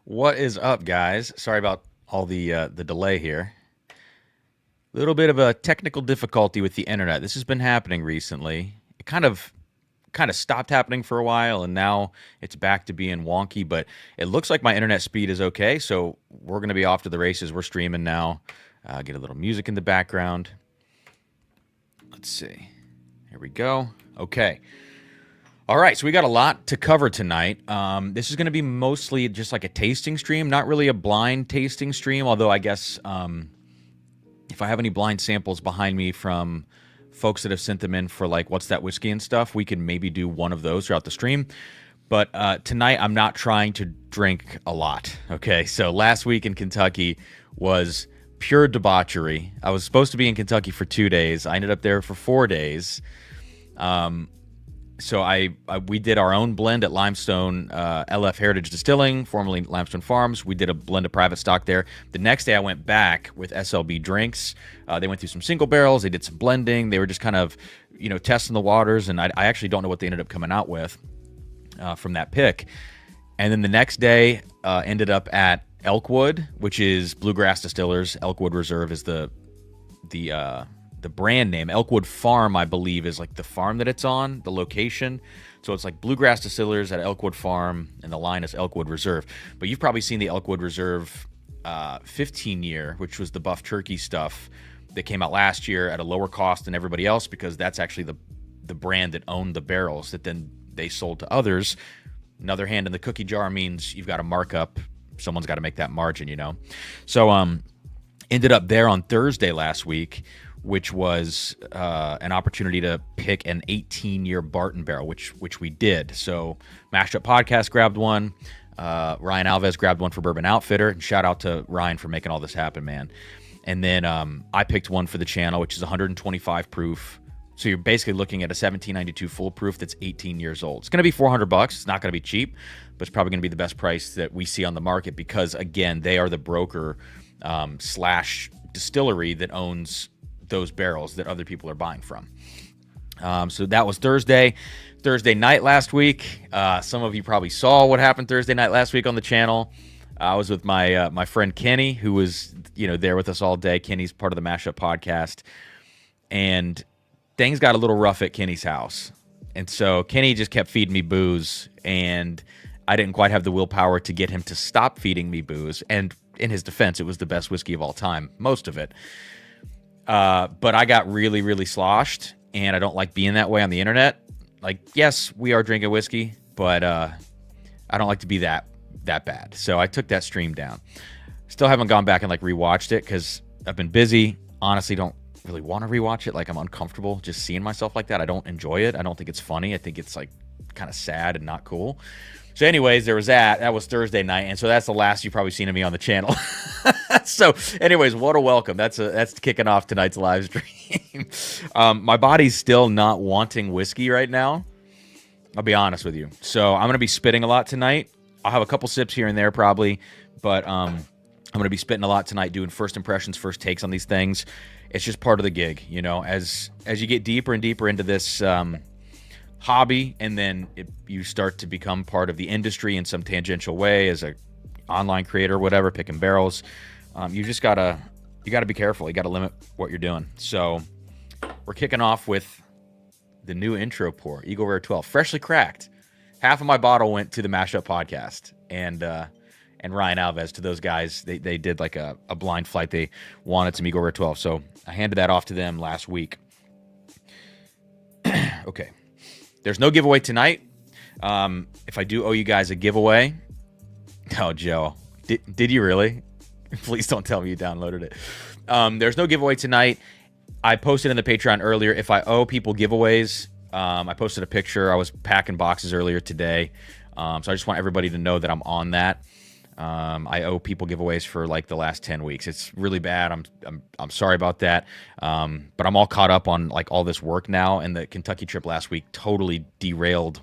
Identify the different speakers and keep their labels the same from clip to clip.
Speaker 1: What is up, guys? Sorry about all the delay here. Little bit of a technical difficulty with the internet. This has been happening recently. It kind of stopped happening for a while, and now it's back to being wonky. But it looks like my internet speed is okay, so we're gonna be off to the races. We're streaming now. Get a little music in the background. Let's see. Here we go. Okay. All right, so we got a lot to cover tonight. This is going to be mostly just like a tasting stream, not really a blind tasting stream, although I guess if I have any blind samples behind me from folks that have sent them in for like what's that whiskey and stuff, we can maybe do one of those throughout the stream. But tonight I'm not trying to drink a lot, okay? So last week in Kentucky was pure debauchery. I was supposed to be in Kentucky for 2 days. I ended up there for 4 days. So we did our own blend at Limestone LF Heritage Distilling, formerly Limestone Farms. We did a blend of private stock there. The next day I went back with SLB Drinks. They went through some single barrels. They did some blending. They were just kind of, testing the waters. And I actually don't know what they ended up coming out with from that pick. And then the next day ended up at Elkwood, which is Bluegrass Distillers. Elkwood Reserve is the brand name. Elkwood Farm, I believe, is like the farm that it's on, the location. So it's like Bluegrass Distillers at Elkwood Farm, and the line is Elkwood Reserve. But you've probably seen the Elkwood Reserve 15-year, which was the buff turkey stuff that came out last year at a lower cost than everybody else, because that's actually the brand that owned the barrels that then they sold to others. Another hand in the cookie jar means you've got to mark up. Someone's got to make that margin, So ended up there on Thursday last week, which was an opportunity to pick an 18-year Barton barrel, which we did. So Mashed Up Podcast grabbed one. Ryan Alves grabbed one for Bourbon Outfitter. And shout out to Ryan for making all this happen, man. And then I picked one for the channel, which is 125 proof. So you're basically looking at a 1792 full proof that's 18 years old. It's going to be $400. It's not going to be cheap, but it's probably going to be the best price that we see on the market because, again, they are the broker slash distillery that owns those barrels that other people are buying from. So that was Thursday night last week. Some of you probably saw what happened Thursday night last week on the channel. I was with my friend Kenny, who was there with us all day. Kenny's part of the Mashup Podcast, and things got a little rough at Kenny's house. And so Kenny just kept feeding me booze, and I didn't quite have the willpower to get him to stop feeding me booze. And in his defense, it was the best whiskey of all time, most of it. But I got really, really sloshed, and I don't like being that way on the internet. Like, yes, we are drinking whiskey, but I don't like to be that bad. So I took that stream down. Still haven't gone back and rewatched it because I've been busy. Honestly, don't really want to rewatch it. I'm uncomfortable just seeing myself like that. I don't enjoy it. I don't think it's funny. I think it's kind of sad and not cool. So anyways, there was that. That was Thursday night, and so that's the last you've probably seen of me on the channel. So anyways, what a welcome. That's kicking off tonight's live stream. My body's still not wanting whiskey right now. I'll be honest with you. So I'm going to be spitting a lot tonight. I'll have a couple sips here and there probably, but I'm going to be spitting a lot tonight, doing first impressions, first takes on these things. It's just part of the gig, as you get deeper and deeper into this hobby, and then you start to become part of the industry in some tangential way as a online creator, whatever, picking barrels. You just gotta be careful. You gotta limit what you're doing. So we're kicking off with the new intro pour, Eagle Rare 12, freshly cracked. Half of my bottle went to the Mashup Podcast and Ryan Alves, to those guys. They did a blind flight. They wanted some Eagle Rare 12, so I handed that off to them last week. Okay. There's no giveaway tonight. If I do owe you guys a giveaway, oh, Joe, did you really? Please don't tell me you downloaded it. There's no giveaway tonight. I posted in the Patreon earlier. If I owe people giveaways, I posted a picture. I was packing boxes earlier today. So I just want everybody to know that I'm on that. I owe people giveaways for the last 10 weeks. It's really bad. I'm sorry about that. But I'm all caught up on all this work now, and the Kentucky trip last week totally derailed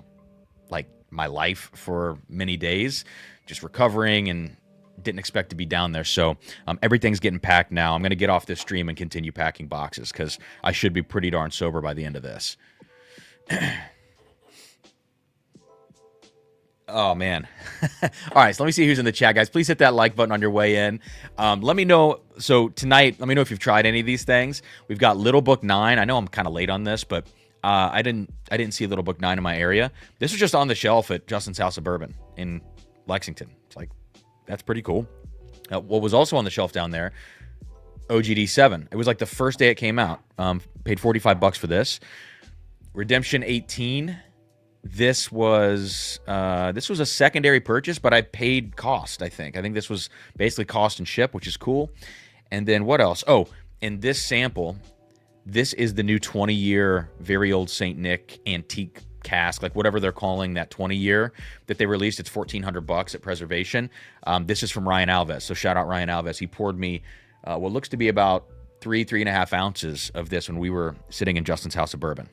Speaker 1: my life for many days, just recovering, and didn't expect to be down there. So everything's getting packed now. I'm going to get off this stream and continue packing boxes because I should be pretty darn sober by the end of this. Oh, man. All right, so let me see who's in the chat, guys. Please hit that like button on your way in. Let me know. So tonight, let me know if you've tried any of these things. We've got Little Book 9. I know I'm kind of late on this, but I didn't see Little Book 9 in my area. This was just on the shelf at Justin's House of Bourbon in Lexington. It's like, that's pretty cool. What was also on the shelf down there, OGD 7. It was like the first day it came out. Paid $45 for this. Redemption 18. This was a secondary purchase, but I paid cost, I think. I think this was basically cost and ship, which is cool. And then what else? Oh, in this sample, this is the new 20-year very old St. Nick antique cask, like whatever they're calling that 20-year that they released. It's $1,400 at Preservation. This is from Ryan Alves. So shout out Ryan Alves. He poured me what looks to be about 3.5 ounces of this when we were sitting in Justin's House of Bourbon.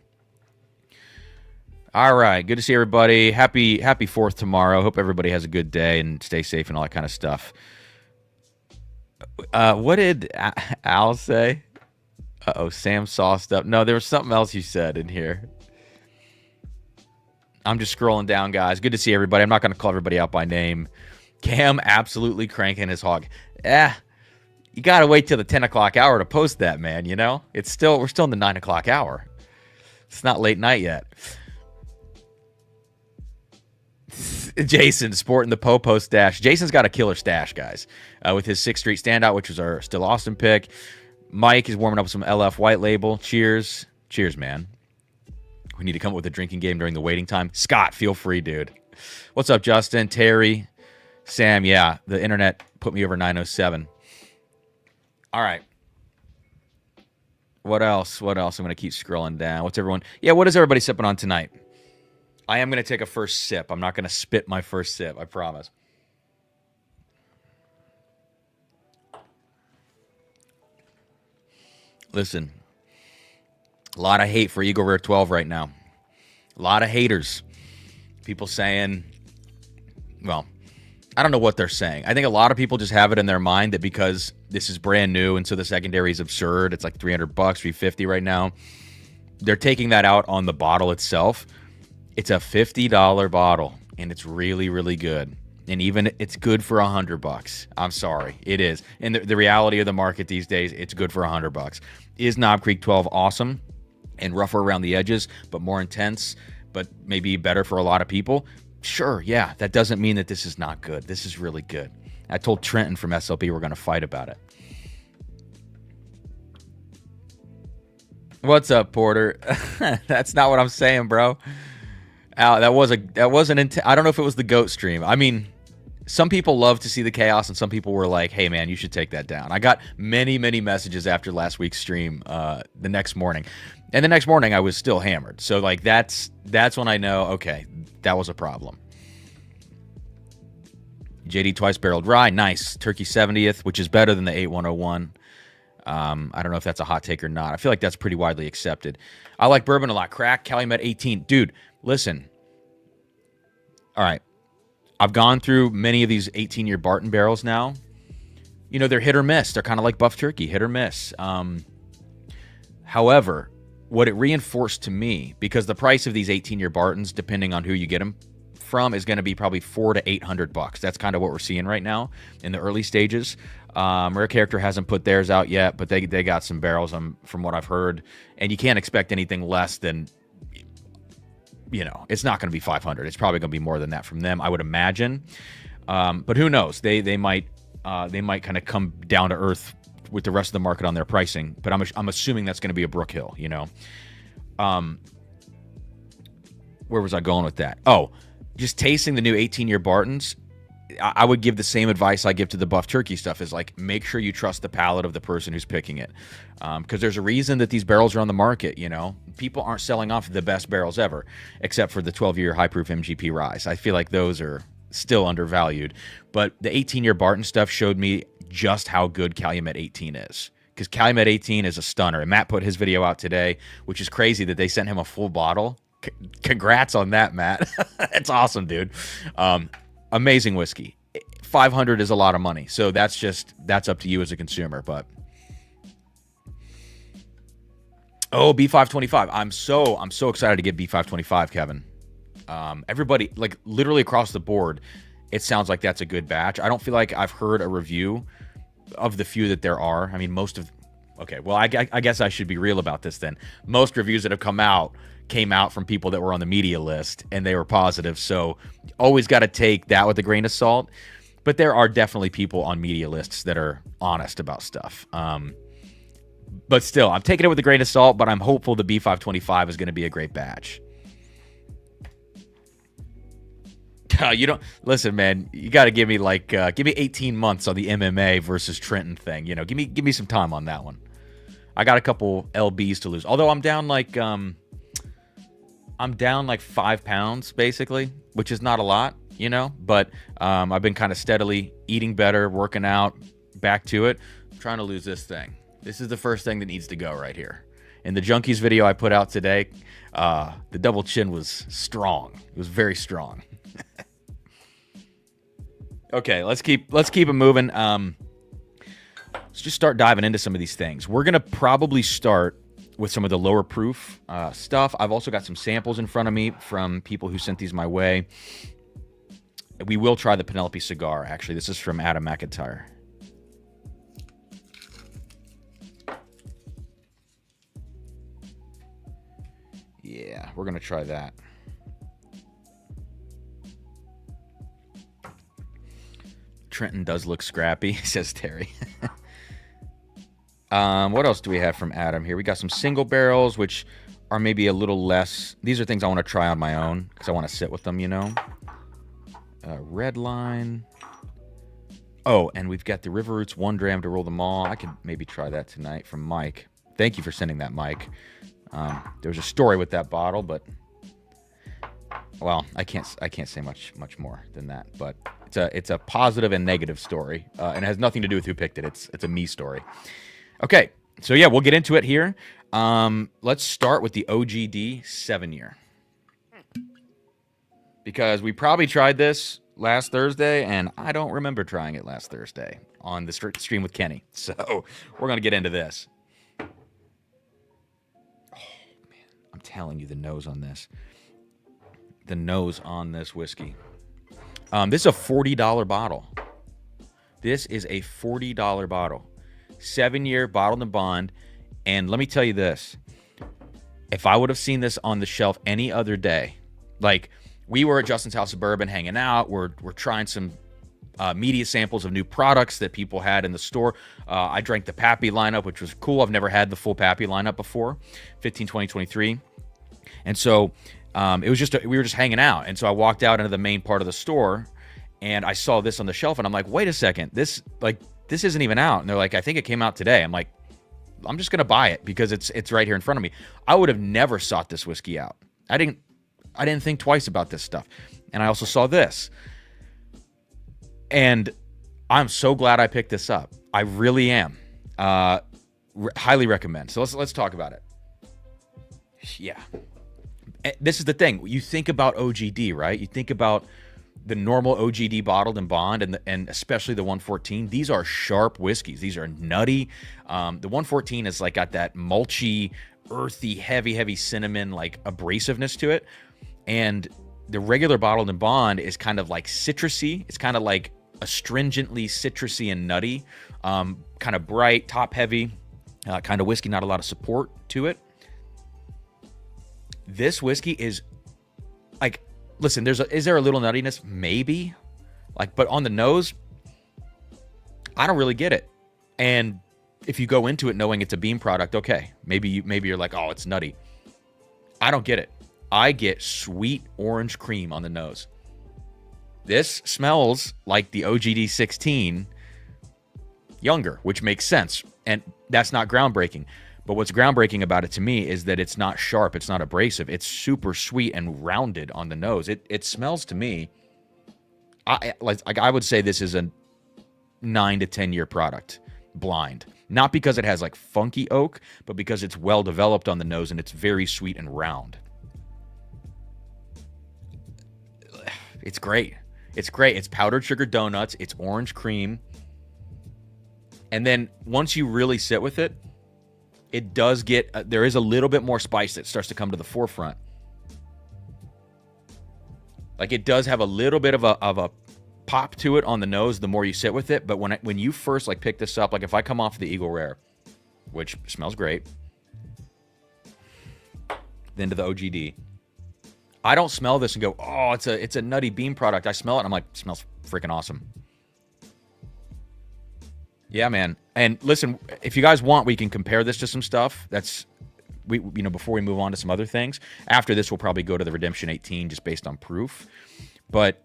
Speaker 1: All right, good to see everybody. Happy 4th tomorrow. Hope everybody has a good day and stay safe and all that kind of stuff. What did Al say? Uh-oh, Sam sauced up. No, there was something else you said in here. I'm just scrolling down, guys. Good to see everybody. I'm not going to call everybody out by name. Cam absolutely cranking his hog. You got to wait till the 10 o'clock hour to post that, man, you know? We're still in the 9 o'clock hour. It's not late night yet. Jason sporting the Popo stash. Jason's got a killer stash, guys, with his 6th Street Standout, which was our Still Austin pick. Mike is warming up with some LF White Label. Cheers. Cheers, man. We need to come up with a drinking game during the waiting time. Scott, feel free, dude. What's up, Justin? Terry? Sam, yeah, the internet put me over 907. All right. What else? I'm going to keep scrolling down. What's everyone? Yeah, what is everybody sipping on tonight? I am going to take a first sip. I'm not going to spit my first sip, I promise. Listen, a lot of hate for Eagle Rare 12 right now. A lot of haters. People saying, well, I don't know what they're saying. I think a lot of people just have it in their mind that because this is brand new and so the secondary is absurd, it's like $300, $350 right now. They're taking that out on the bottle itself. It's a $50 bottle, and it's really, really good. And even it's good for $100. I'm sorry, it is. And the reality of the market these days, it's good for $100. Is Knob Creek 12 awesome and rougher around the edges, but more intense, but maybe better for a lot of people? Sure, yeah. That doesn't mean that this is not good. This is really good. I told Trenton from SLP we're going to fight about it. What's up, Porter? That's not what I'm saying, bro. I don't know if it was the GOAT stream. I mean, some people love to see the chaos, and some people were like, hey, man, you should take that down. I got many, many messages after last week's stream the next morning. And the next morning, I was still hammered. So, like, that's when I know, okay, that was a problem. JD Twice-Barreled Rye, nice. Turkey 70th, which is better than the 8101. I don't know if that's a hot take or not. I feel like that's pretty widely accepted. I like bourbon a lot. Crack, Calumet 18. Dude, listen. All right. I've gone through many of these 18-year Barton barrels now. You know, they're hit or miss. They're kind of like buff turkey, hit or miss. However, what it reinforced to me, because the price of these 18-year Bartons, depending on who you get them from, is going to be probably $400 to $800. That's kind of what we're seeing right now in the early stages. Rare Character hasn't put theirs out yet, but they got some barrels from what I've heard, and you can't expect anything less than, you know, it's not going to be 500. It's probably going to be more than that from them, I would imagine. But who knows? They might kind of come down to earth with the rest of the market on their pricing. But I'm assuming that's going to be a Brook Hill. You know, where was I going with that? Oh, just tasting the new 18-year Bartons. I would give the same advice I give to the buff turkey stuff, is like, make sure you trust the palate of the person who's picking it. Because there's a reason that these barrels are on the market, you know. People aren't selling off the best barrels ever, except for the 12-year high-proof MGP Ryes. I feel like those are still undervalued. But the 18-year Barton stuff showed me just how good Calumet 18 is. Because Calumet 18 is a stunner. And Matt put his video out today, which is crazy that they sent him a full bottle. Congrats on that, Matt. That's awesome, dude. Amazing whiskey. $500 is a lot of money, so that's up to you as a consumer. But B525, I'm so excited to get B525, Kevin. Everybody, like literally across the board, it sounds like that's a good batch. I don't feel like I've heard a review of the few that there are. I mean, okay, well, I guess I should be real about this then. Most reviews that have come out came out from people that were on the media list, and they were positive. So always got to take that with a grain of salt. But there are definitely people on media lists that are honest about stuff. But still, I'm taking it with a grain of salt, but I'm hopeful the B525 is going to be a great batch. You don't listen, man. You got to give me give me 18 months on the MMA versus Trenton thing. You know, give me some time on that one. I got a couple lbs to lose. Although I'm down like 5 pounds basically, which is not a lot, you know. But I've been kind of steadily eating better, working out, back to it. I'm trying to lose this thing. This is the first thing that needs to go right here. In the Junkies video I put out today, the double chin was strong. It was very strong. Okay, let's keep it moving. Let's just start diving into some of these things. We're gonna probably start with some of the lower proof stuff. I've also got some samples in front of me from people who sent these my way. We will try the Penelope cigar. Actually, this is from Adam McIntyre. Yeah, we're gonna try that. Trenton does look scrappy, says Terry. What else do we have from Adam here? We got some single barrels, which are maybe a little less. These are things I want to try on my own because I want to sit with them, you know. Red line. Oh, and we've got the River Roots 1 dram to roll them all. I could maybe try that tonight from Mike. Thank you for sending that, Mike. There was a story with that bottle, but well, I can't say much more than that. But it's a positive and negative story, and it has nothing to do with who picked it. It's a me story. Okay, so yeah, we'll get into it here. Let's start with the OGD 7-year because we probably tried this last Thursday, and I don't remember trying it last Thursday on the stream with Kenny. So we're gonna get into this. Oh man, I'm telling you, the nose on this. The nose on this whiskey. This is a $40 bottle. This is a $40 bottle. 7-year bottled and bond. And let me tell you this. If I would have seen this on the shelf any other day, like we were at Justin's House of Bourbon hanging out, we're trying some media samples of new products that people had in the store. I drank the Pappy lineup, which was cool. I've never had the full Pappy lineup before, 15, 20, 23. And so it was we were just hanging out. And so I walked out into the main part of the store and I saw this on the shelf and I'm like, wait a second, this isn't even out. And they're like, I think it came out today. I'm like, I'm just going to buy it because it's right here in front of me. I would have never sought this whiskey out. I didn't think twice about this stuff. And I also saw this. And I'm so glad I picked this up. I really am. Highly recommend. So let's talk about it. Yeah. This is the thing. You think about OGD, right? You think about the normal OGD bottled and bond, and especially the 114. These are sharp whiskeys. These are nutty. The 114 is like got that mulchy, earthy, heavy cinnamon like abrasiveness to it, and the regular bottled and bond is kind of like citrusy. It's kind of like astringently citrusy and nutty, kind of bright, top heavy, kind of whiskey. Not a lot of support to it. This whiskey is like, listen, is there a little nuttiness? Maybe. Like, but on the nose, I don't really get it. And if you go into it knowing it's a Beam product, okay, maybe you're like, oh, it's nutty. I don't get it. I get sweet orange cream on the nose. This smells like the OGD 16 younger, which makes sense. And that's not groundbreaking. But what's groundbreaking about it to me is that it's not sharp, it's not abrasive, it's super sweet and rounded on the nose. It smells to me, I would say this is a 9 to 10 year product, blind. Not because it has like funky oak, but because it's well developed on the nose and it's very sweet and round. It's great. It's great. It's powdered sugar donuts. It's orange cream. And then once you really sit with it, it does get, there is a little bit more spice that starts to come to the forefront. Like it does have a little bit of a pop to it on the nose the more you sit with it. But when you first like pick this up, like if I come off the Eagle Rare, which smells great, then to the OGD, I don't smell this and go, oh, it's a nutty beam product. I smell it and I'm like, it smells freaking awesome. Yeah, man. And listen, if you guys want, we can compare this to some stuff. Before we move on to some other things. After this, we'll probably go to the Redemption 18 just based on proof. But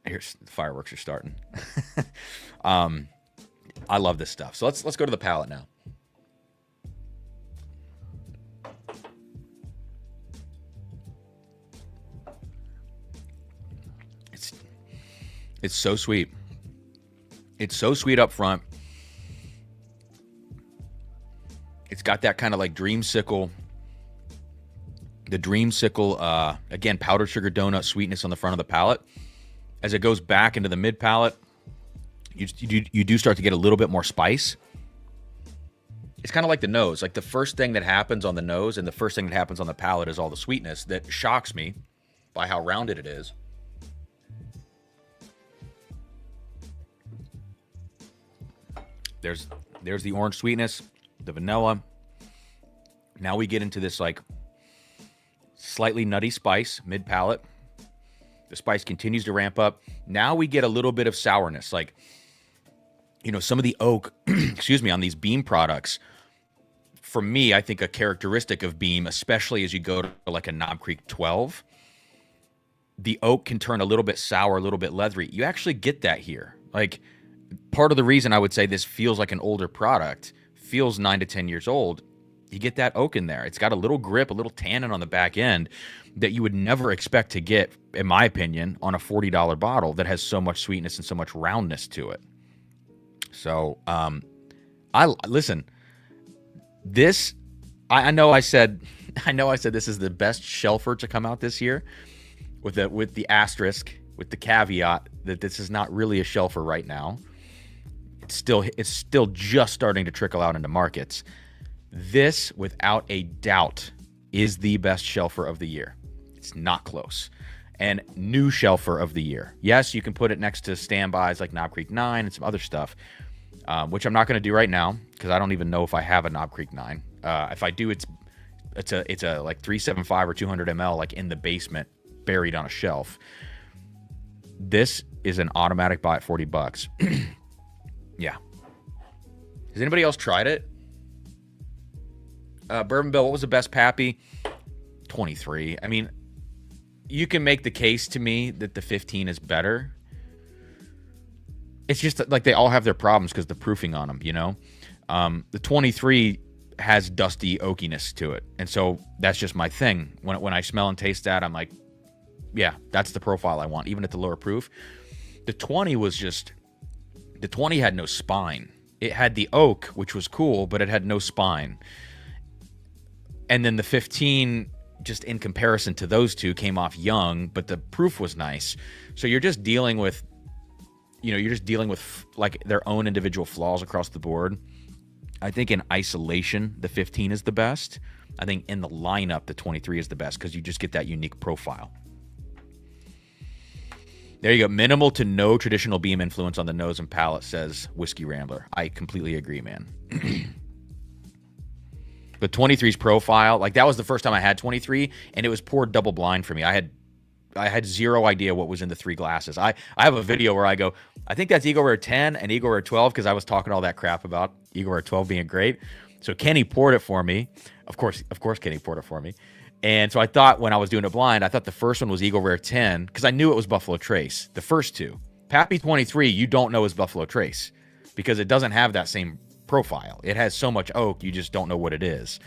Speaker 1: here's the fireworks are starting. I love this stuff. So let's go to the palate now. It's so sweet. It's so sweet up front. It's got that kind of like dreamsicle. The dreamsicle, again, powdered sugar donut sweetness on the front of the palate. As it goes back into the mid palate, you do start to get a little bit more spice. It's kind of like the nose. Like the first thing that happens on the nose and the first thing that happens on the palate is all the sweetness that shocks me by how rounded it is. There's the orange sweetness, the vanilla. Now we get into this like slightly nutty spice mid palate. The spice continues to ramp up. Now we get a little bit of sourness, like some of the oak, excuse me, on these Beam products. For me, I think a characteristic of Beam, especially as you go to like a Knob Creek 12, the oak can turn a little bit sour, a little bit leathery. You actually get that here. Like part of the reason I would say this feels like an older product, feels 9 to 10 years old, you get that oak in there. It's got a little grip, a little tannin on the back end that you would never expect to get, in my opinion, on a $40 bottle that has so much sweetness and so much roundness to it. So, listen, this, I know I said this is the best shelfer to come out this year with the asterisk, with the caveat that this is not really a shelfer right now. It's still just starting to trickle out into markets. This, without a doubt, is the best shelfer of the year. It's not close. And new shelfer of the year. Yes, you can put it next to standbys like Knob Creek 9 and some other stuff, which I'm not going to do right now because I don't even know if I have a Knob Creek 9. If I do, it's a like 375 or 200 ml like in the basement, buried on a shelf. This is an automatic buy at $40. Yeah. Has anybody else tried it? Bourbon Bill, what was the best Pappy? 23. I mean, you can make the case to me that the 15 is better. It's just like they all have their problems because the proofing on them, The 23 has dusty oakiness to it. And so that's just my thing. When I smell and taste that, I'm like, yeah, that's the profile I want, even at the lower proof. The 20 had no spine. It had the oak, which was cool, but it had no spine. And then the 15, just in comparison to those two, came off young, but the proof was nice. So you're just dealing with, like their own individual flaws across the board. I think in isolation, the 15 is the best. I think in the lineup, the 23 is the best because you just get that unique profile. There you go. Minimal to no traditional Beam influence on the nose and palate, says Whiskey Rambler. I completely agree, man. But 23's profile, like that was the first time I had 23, and it was poured double blind for me. I had zero idea what was in the three glasses. I have a video where I go, I think that's Eagle Rare 10 and Eagle Rare 12 because I was talking all that crap about Eagle Rare 12 being great. So Kenny poured it for me. Of course, Kenny poured it for me. And so I thought when I was doing it blind, I thought the first one was Eagle Rare 10 because I knew it was Buffalo Trace. The first two. Pappy 23, you don't know is Buffalo Trace because it doesn't have that same profile. It has so much oak, you just don't know what it is.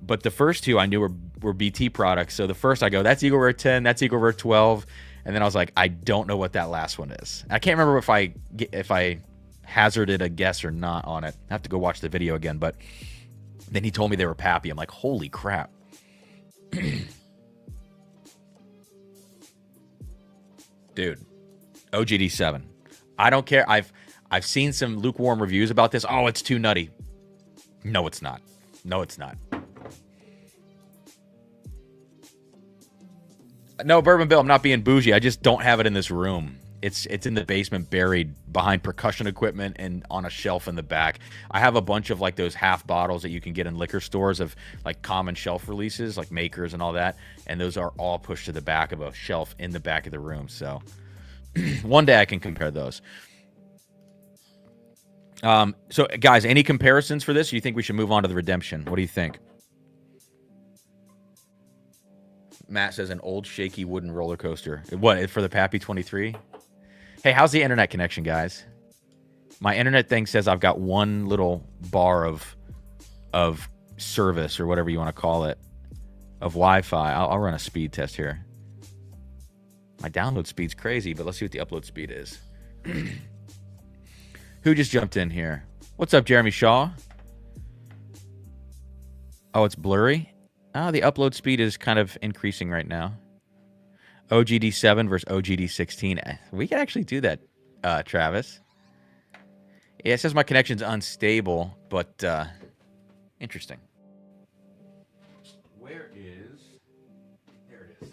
Speaker 1: But the first two I knew were BT products. So the first I go, that's Eagle Rare 10, that's Eagle Rare 12. And then I was like, I don't know what that last one is. I can't remember if I hazarded a guess or not on it. I have to go watch the video again. But then he told me they were Pappy. I'm like, holy crap. Dude, OGD 7. I don't care. I've seen some lukewarm reviews about this. Oh, it's too nutty. No, it's not. No, it's not. No, Bourbon Bill, I'm not being bougie. I just don't have it in this room. It's in the basement, buried behind percussion equipment and on a shelf in the back. I have a bunch of like those half bottles that you can get in liquor stores of like common shelf releases, like Makers and all that, and those are all pushed to the back of a shelf in the back of the room. So one day I can compare those. So guys, any comparisons for this? Or you think we should move on to the redemption? What do you think? Matt says an old shaky wooden roller coaster. What, for the Pappy 23? Hey, how's the internet connection, guys? My internet thing says I've got one little bar of service or whatever you want to call it, of Wi-Fi. I'll run a speed test here. My download speed's crazy, but let's see what the upload speed is. Who just jumped in here? What's up, Jeremy Shaw? Oh, it's blurry? The upload speed is kind of increasing right now. OGD 7 versus OGD 16. We can actually do that, Travis. Yeah, it says my connection's unstable, but interesting. Where is... There it is.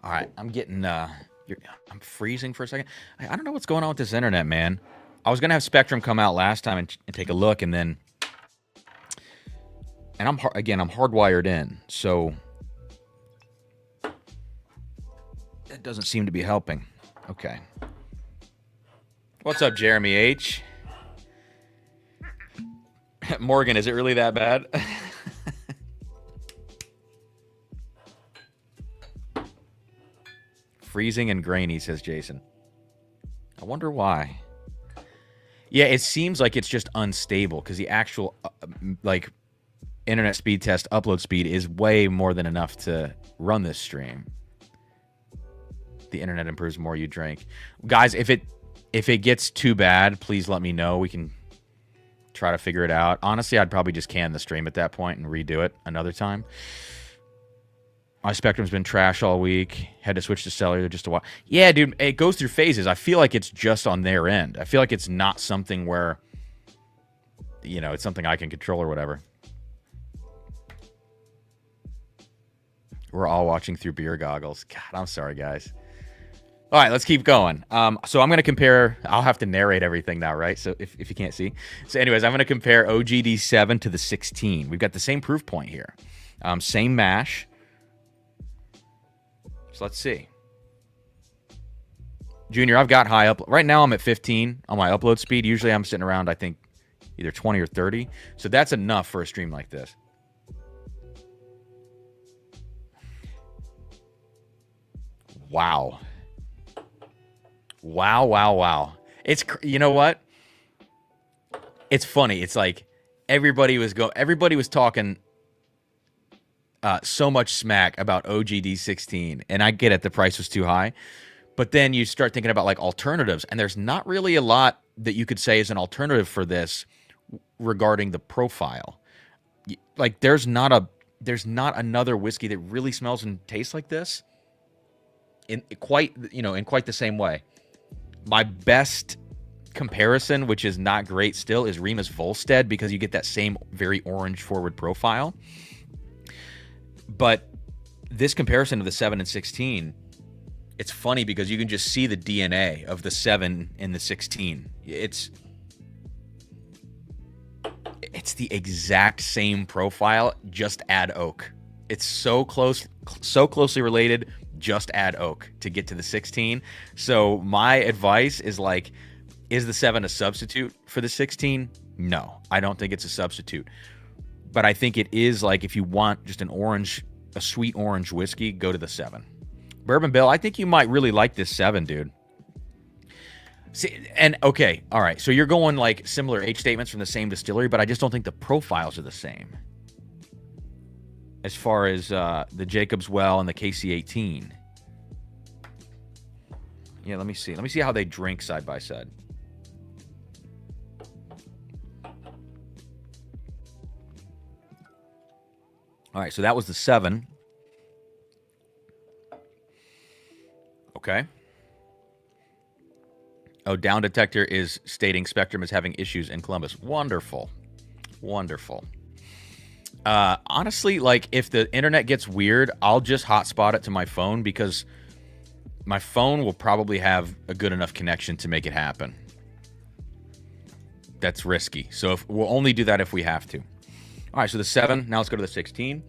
Speaker 1: All right, I'm getting... I'm freezing for a second. I don't know what's going on with this internet, man. I was going to have Spectrum come out last time and take a look, and then... And I'm hardwired in, so that doesn't seem to be helping. Okay. What's up, Jeremy H? Morgan, is it really that bad? Freezing and grainy, says Jason. I wonder why. Yeah, it seems like it's just unstable because the actual, like... internet speed test upload speed is way more than enough to run this stream. The internet improves the more you drink. Guys, if it gets too bad, please let me know. We can try to figure it out. Honestly, I'd probably just can the stream at that point and redo it another time. My Spectrum's been trash all week. Had to switch to cellular just a while. Yeah, dude, it goes through phases. I feel like it's just on their end. I feel like it's not something where, you know, it's something I can control or whatever. We're all watching through beer goggles. God, I'm sorry, guys. All right, let's keep going. So I'm going to compare... I'll have to narrate everything now, right? So if you can't see. So anyways, I'm going to compare OGD 7 to the 16. We've got the same proof point here. Same mash. So let's see. Junior, I've got high up... Right now I'm at 15 on my upload speed. Usually I'm sitting around, I think, either 20 or 30. So that's enough for a stream like this. Wow. Wow. It's, you know what? It's funny. It's like everybody was talking so much smack about OGD 16, and I get it, the price was too high. But then you start thinking about like alternatives, and there's not really a lot that you could say is an alternative for this regarding the profile. Like there's not another whiskey that really smells and tastes like this. In quite the same way. My best comparison, which is not great still, is Remus Volstead, because you get that same very orange forward profile. But this comparison of the 7 and 16, it's funny because you can just see the DNA of the 7 in the 16. It's the exact same profile, just add oak. It's so closely related. Just add oak to get to the 16. So my advice is like, is the 7 a substitute for the 16? No, I don't think it's a substitute. But I think it is like, if you want just a sweet orange whiskey, go to the 7. Bourbon Bill, I think you might really like this 7, dude. See, and okay, all right. So you're going like similar age statements from the same distillery, but I just don't think the profiles are the same. As far as the Jacob's Well and the KC18. Yeah, let me see. Let me see how they drink side by side. All right, so that was the 7. Okay. Oh, Down Detector is stating Spectrum is having issues in Columbus. Wonderful. Wonderful. Honestly, like if the internet gets weird, I'll just hotspot it to my phone because my phone will probably have a good enough connection to make it happen. That's risky. So we'll only do that if we have to. All right, so the 7. Now let's go to the 16.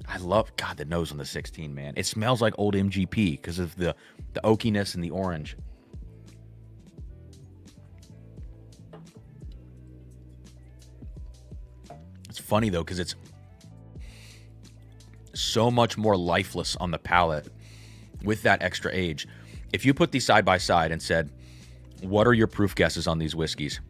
Speaker 1: I love, God, the nose on the 16, man. It smells like old MGP because of the oakiness and the orange. It's funny, though, because it's so much more lifeless on the palate with that extra age. If you put these side by side and said, what are your proof guesses on these whiskeys?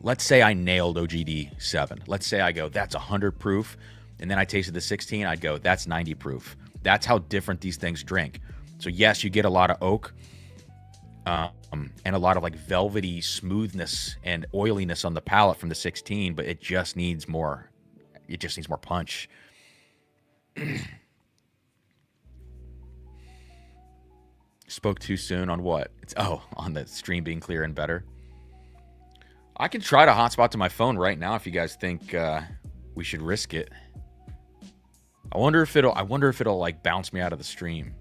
Speaker 1: Let's say I nailed OGD 7. Let's say I go, that's 100 proof. And then I tasted the 16, I'd go, that's 90 proof. That's how different these things drink. So yes, you get a lot of oak and a lot of like velvety smoothness and oiliness on the palate from the 16, but it just needs more. It just needs more punch. Spoke too soon on what? On the stream being clear and better. I can try to hotspot to my phone right now if you guys think we should risk it. I wonder if it'll like bounce me out of the stream.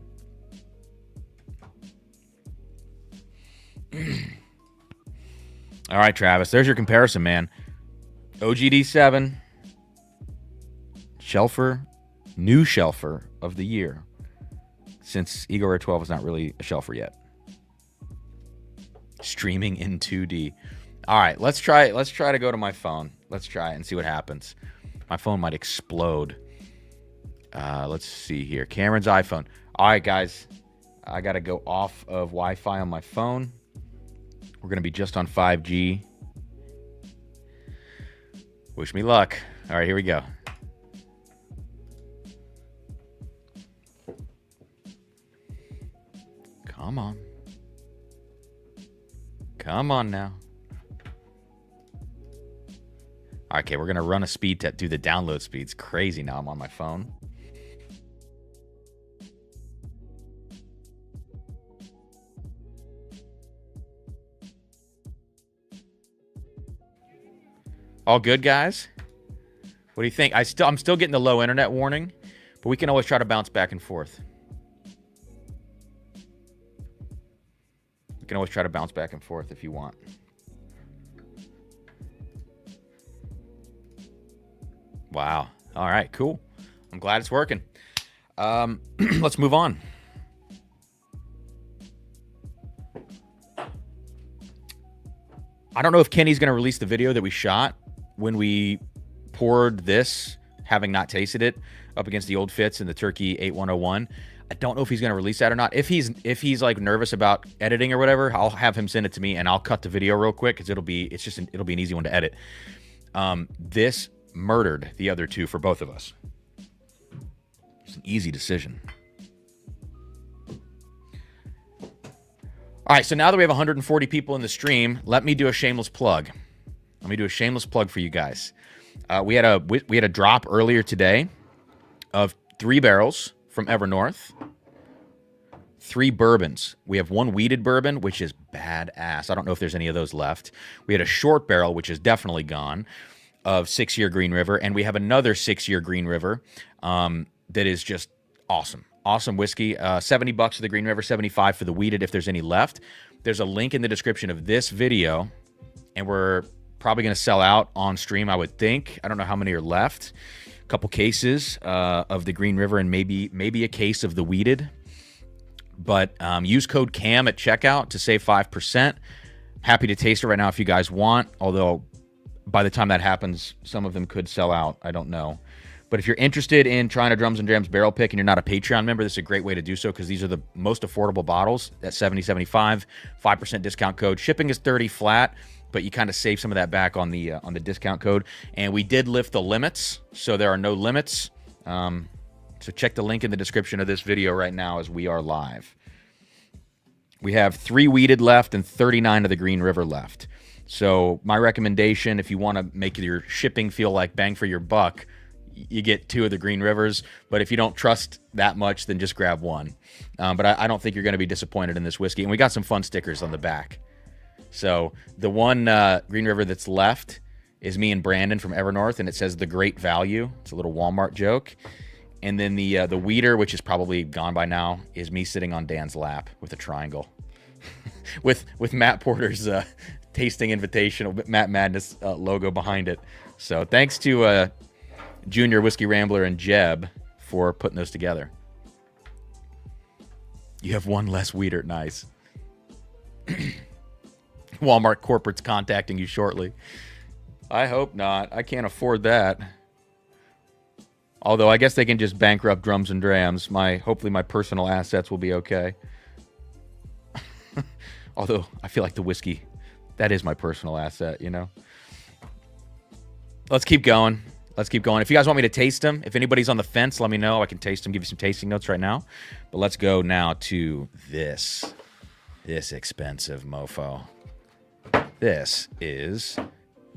Speaker 1: All right, Travis, there's your comparison, man. OGD 7, Shelfer, new Shelfer of the year, since Eagle Rare 12 is not really a Shelfer yet. Streaming in 2D. All right, let's try to go to my phone. Let's try it and see what happens. My phone might explode. Let's see here. Cameron's iPhone. All right, guys. I got to go off of Wi-Fi on my phone. We're going to be just on 5G. Wish me luck. All right, here we go. Come on. Come on now. Okay, we're going to run a speed test. Dude, the download speed's crazy now. I'm on my phone. All good, guys? What do you think? I'm still getting the low internet warning, but we can always try to bounce back and forth. We can always try to bounce back and forth if you want. Wow. All right, cool. I'm glad it's working. Let's move on. I don't know if Kenny's going to release the video that we shot when we poured this, having not tasted it, up against the Old Fitz and the Turkey 8101. I don't know if he's going to release that or not. If he's like nervous about editing or whatever, I'll have him send it to me and I'll cut the video real quick because it'll be an easy one to edit. This murdered the other two for both of us. It's an easy decision. All right, so now that we have 140 people in the stream, let me do a shameless plug. Let me do a shameless plug for you guys. We had a drop earlier today of 3 barrels from Evernorth, 3 bourbons. We have 1 wheated bourbon, which is badass. I don't know if there's any of those left. We had a short barrel, which is definitely gone, of 6-year Green River, and we have another 6-year Green River that is just awesome. Awesome whiskey. $70 for the Green River, $75 for the wheated if there's any left. There's a link in the description of this video, and we're probably going to sell out on stream, I would think. I don't know how many are left. A couple cases of the Green River and maybe a case of the wheated. But use code CAM at checkout to save 5%. Happy to taste it right now if you guys want, although by the time that happens, some of them could sell out. I don't know. But if you're interested in trying a Drums and Drams barrel pick and you're not a Patreon member, this is a great way to do so because these are the most affordable bottles at $70.75, 5% discount code. Shipping is $30 flat, but you kind of save some of that back on the discount code. And we did lift the limits, so there are no limits. So check the link in the description of this video right now as we are live. We have 3 wheated left and 39 of the Green River left. So my recommendation, if you want to make your shipping feel like bang for your buck, you get 2 of the Green Rivers, but if you don't trust that much, then just grab 1. But I don't think you're going to be disappointed in this whiskey. And we got some fun stickers on the back. So the one Green River that's left is me and Brandon from Evernorth, and it says the great value. It's a little Walmart joke. And then the weeder, which is probably gone by now, is me sitting on Dan's lap with a triangle. with Matt Porter's tasting invitational Matt Madness logo behind it. So thanks to Junior Whiskey Rambler and Jeb for putting those together. You have one less weeder. Nice. Walmart corporate's contacting you shortly. I hope not. I can't afford that. Although I guess they can just bankrupt Drums and Drams. Hopefully my personal assets will be okay. Although I feel like the whiskey, that is my personal asset, you know. Let's keep going. Let's keep going. If you guys want me to taste them, if anybody's on the fence, let me know. I can taste them, give you some tasting notes right now. But let's go now to this expensive mofo. This is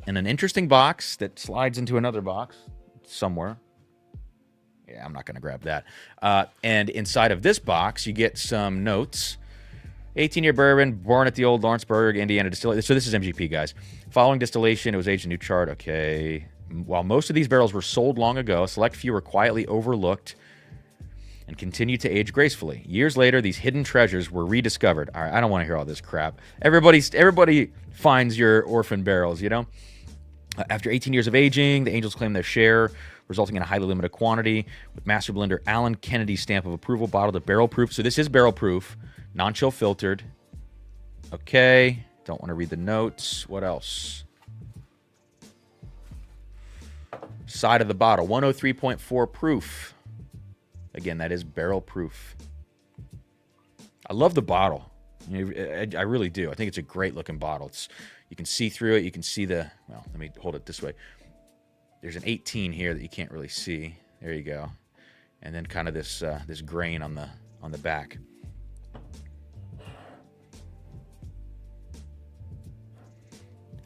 Speaker 1: in an interesting box that slides into another box somewhere. Yeah, I'm not going to grab that. And inside of this box, you get some notes. 18-year bourbon, born at the old Lawrenceburg, Indiana distillery. So this is MGP, guys. Following distillation, it was aged in new chard. Okay. While most of these barrels were sold long ago, a select few were quietly overlooked and continued to age gracefully. Years later, these hidden treasures were rediscovered. All right, I don't want to hear all this crap. Everybody finds your orphan barrels, you know? After 18 years of aging, the Angels claimed their share, resulting in a highly limited quantity, with master blender Alan Kennedy's stamp of approval, bottled at barrel proof. So this is barrel proof, non-chill filtered. Okay, don't want to read the notes. What else? Side of the bottle, 103.4 proof. Again, that is barrel proof. I love the bottle. I really do. I think it's a great looking bottle. You can see through it. You can see well, let me hold it this way. There's an 18 here that you can't really see. There you go. And then kind of this grain on the back.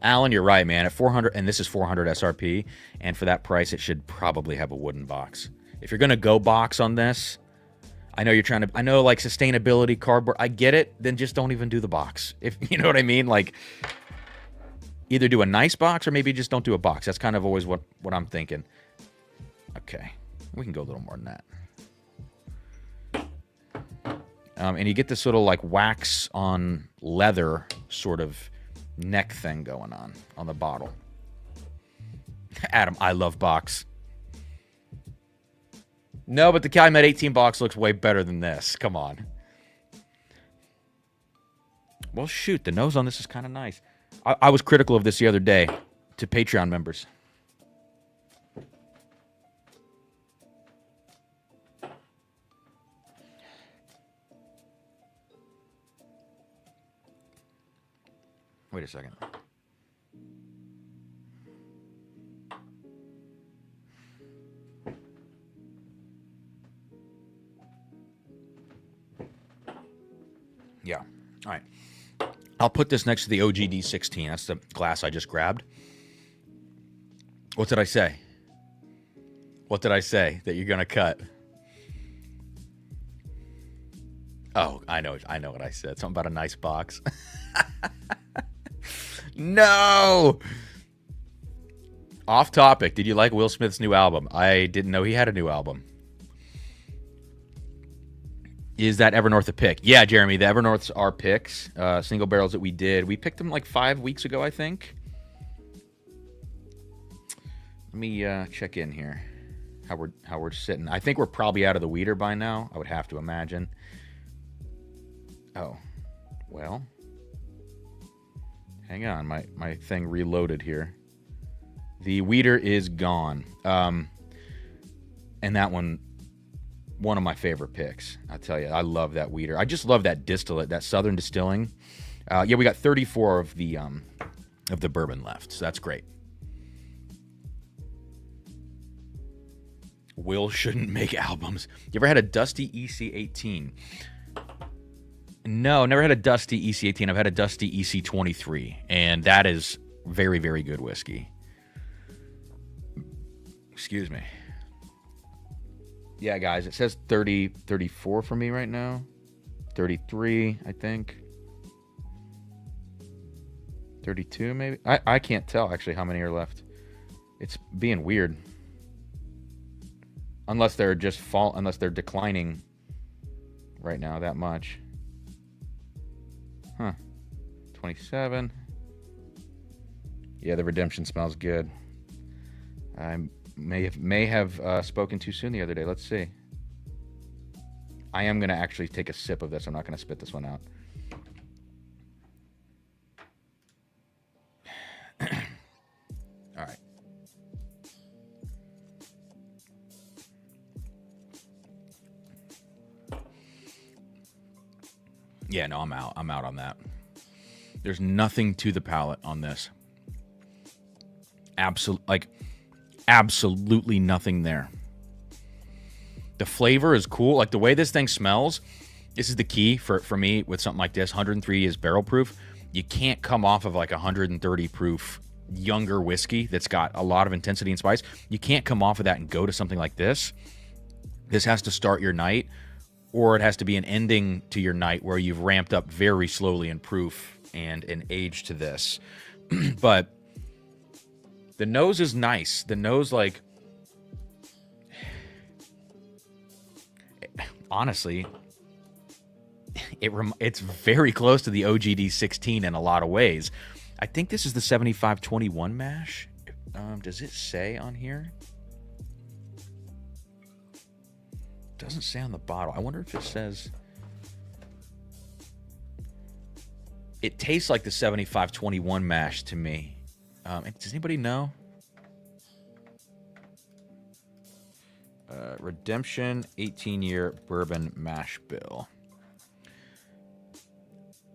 Speaker 1: Alan, you're right, man. At 400, and this is 400 SRP, and for that price, it should probably have a wooden box. If you're gonna go box on this, I know like sustainability, cardboard. I get it. Then just don't even do the box. If you know what I mean, like either do a nice box or maybe just don't do a box. That's kind of always what I'm thinking. Okay, we can go a little more than that. And you get this little like wax on leather sort of neck thing going on the bottle. Adam, I love box. No, but the Calumet 18 box looks way better than this. Come on. Well, shoot, the nose on this is kind of nice. I was critical of this the other day to Patreon members. Wait a second. Yeah. All right. I'll put this next to the OGD 16. That's the glass I just grabbed. What did I say? What did I say that you're going to cut? Oh, I know what I said. Something about a nice box. No! Off topic. Did you like Will Smith's new album? I didn't know he had a new album. Is that Evernorth a pick? Yeah, Jeremy, the Evernorths are picks. Single barrels that we did. We picked them like 5 weeks ago, I think. Let me check in here. How we're sitting. I think we're probably out of the weeder by now. I would have to imagine. Oh, well. Hang on, my thing reloaded here. The weeder is gone. And that one of my favorite picks. I tell you, I love that weeder. I just love that distillate, that Southern Distilling. Yeah, we got 34 of the bourbon left, so that's great. Will shouldn't make albums. You ever had a Dusty EC18? No, never had a Dusty EC18. I've had a Dusty EC23, and that is very, very good whiskey. Excuse me. Yeah, guys, it says 34 for me right now. 33, I think. 32, maybe? I can't tell, actually, how many are left. It's being weird. Unless they're just unless they're declining right now that much. Huh. 27. Yeah, the redemption smells good. I may have spoken too soon the other day. Let's see. I am going to actually take a sip of this. I'm not going to spit this one out. All right. Yeah, no, I'm out. I'm out on that. There's nothing to the palate on this. Absolutely nothing there. The flavor is cool. Like, the way this thing smells, this is the key for me with something like this. 103 is barrel proof. You can't come off of like 130 proof younger whiskey that's got a lot of intensity and spice. You can't come off of that and go to something like this. This has to start your night, or it has to be an ending to your night where you've ramped up very slowly in proof and in age to this. But the nose is nice. The nose, like, honestly, it's very close to the OGD 16 in a lot of ways. I think this is the 7521 mash. Does it say on here? Doesn't say on the bottle. I wonder if it says. It tastes like the 7521 mash to me. Does anybody know? Redemption 18-year bourbon mash bill.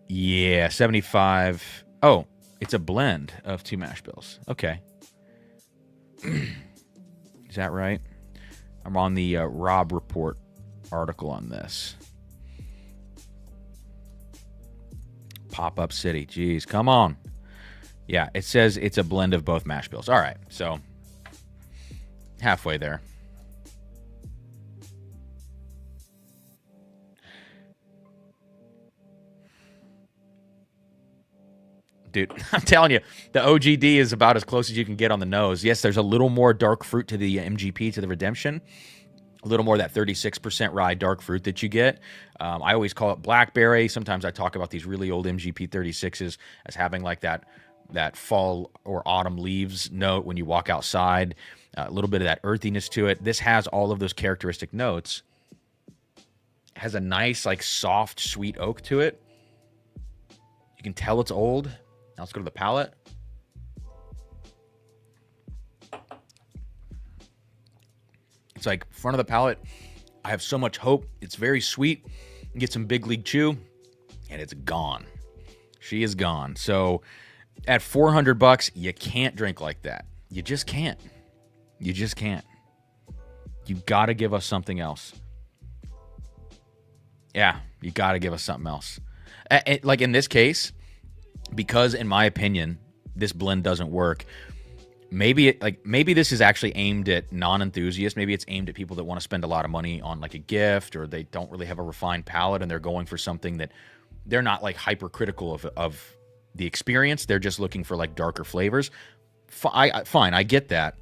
Speaker 1: Yeah, 75. Oh, it's a blend of two mash bills. Okay. Is that right? I'm on the Rob Report article on this. Pop-up City. Jeez, come on. Yeah, it says it's a blend of both mash bills. All right, so halfway there. Dude, I'm telling you, the OGD is about as close as you can get on the nose. Yes, there's a little more dark fruit to the MGP, to the Redemption. A little more of that 36% rye dark fruit that you get. I always call it blackberry. Sometimes I talk about these really old MGP 36s as having like that fall or autumn leaves note when you walk outside. A little bit of that earthiness to it. This has all of those characteristic notes. Has a nice, like, soft, sweet oak to it. You can tell it's old. Now let's go to the palate. It's like front of the palate. I have so much hope. It's very sweet. You get some big league chew, and it's gone. She is gone. So at $400, you can't drink like that. You just can't. You just can't. You got to give us something else. Yeah, you got to give us something else. Like in this case, because in my opinion, this blend doesn't work. Maybe this is actually aimed at non-enthusiasts. Maybe it's aimed at people that want to spend a lot of money on like a gift, or they don't really have a refined palate and they're going for something that they're not like hypercritical of the experience. They're just looking for like darker flavors. Fine, I get that.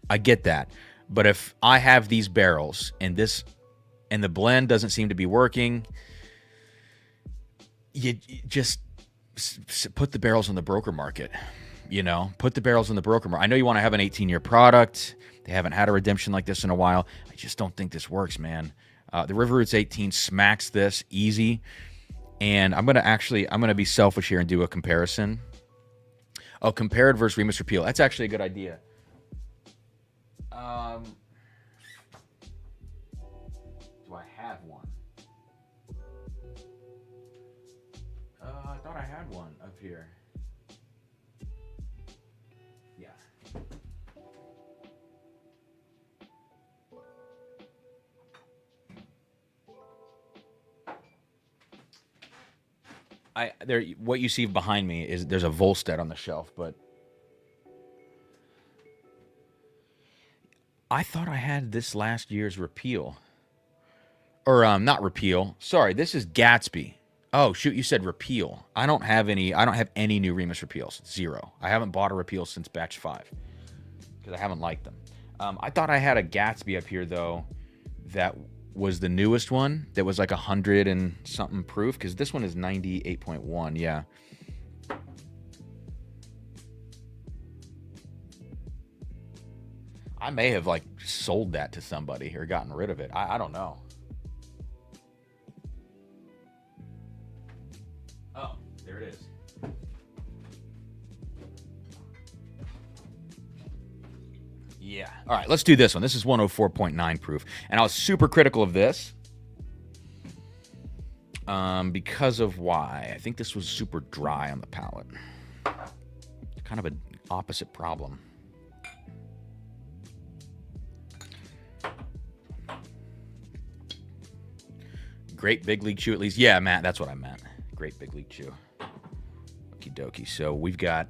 Speaker 1: I get that. But if I have these barrels and the blend doesn't seem to be working, you just put the barrels on the broker market. You know, put the barrels in the broker market. I know you want to have an 18-year product. They haven't had a redemption like this in a while. I just don't think this works, man. The River Roots 18 smacks this easy. And I'm going to be selfish here and do a comparison. Oh, compared versus Remus Repeal. That's actually a good idea. Do I have one? I thought I had one up here. Yeah. What you see behind me is there's a Volstead on the shelf, but I thought I had this last year's Repeal. Or not Repeal. Sorry, this is Gatsby. Oh, shoot, you said repeal. I don't have any new Remus repeals. 0. I haven't bought a repeal since batch 5 because I haven't liked them. I thought I had a Gatsby up here, though, that was the newest one that was like 100 and something proof, because this one is 98.1. Yeah. I may have like sold that to somebody or gotten rid of it. I don't know. Oh, there it is. Yeah. All right, let's do this one. This is 104.9 proof. And I was super critical of this because of why? I think this was super dry on the palate. Kind of an opposite problem. Great Big League Chew, at least. Yeah, Matt, that's what I meant. Great Big League Chew. Okie dokie. So we've got...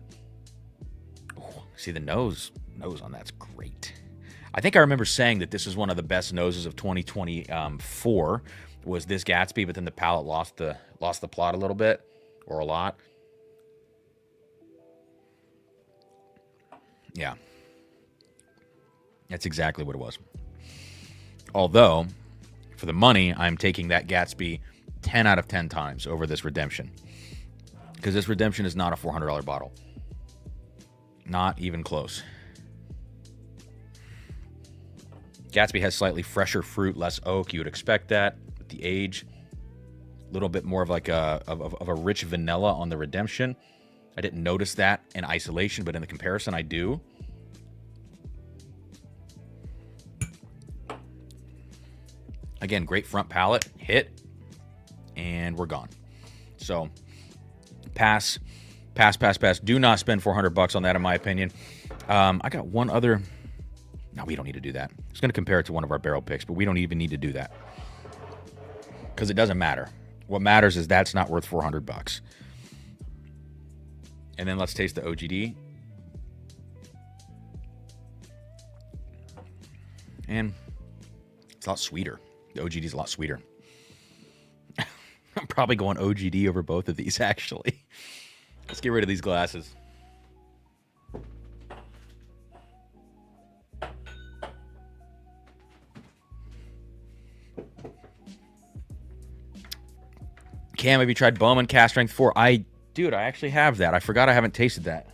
Speaker 1: Oh, see, the nose on that's great. I think I remember saying that this is one of the best noses of 2024 was this Gatsby, but then the palate lost the plot a little bit, or a lot. Yeah. That's exactly what it was. Although, for the money, I'm taking that Gatsby 10 out of 10 times over this Redemption. Because this Redemption is not a $400 bottle. Not even close. Gatsby has slightly fresher fruit, less oak. You would expect that with the age. A little bit more of like a rich vanilla on the Redemption. I didn't notice that in isolation, but in the comparison, I do. Again, great front palate, hit, and we're gone. So, pass. Do not spend $400 on that, in my opinion. I got one other. No, we don't need to do that. I was going to compare it to one of our barrel picks, but we don't even need to do that because it doesn't matter. What matters is that's not worth $400. And then let's taste the OGD. And it's a lot sweeter. The OGD is a lot sweeter. I'm probably going OGD over both of these, actually. Let's get rid of these glasses. Cam, have you tried Bowman Cast Strength 4? Dude, I actually have that. I forgot I haven't tasted that.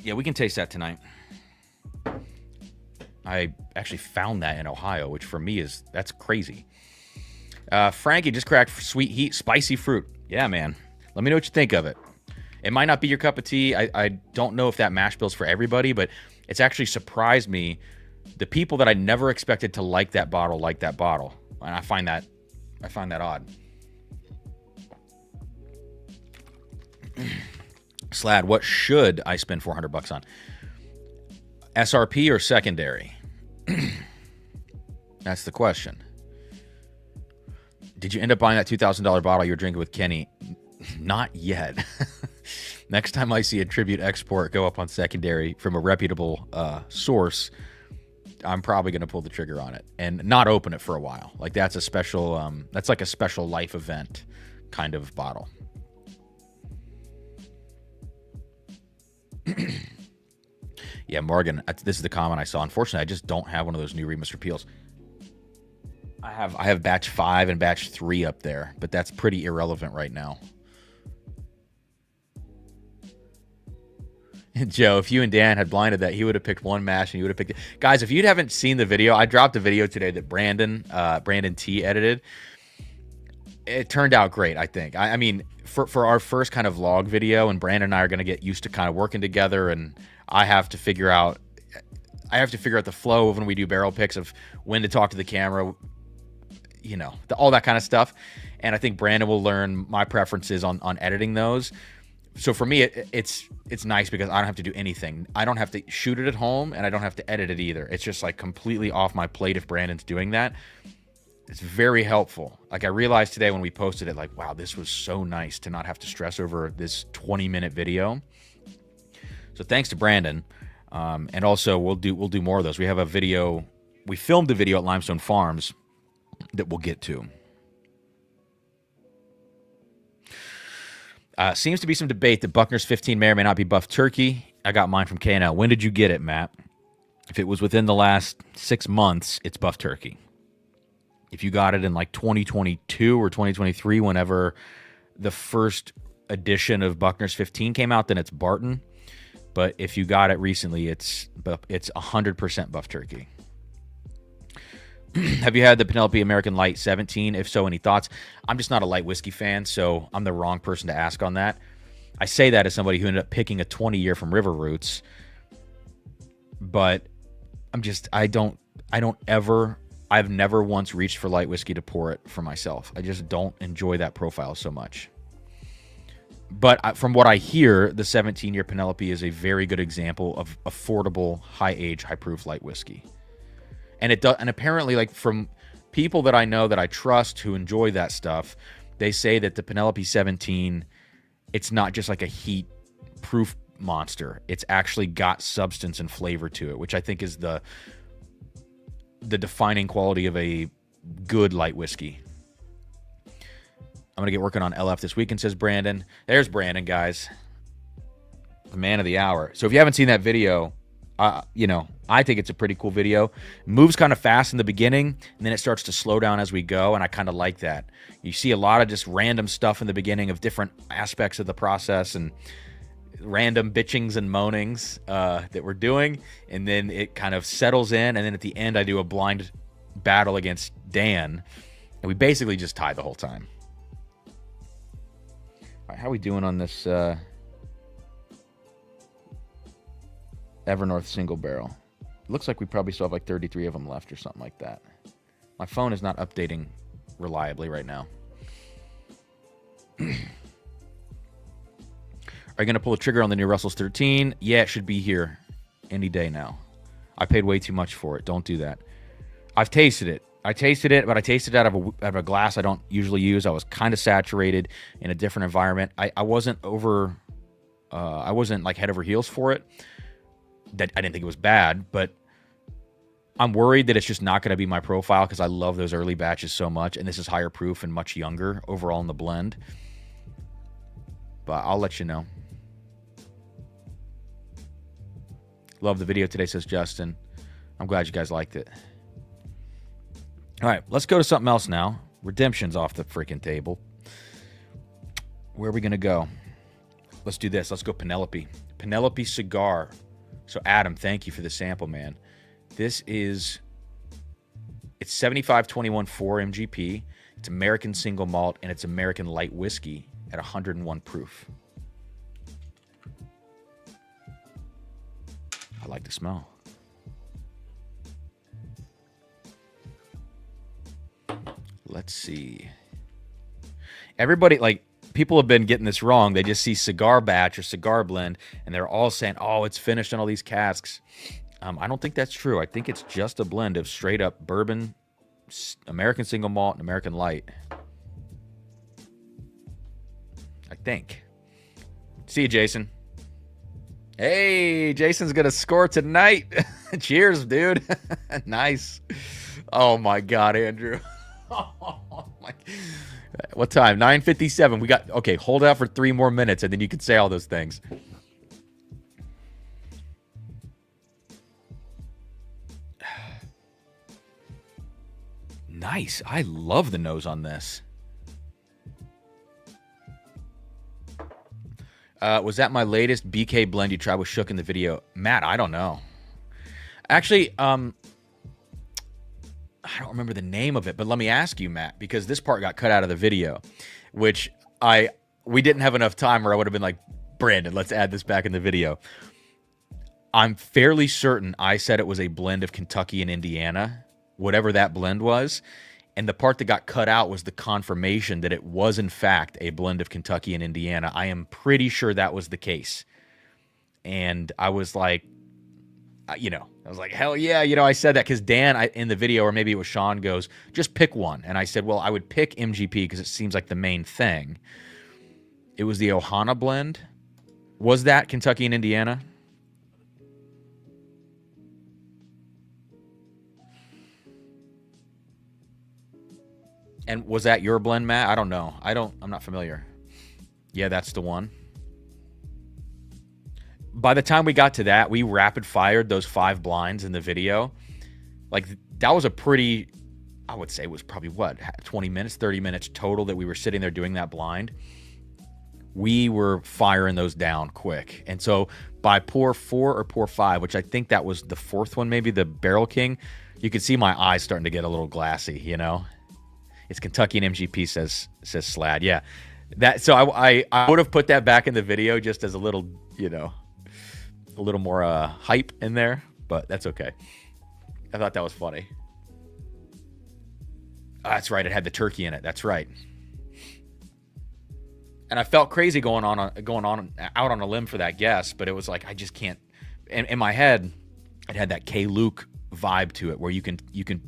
Speaker 1: Yeah, we can taste that tonight. I actually found that in Ohio, which for me that's crazy. Frankie just cracked sweet heat, spicy fruit. Yeah, man. Let me know what you think of it. It might not be your cup of tea. I don't know if that mash bill's for everybody, but it's actually surprised me. The people that I never expected to like that bottle, and I find that odd. Slad, what should I spend $400 on? SRP or secondary? That's the question. Did you end up buying that $2,000 bottle you were drinking with Kenny? Not yet. Next time I see a tribute export go up on secondary from a reputable source, I'm probably going to pull the trigger on it and not open it for a while. Like that's a special, that's like a special life event kind of bottle. Yeah, Morgan, this is the comment I saw. Unfortunately, I just don't have one of those new Remus repeals. I have batch 5 and batch 3 up there, but that's pretty irrelevant right now. Joe, if you and Dan had blinded that, he would have picked one mash and you would have picked it. Guys, if you haven't seen the video, I dropped a video today that Brandon T edited. It turned out great, I think. I mean, for our first kind of vlog video, and Brandon and I are going to get used to kind of working together, and I have to figure out the flow of when we do barrel picks, of when to talk to the camera, you know, all that kind of stuff. And I think Brandon will learn my preferences on editing those. So for me, it's nice because I don't have to do anything. I don't have to shoot it at home, and I don't have to edit it either. It's just like completely off my plate if Brandon's doing that. It's very helpful. Like I realized today when we posted it, like, wow, this was so nice to not have to stress over this 20-minute video. So thanks to Brandon. And also we'll do more of those. We have a video. We filmed the video at Limestone Farms that we'll get to. Seems to be some debate that Buckner's 15 may or may not be buff turkey. I got mine from K&L. When did you get it, Matt? If it was within the last 6 months, it's buff turkey. If you got it in like 2022 or 2023, whenever the first edition of Buckner's 15 came out, then it's Barton. But if you got it recently, it's 100% buff turkey. Have you had the Penelope American Light 17? If so, any thoughts? I'm just not a light whiskey fan, so I'm the wrong person to ask on that. I say that as somebody who ended up picking a 20-year from River Roots, but I've never once reached for light whiskey to pour it for myself. I just don't enjoy that profile so much. But from what I hear, the 17-year Penelope is a very good example of affordable, high-age, high-proof light whiskey. And it does, and apparently, like, from people that I know that I trust who enjoy that stuff, they say that the Penelope 17, it's not just like a heat-proof monster. It's actually got substance and flavor to it, which I think is the defining quality of a good light whiskey. I'm going to get working on LF this weekend, says Brandon. There's Brandon, guys. The man of the hour. So if you haven't seen that video, I think it's a pretty cool video. It moves kind of fast in the beginning, and then it starts to slow down as we go, and I kind of like that. You see a lot of just random stuff in the beginning of different aspects of the process and random bitchings and moanings that we're doing, and then it kind of settles in, and then at the end I do a blind battle against Dan, and we basically just tie the whole time. All right, how are we doing on this Evernorth single barrel? It looks like we probably still have like 33 of them left or something like that. My phone is not updating reliably right now. Are you going to pull a trigger on the new Russell's 13? Yeah, it should be here any day now. I paid way too much for it. Don't do that. I've tasted it. But I tasted it out of a glass I don't usually use. I was kind of saturated in a different environment. I wasn't I wasn't like head over heels for it. That I didn't think it was bad, but I'm worried that it's just not going to be my profile because I love those early batches so much, and this is higher proof and much younger overall in the blend. But I'll let you know. Love the video today, says Justin. I'm glad you guys liked it. All right, let's go to something else now. Redemption's off the freaking table. Where are we going to go? Let's do this. Let's go Penelope. Penelope Cigar. So, Adam, thank you for the sample, man. It's 75-21-4 MGP. It's American single malt, and it's American light whiskey at 101 proof. I like the smell. Let's see. Everybody, like, people have been getting this wrong. They just see cigar batch or cigar blend, and they're all saying, oh, it's finished on all these casks. I don't think that's true. I think it's just a blend of straight up bourbon, American single malt, and American light. I think. See you, Jason. Hey, Jason's going to score tonight. Cheers, dude. Nice. Oh, my God, Andrew. Oh, my. What time? 9:57. We got... Okay, hold out for 3 more minutes, and then you can say all those things. Nice. I love the nose on this. Was that my latest BK blend you tried with Shook in the video? Matt, I don't know. Actually, I don't remember the name of it, but let me ask you, Matt, because this part got cut out of the video, which we didn't have enough time, or I would have been like, Brandon, let's add this back in the video. I'm fairly certain I said it was a blend of Kentucky and Indiana, whatever that blend was. And the part that got cut out was the confirmation that it was, in fact, a blend of Kentucky and Indiana. I am pretty sure that was the case. And I was like, hell yeah. I said that because Dan in the video, or maybe it was Sean, goes, just pick one. And I said, well, I would pick MGP because it seems like the main thing. It was the Ohana blend. Was that Kentucky and Indiana? And was that your blend, Matt? I don't know. I'm not familiar. Yeah, that's the one. By the time we got to that, we rapid fired those 5 blinds in the video. Like, that was a pretty, I would say it was probably what, 20 minutes, 30 minutes total that we were sitting there doing that blind. We were firing those down quick. And so by pour 4 or pour 5, which I think that was the 4th one, maybe the Barrel King, you could see my eyes starting to get a little glassy, you know? It's Kentucky and MGP, says Slad. Yeah. So I would have put that back in the video just as a little, you know, a little more hype in there, but that's okay. I thought that was funny. Oh, that's right. It had the turkey in it. That's right. And I felt crazy going on out on a limb for that guess, but it was like I just can't. In my head, it had that K. Luke vibe to it, where you can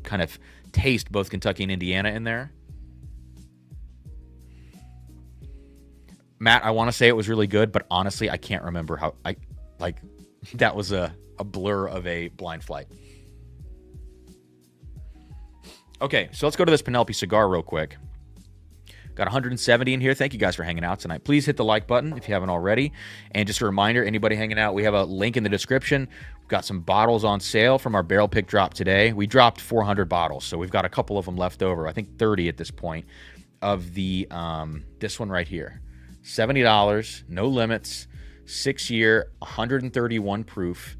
Speaker 1: kind of taste both Kentucky and Indiana in there. Matt, I want to say it was really good, but honestly, I can't remember how. That was a blur of a blind flight. Okay, so let's go to this Penelope cigar real quick. Got 170 in here. Thank you guys for hanging out tonight. Please hit the like button if you haven't already. And just a reminder, anybody hanging out, we have a link in the description. We've got some bottles on sale from our barrel pick drop today. We dropped 400 bottles, so we've got a couple of them left over. I think 30 at this point of the this one right here. $70, no limits, 6-year, 131 proof,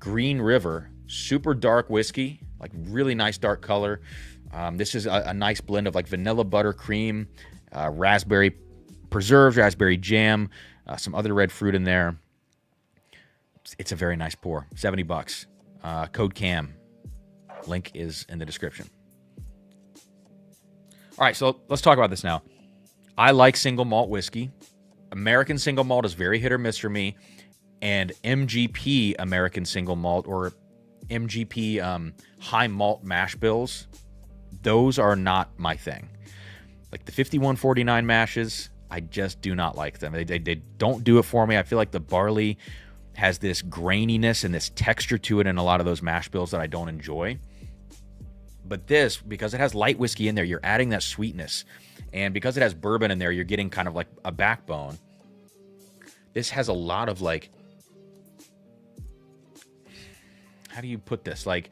Speaker 1: Green River, super dark whiskey, like really nice dark color. This is a nice blend of like vanilla buttercream, raspberry preserves, raspberry jam, some other red fruit in there. It's a very nice pour. $70. Code CAM. Link is in the description. All right, so let's talk about this now. I like single malt whiskey. American single malt is very hit or miss for me. And MGP American single malt or MGP high malt mash bills, those are not my thing. Like the 5149 mashes, I just do not like them. They don't do it for me. I feel like the barley has this graininess and this texture to it in a lot of those mash bills that I don't enjoy. But this, because it has light whiskey in there, you're adding that sweetness. And because it has bourbon in there, you're getting kind of like a backbone. This has a lot of like, how do you put this? Like,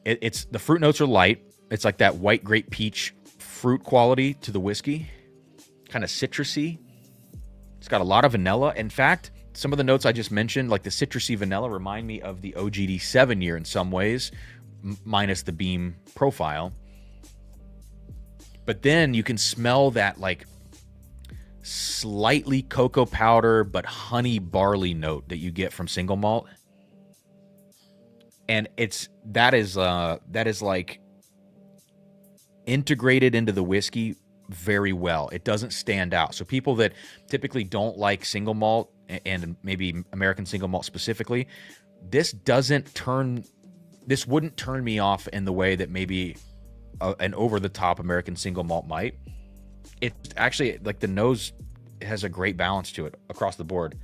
Speaker 1: it's the fruit notes are light. It's like that white grape peach fruit quality to the whiskey, kind of citrusy. It's got a lot of vanilla. In fact, some of the notes I just mentioned, like the citrusy vanilla, remind me of the OGD 7-year in some ways, minus the beam profile. But then you can smell that like slightly cocoa powder but honey barley note that you get from single malt. And that is like integrated into the whiskey very well. It doesn't stand out. So people that typically don't like single malt and maybe American single malt specifically, this wouldn't turn me off in the way that maybe an over-the-top American single malt might. It's actually like the nose has a great balance to it across the board.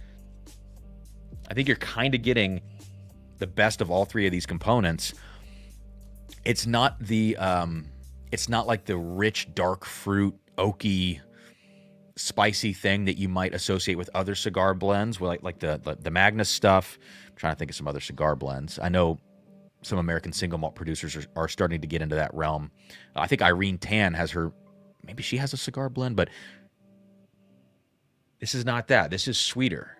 Speaker 1: I think you're kind of getting the best of all three of these components. It's not like the rich dark fruit oaky spicy thing that you might associate with other cigar blends, like the Magnus stuff. I'm trying to think of some other cigar blends. I know some American single malt producers are starting to get into that realm. I think Irene Tan maybe she has a cigar blend, but this is not that. This is sweeter.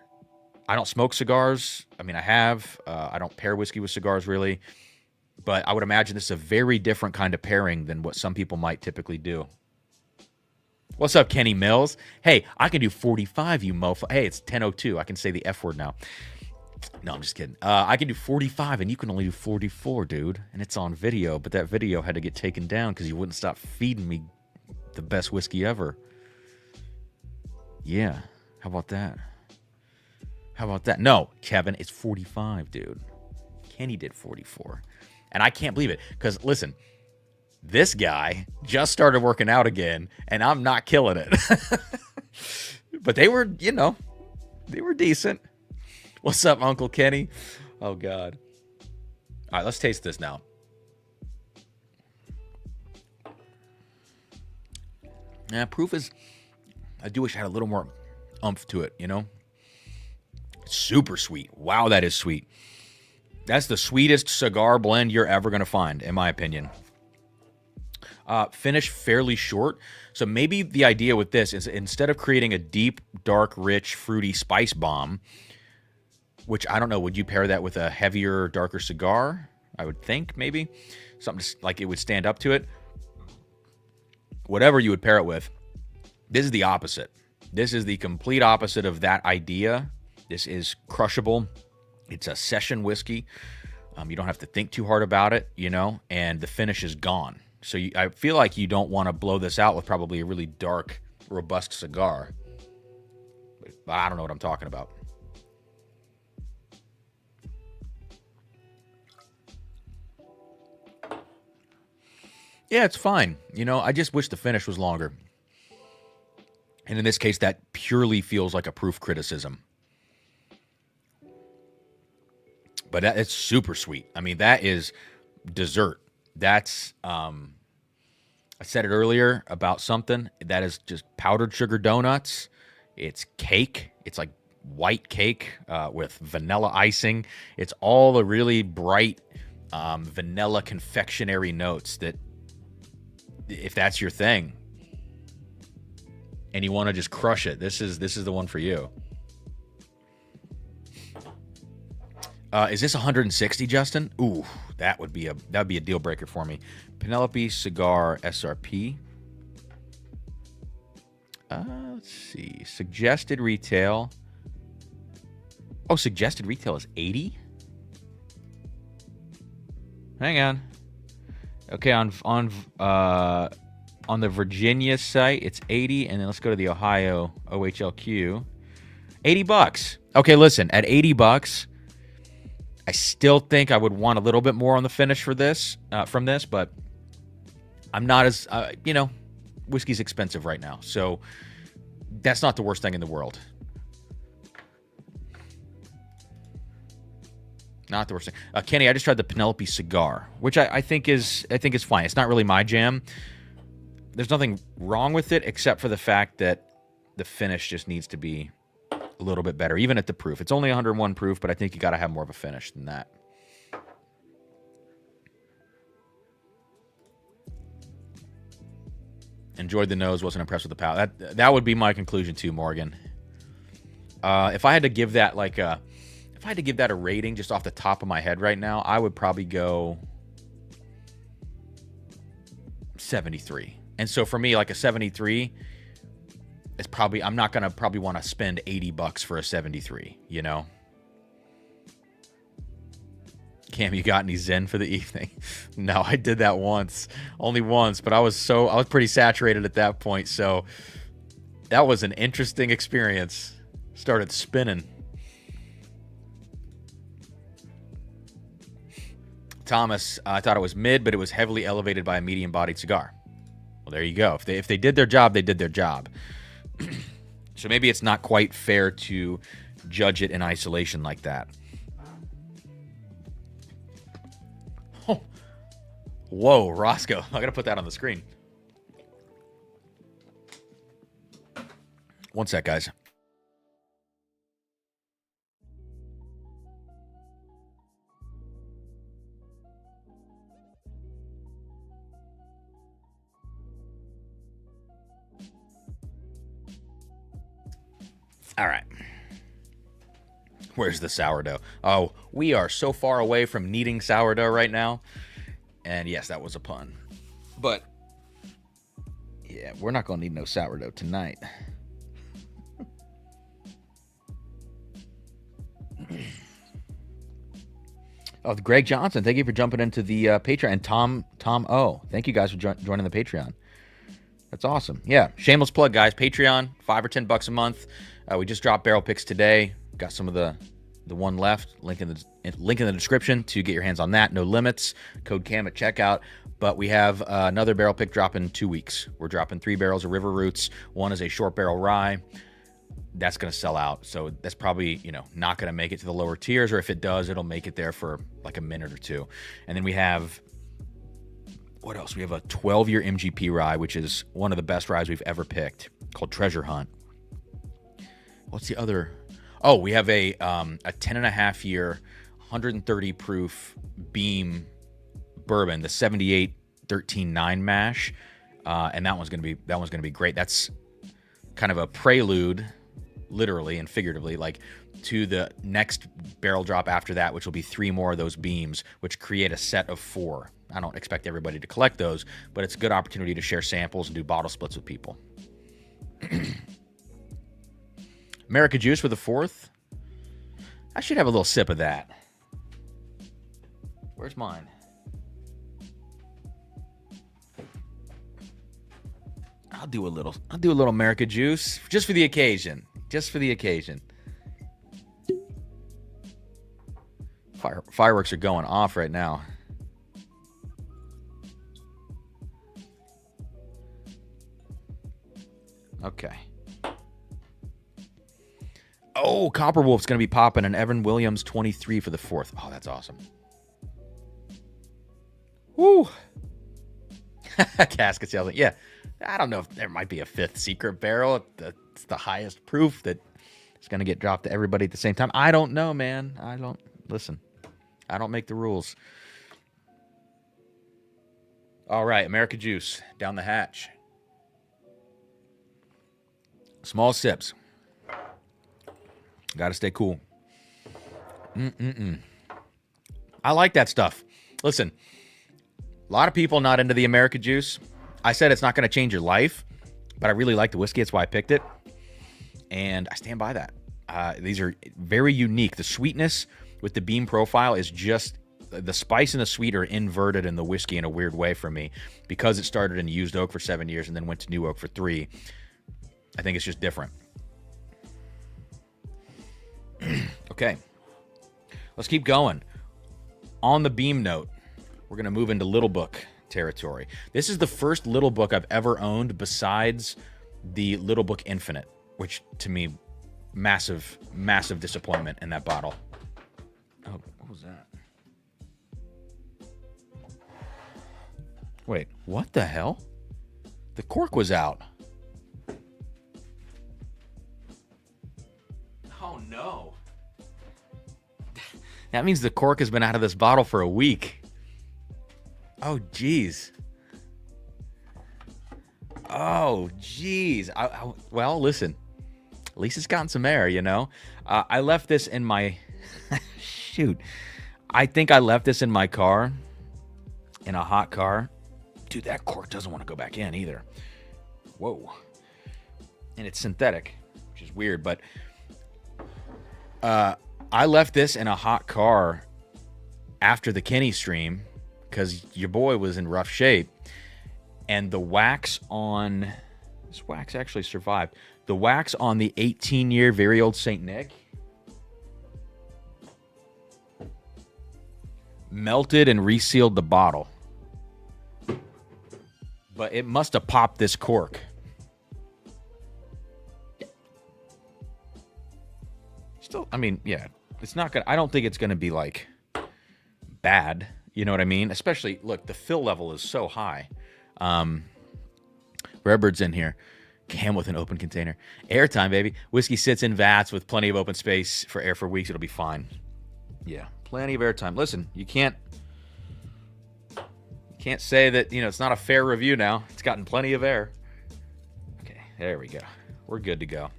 Speaker 1: I don't smoke cigars. I mean, I have. I don't pair whiskey with cigars really, but I would imagine this is a very different kind of pairing than what some people might typically do. What's up, Kenny Mills? Hey, I can do 45, you mofo. Hey, it's 10:02. I can say the F word now. No, I'm just kidding. I can do 45, and you can only do 44, dude. And it's on video, but that video had to get taken down because you wouldn't stop feeding me the best whiskey ever. Yeah, how about that? How about that? No, Kevin, it's 45, dude. Kenny did 44. And I can't believe it because, listen, this guy just started working out again, and I'm not killing it. But they were, they were decent. What's up, Uncle Kenny? Oh, God. All right, let's taste this now. Proof is, I do wish I had a little more oomph to it, you know? Super sweet. Wow, that is sweet. That's the sweetest cigar blend you're ever going to find, in my opinion. Finish fairly short. So maybe the idea with this is instead of creating a deep, dark, rich, fruity spice bomb, which I don't know, would you pair that with a heavier, darker cigar? I would think maybe. Something just like it would stand up to it. Whatever you would pair it with, this is the opposite. This is the complete opposite of that idea. This is crushable. It's a session whiskey. You don't have to think too hard about it, you know, and the finish is gone. So I feel like you don't want to blow this out with probably a really dark, robust cigar. But I don't know what I'm talking about. Yeah, it's fine. You know, I just wish the finish was longer. And in this case, that purely feels like a proof criticism. But it's super sweet. I mean, that is dessert. That's, I said it earlier about something. That is just powdered sugar donuts. It's cake. It's like white cake with vanilla icing. It's all the really bright vanilla confectionery notes that, if that's your thing and you want to just crush it, this is the one for you. Is this 160, Justin? Ooh, that would be a deal breaker for me. Penelope Cigar SRP. Let's see. Suggested retail. Oh, suggested retail is 80? Hang on. Okay, on the Virginia site, it's 80, and then let's go to the Ohio OHLQ. $80. Okay, listen, at $80, I still think I would want a little bit more on the finish for this, from this, but I'm not as, you know, whiskey's expensive right now, so that's not the worst thing in the world. Not the worst thing. Kenny, I just tried the Penelope cigar, which I think is fine. It's not really my jam. There's nothing wrong with it except for the fact that the finish just needs to be a little bit better, even at the proof. It's only 101 proof, but I think you got to have more of a finish than that. Enjoyed the nose, wasn't impressed with the palate. That would be my conclusion too, Morgan. If I had to give that a rating just off the top of my head right now, I would probably go 73. And so for me, like a 73 is probably, I'm not going to probably want to spend $80 for a 73, you know? Cam, you got any Zen for the evening? No, I did that once. Only once, but I was pretty saturated at that point. So that was an interesting experience. Started spinning. Thomas, I thought it was mid, but it was heavily elevated by a medium-bodied cigar. Well, there you go. If they did their job, they did their job. So maybe it's not quite fair to judge it in isolation like that. Oh. Whoa, Roscoe. I got to put that on the screen. One sec, guys. All right. Where's the sourdough? Oh, we are so far away from needing sourdough right now. And yes, that was a pun. But, yeah, we're not going to need no sourdough tonight. Oh, Greg Johnson, thank you for jumping into the Patreon. And Tom O, thank you guys for joining the Patreon. That's awesome. Yeah, shameless plug, guys. Patreon, $5 or $10 a month. We just dropped barrel picks today. Got some of the one left. Link in the description to get your hands on that. No limits. Code CAM at checkout. But we have another barrel pick drop in 2 weeks. We're dropping 3 barrels of River Roots. One is a short barrel rye. That's going to sell out. So that's probably, not going to make it to the lower tiers. Or if it does, it'll make it there for like a minute or two. And then we have What else? We have a 12-year MGP rye, which is one of the best ryes we've ever picked, called Treasure Hunt. What's the other? Oh, we have a 10.5-year, 130 proof Beam bourbon, the 78 13.9 mash, and that one's gonna be great. That's kind of a prelude, literally and figuratively, like to the next barrel drop after that, which will be 3 more of those Beams, which create a set of 4. I don't expect everybody to collect those, but it's a good opportunity to share samples and do bottle splits with people. America Juice for the 4th. I should have a little sip of that. Where's mine? I'll do a little America Juice just for the occasion. Just for the occasion. Fireworks are going off right now. Okay. Oh, Copper Wolf's going to be popping an Evan Williams 23 for the 4th. Oh, that's awesome. Woo. Casket sales. Yeah. I don't know if there might be a 5th secret barrel. It's the highest proof that it's going to get dropped to everybody at the same time. I don't know, man. Listen. I don't make the rules. All right, America Juice down the hatch. Small sips. Got to stay cool. I like that stuff. Listen, a lot of people not into the America Juice. I said it's not going to change your life, but I really like the whiskey. That's why I picked it. And I stand by that. These are very unique. The sweetness with the Beam profile is just, the spice and the sweet are inverted in the whiskey in a weird way for me, because it started in used oak for 7 years and then went to new oak for 3. I think it's just different. Okay. Let's keep going. On the Beam note, we're going to move into Little Book territory. This is the first Little Book I've ever owned besides the Little Book Infinite, which to me, massive, massive disappointment in that bottle. Oh, what was that? Wait, what the hell? The cork was out. Oh, no. That means the cork has been out of this bottle for a week. Oh, geez. Oh, geez. Well, listen. At least it's gotten some air, you know? I left this in my... Shoot. I think I left this in my car. In a hot car. Dude, that cork doesn't want to go back in either. Whoa. And it's synthetic, which is weird, but... I left this in a hot car after the Kenny stream because your boy was in rough shape, and the wax on this wax actually survived. The wax on the 18-year very old St. Nick melted and resealed the bottle, but it must have popped this cork. Still, I mean, yeah, it's not gonna. I don't think it's gonna be like bad. You know what I mean? Especially, look, the fill level is so high. Redbird's in here. Cam with an open container. Airtime, baby. Whiskey sits in vats with plenty of open space for air for weeks. It'll be fine. Yeah, plenty of airtime. Listen, you can't say that, you know, it's not a fair review now. It's gotten plenty of air. Okay, there we go. We're good to go.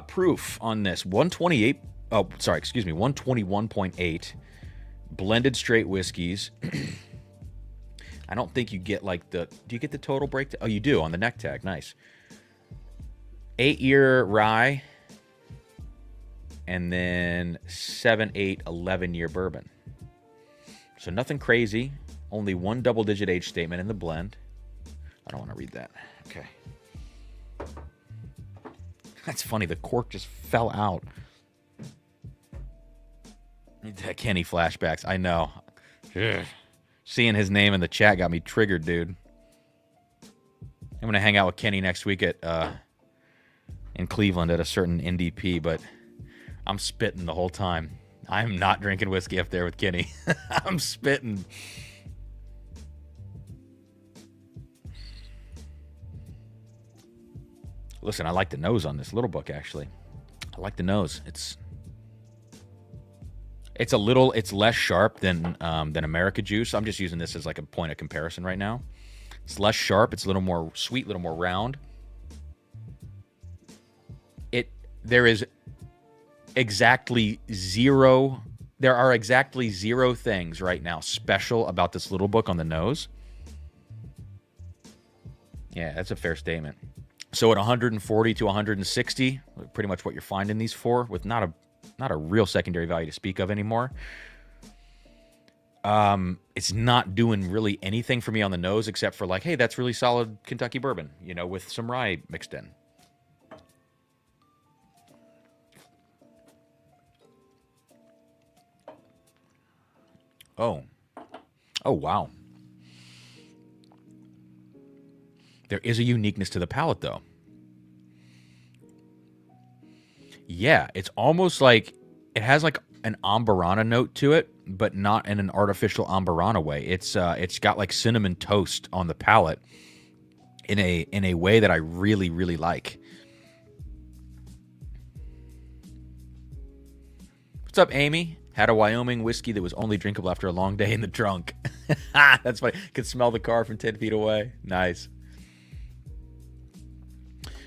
Speaker 1: Proof on this 128. Oh, sorry, excuse me. 121.8 blended straight whiskeys. I don't think you get like the. Do you get the total breakdown? Oh, you do on the neck tag. Nice. 8-year rye, and then 7, 8, 11-year bourbon. So nothing crazy. Only one double-digit age statement in the blend. I don't want to read that. Okay. That's funny. The cork just fell out. Kenny flashbacks. I know. Ugh. Seeing his name in the chat got me triggered, dude. I'm going to hang out with Kenny next week at in Cleveland at a certain NDP, but I'm spitting the whole time. I'm not drinking whiskey up there with Kenny. I'm spitting. Listen, I like the nose on this little book, actually. I like the nose. It's less sharp than America Juice. I'm just using this as like a point of comparison right now. It's less sharp. It's a little more sweet, a little more round. There are exactly zero things right now special about this little book on the nose. Yeah, that's a fair statement. So at 140 to 160, pretty much what you're finding these for, with not a real secondary value to speak of anymore. It's not doing really anything for me on the nose except for like, hey, that's really solid Kentucky bourbon, with some rye mixed in. Oh, wow. There is a uniqueness to the palate, though. Yeah, it's almost like it has like an ambarana note to it, but not in an artificial ambarana way. It's got like cinnamon toast on the palate in a way that I really, really like. What's up, Amy? Had a Wyoming whiskey that was only drinkable after a long day in the trunk. That's funny. Could smell the car from 10 feet away. Nice.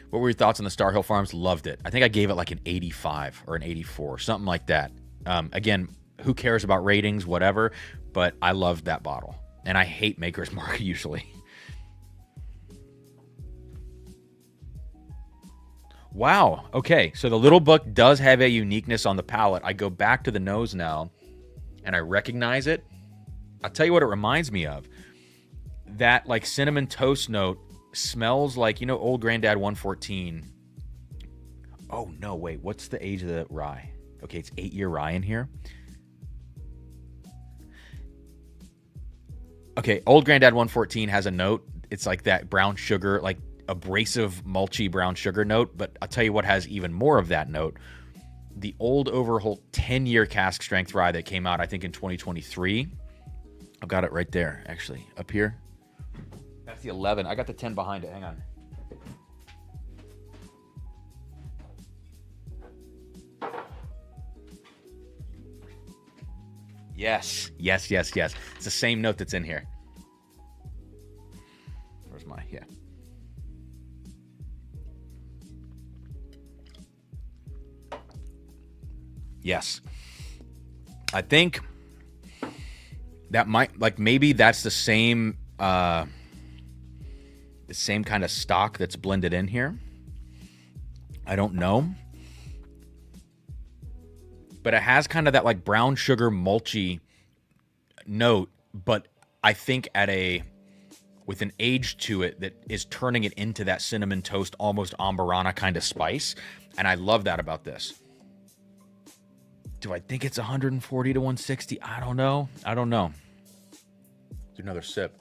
Speaker 1: What were your thoughts on the Star Hill Farms? Loved it. I think I gave it like an 85 or an 84, something like that. Again, who cares about ratings, whatever, but I loved that bottle. And I hate Maker's Mark usually. Wow. Okay, so the little book does have a uniqueness on the palate. I go back to the nose now, and I recognize it. I'll tell you what it reminds me of. That like cinnamon toast note smells like, Old Granddad 114. Oh, no, wait. What's the age of the rye? Okay, it's 8-year rye in here. Okay, Old Granddad 114 has a note. It's like that brown sugar, like abrasive, mulchy brown sugar note. But I'll tell you what has even more of that note. The Old Overholt 10-year cask strength rye that came out, I think, in 2023. I've got it right there, actually, up here. That's the 11. I got the 10 behind it. Hang on. Yes. It's the same note that's in here. Where's my, yeah. Yes. I think that might, like, maybe that's the same kind of stock that's blended in here. I don't know. But it has kind of that like brown sugar mulchy note, but I think with an age to it that is turning it into that cinnamon toast, almost ambarana kind of spice. And I love that about this. Do I think it's 140 to 160? I don't know. Do another sip.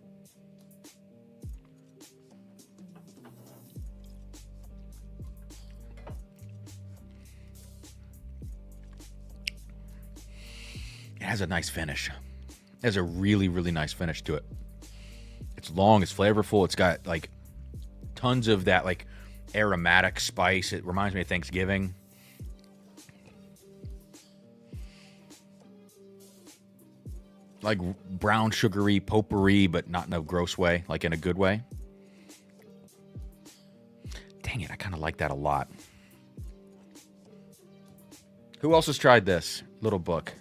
Speaker 1: It has a nice finish. It has a really, really nice finish to it. It's long, it's flavorful. It's got like tons of that like aromatic spice. It reminds me of Thanksgiving. Like brown sugary potpourri, but not in a gross way, like in a good way. Dang it, I kind of like that a lot. Who else has tried this little book?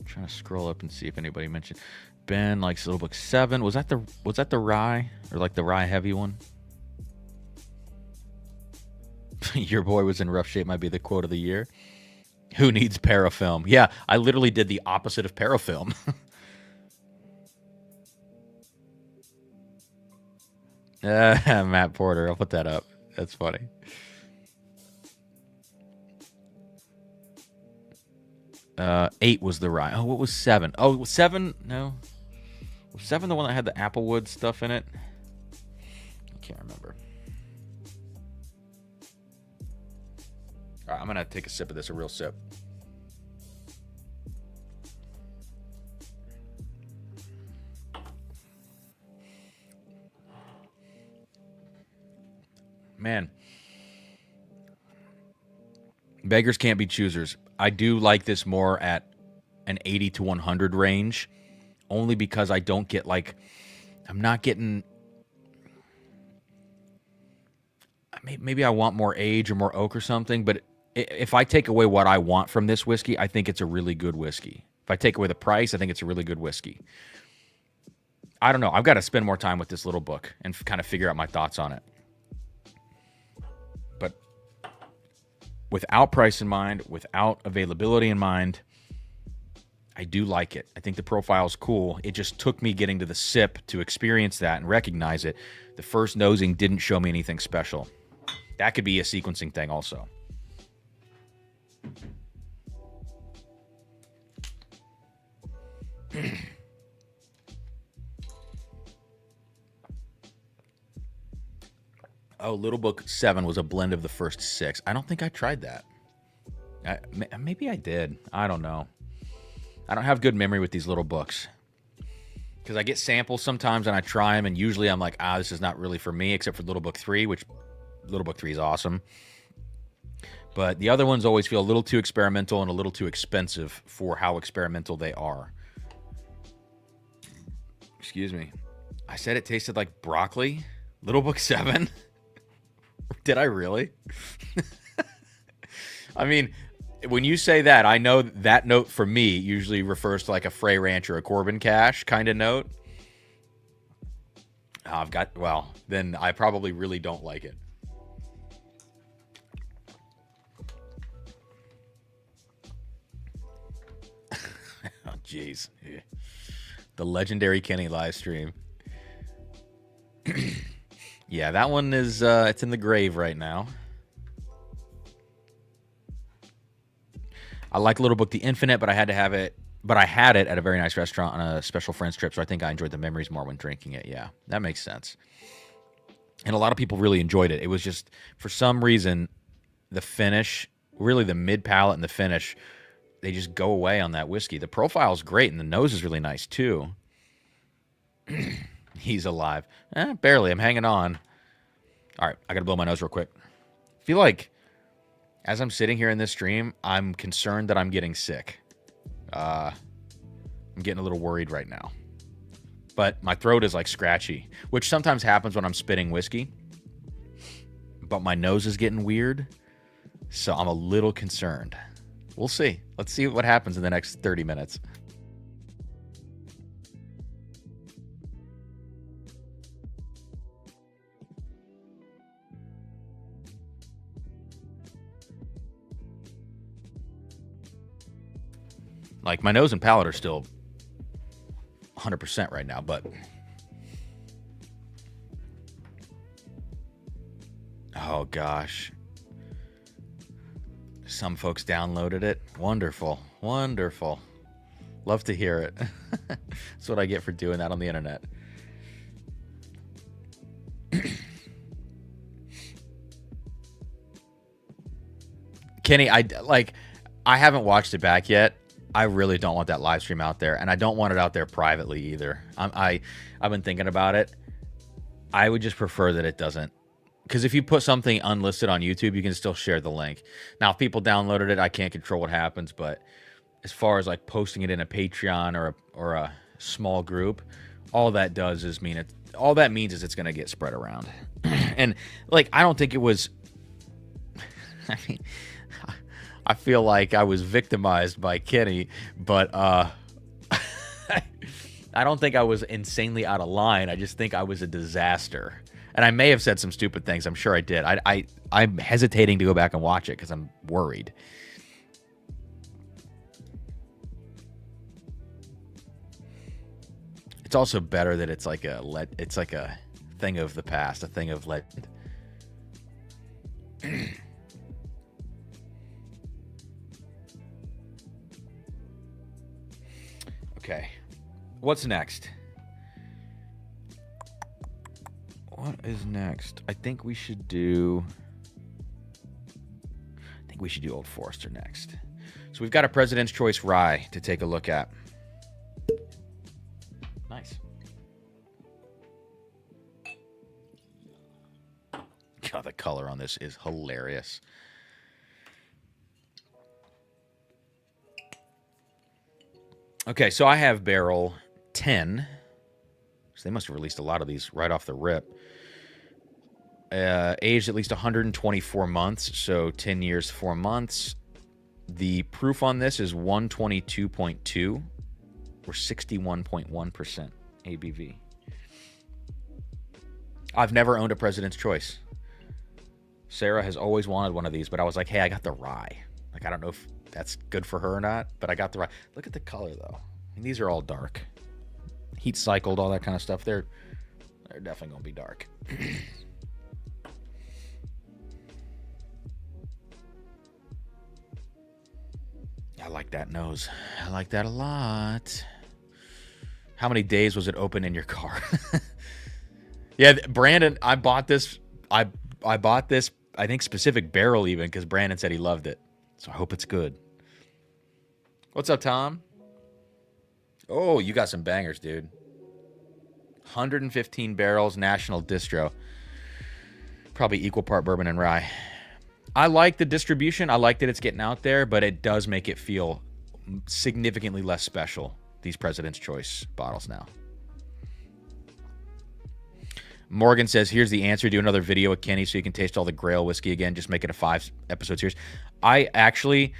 Speaker 1: Trying to scroll up and see if anybody mentioned. Ben likes Little Book 7. Was that the rye, or like the rye heavy one? Your boy was in rough shape might be the quote of the year. Who needs parafilm? Yeah, I literally did the opposite of parafilm. Matt Porter, I'll put that up. That's funny. Eight was the rye. Oh, what was 7? Oh, was 7? No. Was 7 the one that had the Applewood stuff in it? I can't remember. All right, I'm going to take a sip of this, a real sip. Man, beggars can't be choosers. I do like this more at an 80 to 100 range, only because I don't get like, I'm not getting, maybe I want more age or more oak or something, but if I take away what I want from this whiskey, I think it's a really good whiskey. If I take away the price, I think it's a really good whiskey. I don't know. I've got to spend more time with this little book and kind of figure out my thoughts on it. But without price in mind, without availability in mind, I do like it. I think the profile is cool. It just took me getting to the sip to experience that and recognize it. The first nosing didn't show me anything special. That could be a sequencing thing also. Oh, Little Book 7 was a blend of the first 6. I don't think I tried that. Maybe I did. I don't know. I don't have good memory with these little books. Because I get samples sometimes and I try them, and usually I'm like, this is not really for me, except for Little Book 3, which Little Book 3 is awesome. But the other ones always feel a little too experimental and a little too expensive for how experimental they are. Excuse me. I said it tasted like broccoli? Little Book 7? Did I really? I mean, when you say that, I know that note for me usually refers to like a Frey Ranch or a Corbin Cash kind of note. Then I probably really don't like it. Oh, jeez. The legendary Kenny live stream. Yeah, that one is, it's in the grave right now. I like Little Book the Infinite, but I had to have it. But I had it at a very nice restaurant on a special friends trip, so I think I enjoyed the memories more when drinking it. Yeah, that makes sense. And a lot of people really enjoyed it. It was just, for some reason, the finish, really the mid-palate and the finish, they just go away on that whiskey. The profile's great, and the nose is really nice, too. He's alive. Barely. I'm hanging on. All right, I got to blow my nose real quick. I feel like as I'm sitting here in this stream, I'm concerned that I'm getting sick. I'm getting a little worried right now. But my throat is like scratchy, which sometimes happens when I'm spitting whiskey. But my nose is getting weird, so I'm a little concerned. We'll see. Let's see what happens in the next 30 minutes. Like, my nose and palate are still 100% right now, but... Oh, gosh. Some folks downloaded it. Wonderful. Wonderful. Love to hear it. That's what I get for doing that on the internet. Kenny, I haven't watched it back yet. I really don't want that live stream out there, and I don't want it out there privately either. I've been thinking about it. I would just prefer that it doesn't, because if you put something unlisted on YouTube, you can still share the link. Now, if people downloaded it, I can't control what happens, but as far as like posting it in a Patreon or a small group, all that does is mean it. All that means is it's going to get spread around, and like I don't think it was. I mean. I feel like I was victimized by Kenny, but I don't think I was insanely out of line. I just think I was a disaster. And I may have said some stupid things. I'm sure I did. I'm hesitating to go back and watch it because I'm worried. It's also better that it's like a thing of the past, a thing of legend. Okay, what's next? What is next? I think we should do... think we should do Old Forester next. So we've got a President's Choice Rye to take a look at. Nice. God, the color on this is hilarious. Okay, so I have barrel 10. So they must have released a lot of these right off the rip. Aged at least 124 months, so 10 years, 4 months. The proof on this is 122.2 or 61.1% ABV. I've never owned a President's Choice. Sarah has always wanted one of these, but I was like, hey, I got the rye. Like, I don't know if that's good for her or not, but I got the rye. Look at the color, though. I mean, these are all dark. Heat cycled, all that kind of stuff. They're definitely going to be dark. I like that nose. I like that a lot. How many days was it open in your car? Yeah, Brandon, I bought this. I bought this, I think, specific barrel even because Brandon said he loved it. So I hope it's good. What's up, Tom? Oh, you got some bangers, dude. 115 barrels, National Distro. Probably equal part bourbon and rye. I like the distribution. I like that it's getting out there, but it does make it feel significantly less special, these President's Choice bottles now. Morgan says, here's the answer. Do another video with Kenny so you can taste all the Grail whiskey again. Just make it a 5-episode series. I actually,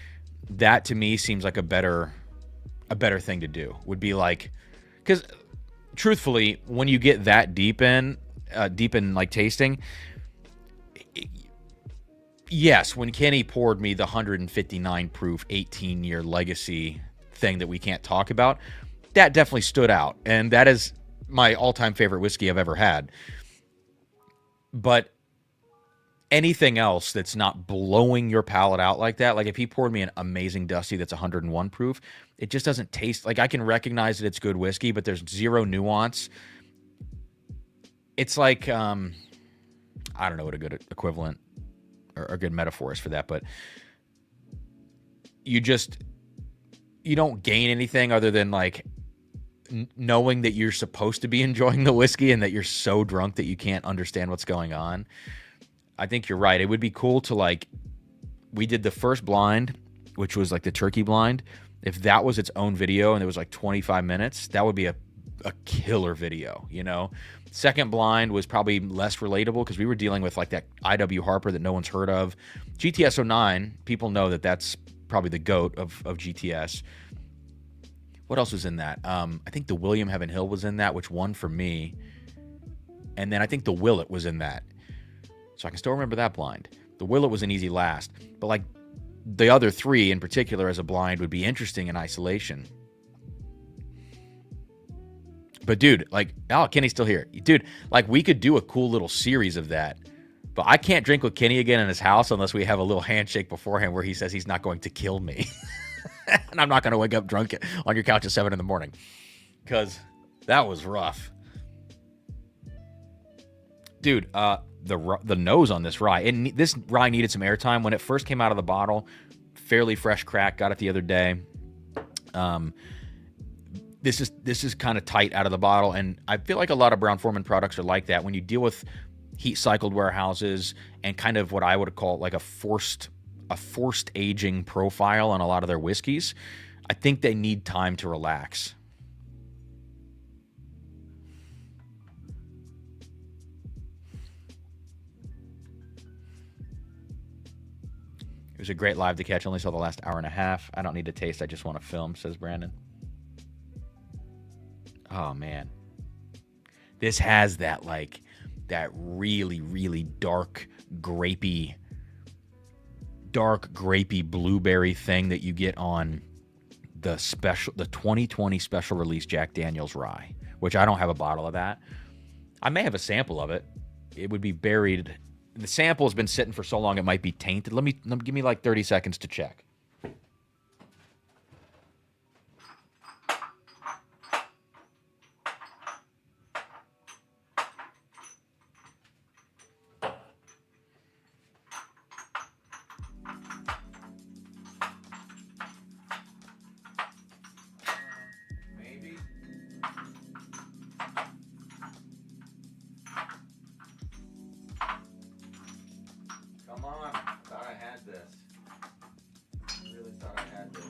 Speaker 1: that to me seems like a better thing to do. Would be like, because truthfully, when you get that deep in like tasting, yes, when Kenny poured me the 159 proof 18-year legacy thing that we can't talk about, that definitely stood out. And that is my all-time favorite whiskey I've ever had. But anything else that's not blowing your palate out like that, like if he poured me an amazing Dusty that's 101 proof, it just doesn't taste like, I can recognize that it's good whiskey, but there's zero nuance. It's like, I don't know what a good equivalent or a good metaphor is for that, but you don't gain anything other than like knowing that you're supposed to be enjoying the whiskey and that you're so drunk that you can't understand what's going on. I think you're right. It would be cool to, like, we did the first blind, which was like the turkey blind. If that was its own video and it was like 25 minutes, that would be a killer video, you know? Second blind was probably less relatable because we were dealing with like that I.W. Harper that no one's heard of. GTS 09, people know that that's probably the GOAT of GTS. What else was in that? I think the William Heaven Hill was in that, which won for me. And then I think the Willet was in that. So I can still remember that blind. The Willet was an easy last. But like the other three in particular as a blind would be interesting in isolation. But dude, like, oh, Kenny's still here. Dude, like we could do a cool little series of that. But I can't drink with Kenny again in his house unless we have a little handshake beforehand where he says he's not going to kill me. And I'm not going to wake up drunk on your couch at 7 in the morning. Because that was rough. Dude, the nose on this rye. This rye needed some airtime. When it first came out of the bottle, fairly fresh crack. Got it the other day. This is kind of tight out of the bottle. And I feel like a lot of Brown-Forman products are like that. When you deal with heat-cycled warehouses and kind of what I would call like a forced aging profile on a lot of their whiskeys, I think they need time to relax. It was a great live to catch. Only saw the last hour and a half. I don't need to taste. I just want to film, says Brandon. Oh, man. This has that, like, that really, really dark grapey blueberry thing that you get on the 2020 special release Jack Daniel's rye, which I don't have a bottle of that. I may have a sample of it. It would be buried. The sample has been sitting for so long it might be tainted. Give me like 30 seconds to check. Come on. Thought I had this. I really thought I had this.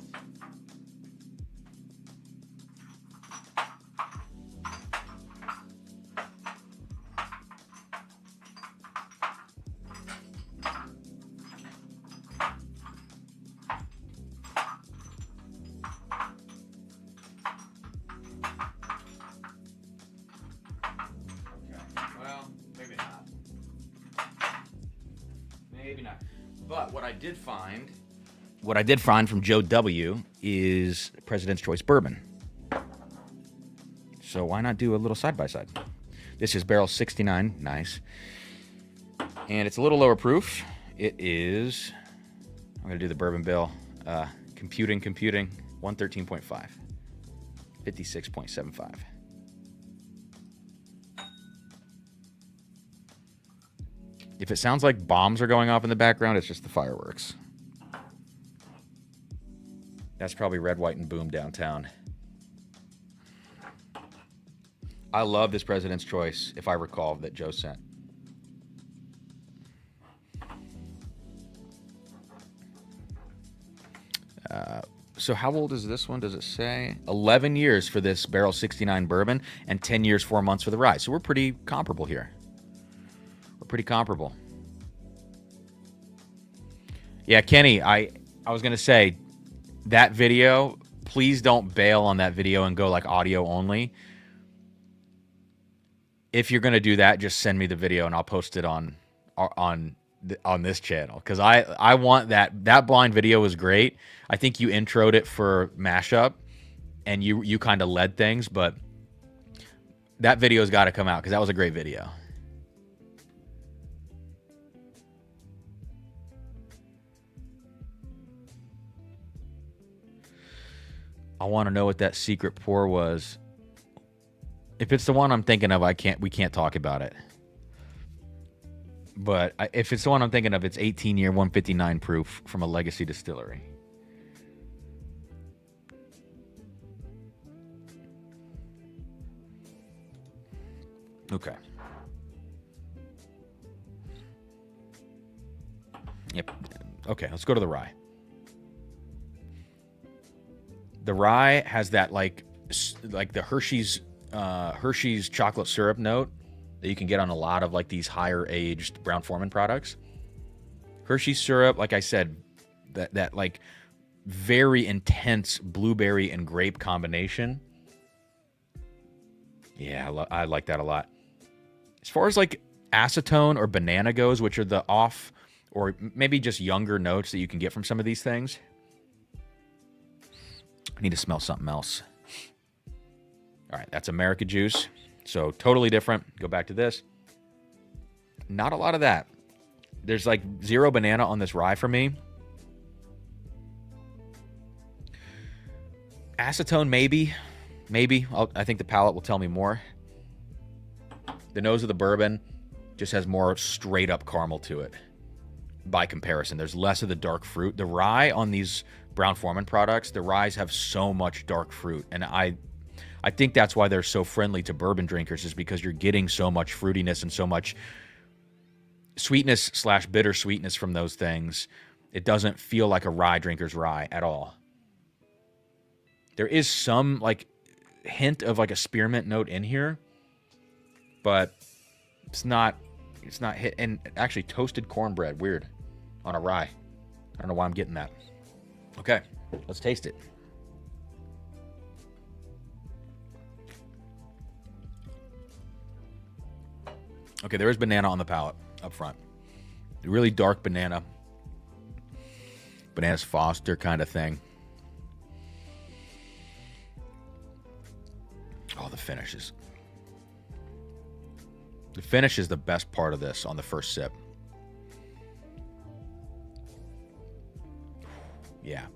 Speaker 1: Maybe not. But what I did find from Joe W. is President's Choice Bourbon. So why not do a little side-by-side? This is barrel 69. Nice. And it's a little lower proof. It is, I'm going to do the bourbon bill. Computing, 113.5. 56.75. If it sounds like bombs are going off in the background, it's just the fireworks. That's probably Red, White, and Boom downtown. I love this President's Choice, if I recall, that Joe sent. So how old is this one? Does it say? 11 years for this barrel 69 bourbon and 10 years, 4 months for the rye. So we're pretty comparable here. We're pretty comparable. Yeah, Kenny, I was going to say, that video, please don't bail on that video and go like audio only. If you're going to do that, just send me the video and I'll post it on this channel, because I want that blind video was great. I think you introed it for mashup and you kind of led things, but that video's got to come out because that was a great video. I want to know what that secret pour was. If it's the one I'm thinking of, we can't talk about it. But if it's the one I'm thinking of, it's 18-year, 159 proof from a legacy distillery. Okay. Yep. Okay, let's go to the rye. The rye has that like the Hershey's chocolate syrup note that you can get on a lot of like these higher aged Brown-Forman products. Hershey's syrup, like I said, that like very intense blueberry and grape combination. Yeah, I like that a lot. As far as like acetone or banana goes, which are the off or maybe just younger notes that you can get from some of these things, I need to smell something else. All right, that's America Juice. So totally different. Go back to this. Not a lot of that. There's like zero banana on this rye for me. Acetone, maybe. I think the palate will tell me more. The nose of the bourbon just has more straight up caramel to it. By comparison, there's less of the dark fruit. The rye on these Brown-Forman products, the ryes have so much dark fruit. And I think that's why they're so friendly to bourbon drinkers, is because you're getting so much fruitiness and so much sweetness / bittersweetness from those things. It doesn't feel like a rye drinker's rye at all. There is some like hint of like a spearmint note in here, but it's not hit. And actually toasted cornbread, weird, on a rye. I don't know why I'm getting that. Okay, let's taste it. Okay, there is banana on the palate up front. Really dark banana. Bananas Foster kind of thing. Oh, the finish is... The finish is the best part of this on the first sip. Yeah.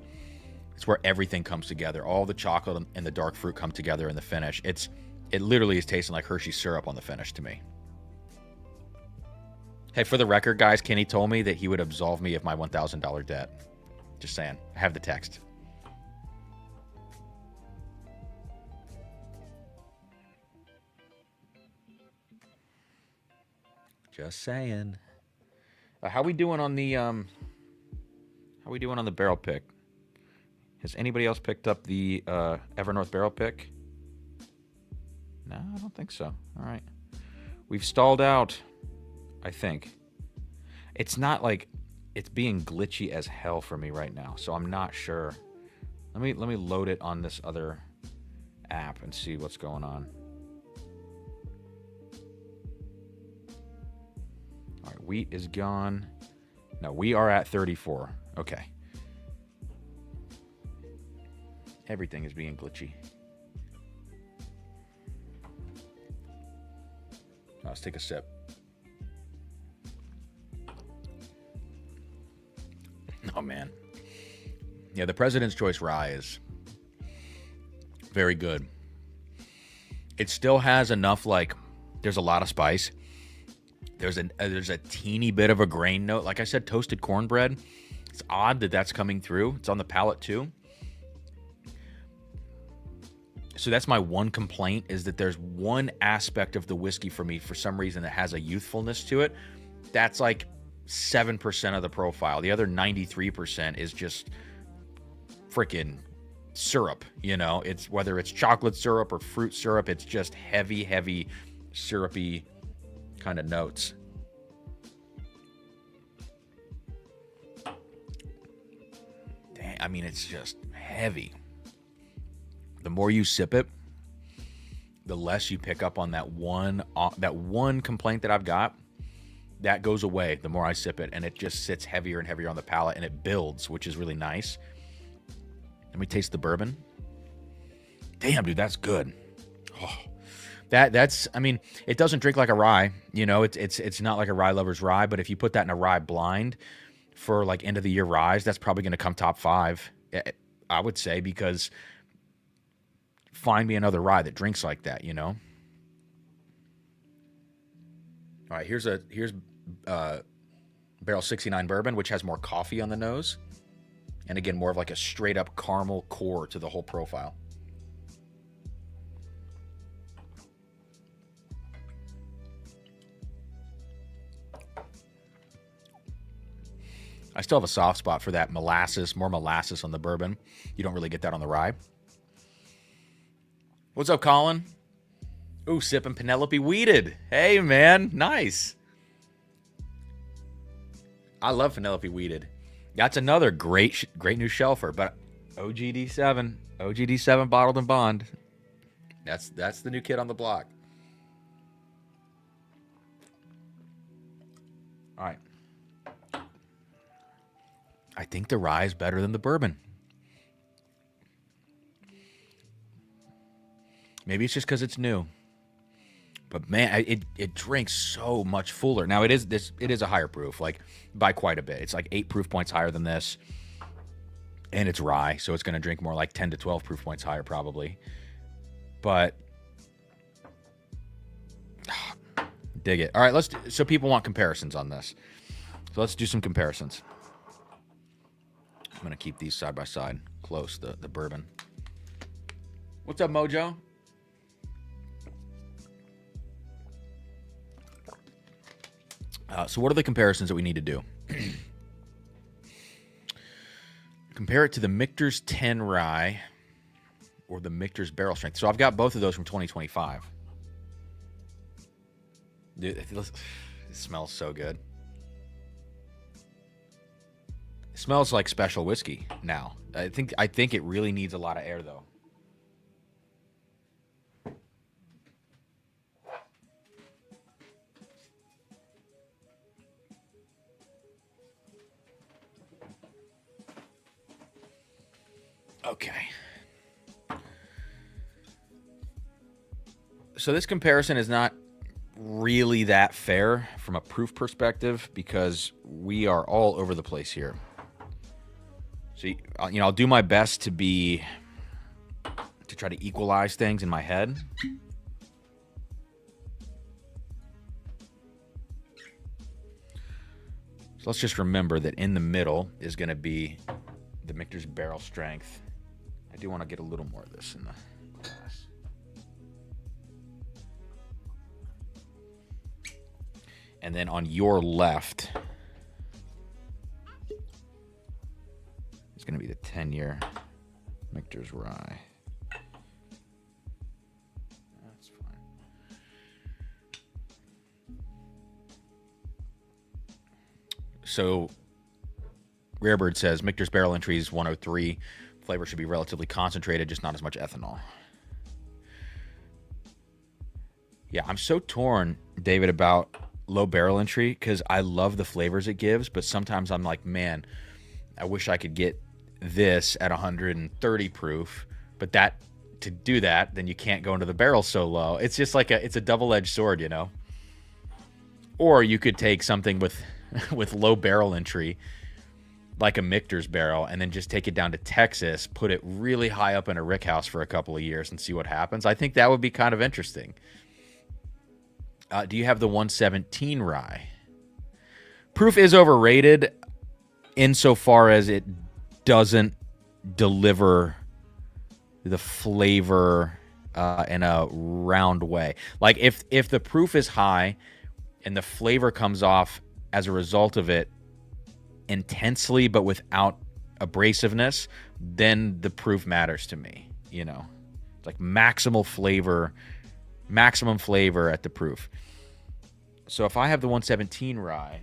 Speaker 1: It's where everything comes together. All the chocolate and the dark fruit come together in the finish. It literally is tasting like Hershey syrup on the finish to me. Hey, for the record, guys, Kenny told me that he would absolve me of my $1,000 debt. Just saying. I have the text. Just saying. How we doing on the barrel pick? Has anybody else picked up the Evernorth barrel pick? No, I don't think so. All right. We've stalled out, I think. It's not like it's being glitchy as hell for me right now, so I'm not sure. Let me load it on this other app and see what's going on. All right, wheat is gone. No, we are at 34. Okay. Everything is being glitchy. Let's take a sip. Oh, man. Yeah, the President's Choice Rye is very good. It still has enough, like, there's a lot of spice. There's a teeny bit of a grain note. Like I said, toasted cornbread. It's odd that that's coming through. It's on the palate, too. So that's my one complaint, is that there's one aspect of the whiskey for me, for some reason, that has a youthfulness to it. That's like 7% of the profile. The other 93% is just freaking syrup, you know? It's whether it's chocolate syrup or fruit syrup, it's just heavy, syrupy kind of notes. Dang, I mean, it's just heavy. The more you sip it, the less you pick up on that one complaint that I've got. That goes away the more I sip it, and it just sits heavier and heavier on the palate, and it builds, which is really nice. Let me taste the bourbon. Damn, dude, that's good. Oh, that's. I mean, it doesn't drink like a rye. You know, it's not like a rye lover's rye. But if you put that in a rye blind for like end of the year ryes, that's probably going to come top 5. I would say, because find me another rye that drinks like that. You know. All right, here's Barrel 69 bourbon, which has more coffee on the nose. And again, more of like a straight up caramel core to the whole profile. I still have a soft spot for that molasses, more molasses on the bourbon. You don't really get that on the rye. What's up, Colin? Ooh, sipping Penelope Weeded. Hey, man, nice. I love Penelope Weeded. That's another great new shelfer, but OGD7 bottled and bond. That's the new kid on the block. All right. I think the rye is better than the bourbon. Maybe it's just because it's new. But man, it drinks so much fuller. Now it is a higher proof, like by quite a bit. It's like 8 proof points higher than this, and it's rye, so it's going to drink more like 10 to 12 proof points higher probably. But dig it. All right, so people want comparisons on this, so let's do some comparisons. I'm going to keep these side by side, close the bourbon. What's up, Mojo? So what are the comparisons that we need to do? Compare it to the Michter's 10 rye or the Michter's barrel strength. So I've got both of those from 2025. Dude, it smells so good. It smells like special whiskey now. I think it really needs a lot of air, though. Okay. So this comparison is not really that fair from a proof perspective because we are all over the place here. So, I'll do my best to try to equalize things in my head. So let's just remember that in the middle is going to be the Michter's barrel strength. I do want to get a little more of this in the glass. And then on your left, going to be the 10-year Michter's Rye. That's fine. So, Rarebird says, Michter's barrel entry is 103. Flavor should be relatively concentrated, just not as much ethanol. Yeah, I'm so torn, David, about low barrel entry because I love the flavors it gives, but sometimes I'm like, man, I wish I could get this at 130 proof, but that to do that, then you can't go into the barrel so low. It's just like it's a double-edged sword, you know? Or you could take something with with low barrel entry, like a Michter's barrel, and then just take it down to Texas, put it really high up in a rickhouse for a couple of years and see what happens. I think that would be kind of interesting. Do you have the 117 rye? Proof is overrated insofar as it doesn't deliver the flavor in a round way. Like if the proof is high and the flavor comes off as a result of it intensely but without abrasiveness, then the proof matters to me. You know, it's like maximum flavor at the proof. So if I have the 117 rye,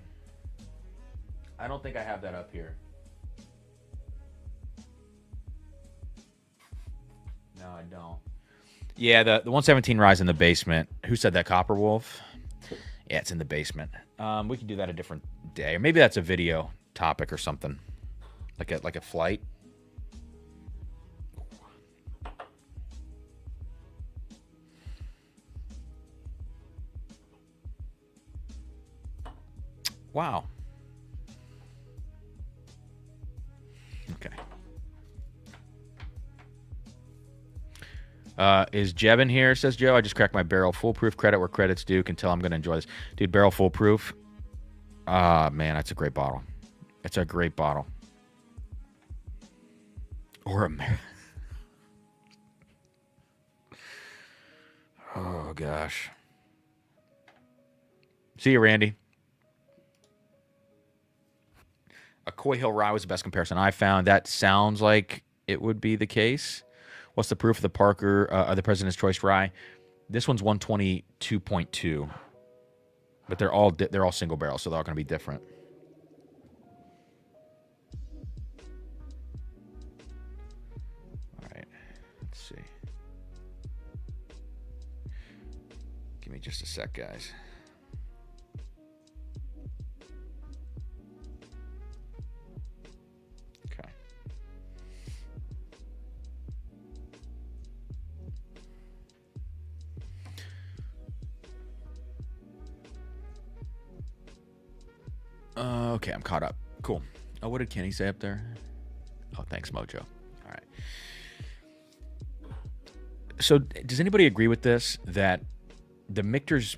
Speaker 1: I don't think I have that up here. No, I don't. Yeah, the 117 rye is in the basement. Who said that, Copper Wolf? Yeah, it's in the basement. We can do that a different day, or maybe that's a video topic or something, like a flight. Wow. Okay. Is Jeb in here? Says Joe. I just cracked my barrel. Foolproof, credit where credit's due. Can tell I'm going to enjoy this. Dude, barrel foolproof. Man, that's a great bottle. It's a great bottle. Or a... Oh, gosh. See you, Randy. A Coy Hill rye was the best comparison I found. That sounds like it would be the case. What's the proof of the Parker, the President's Choice rye? This one's 122.2, but they're all single barrel, so they're all going to be different. All right, let's see. Give me just a sec, guys. Okay, I'm caught up. Cool. Oh, what did Kenny say up there? Oh, thanks, Mojo. All right. So, does anybody agree with this, that the Michter's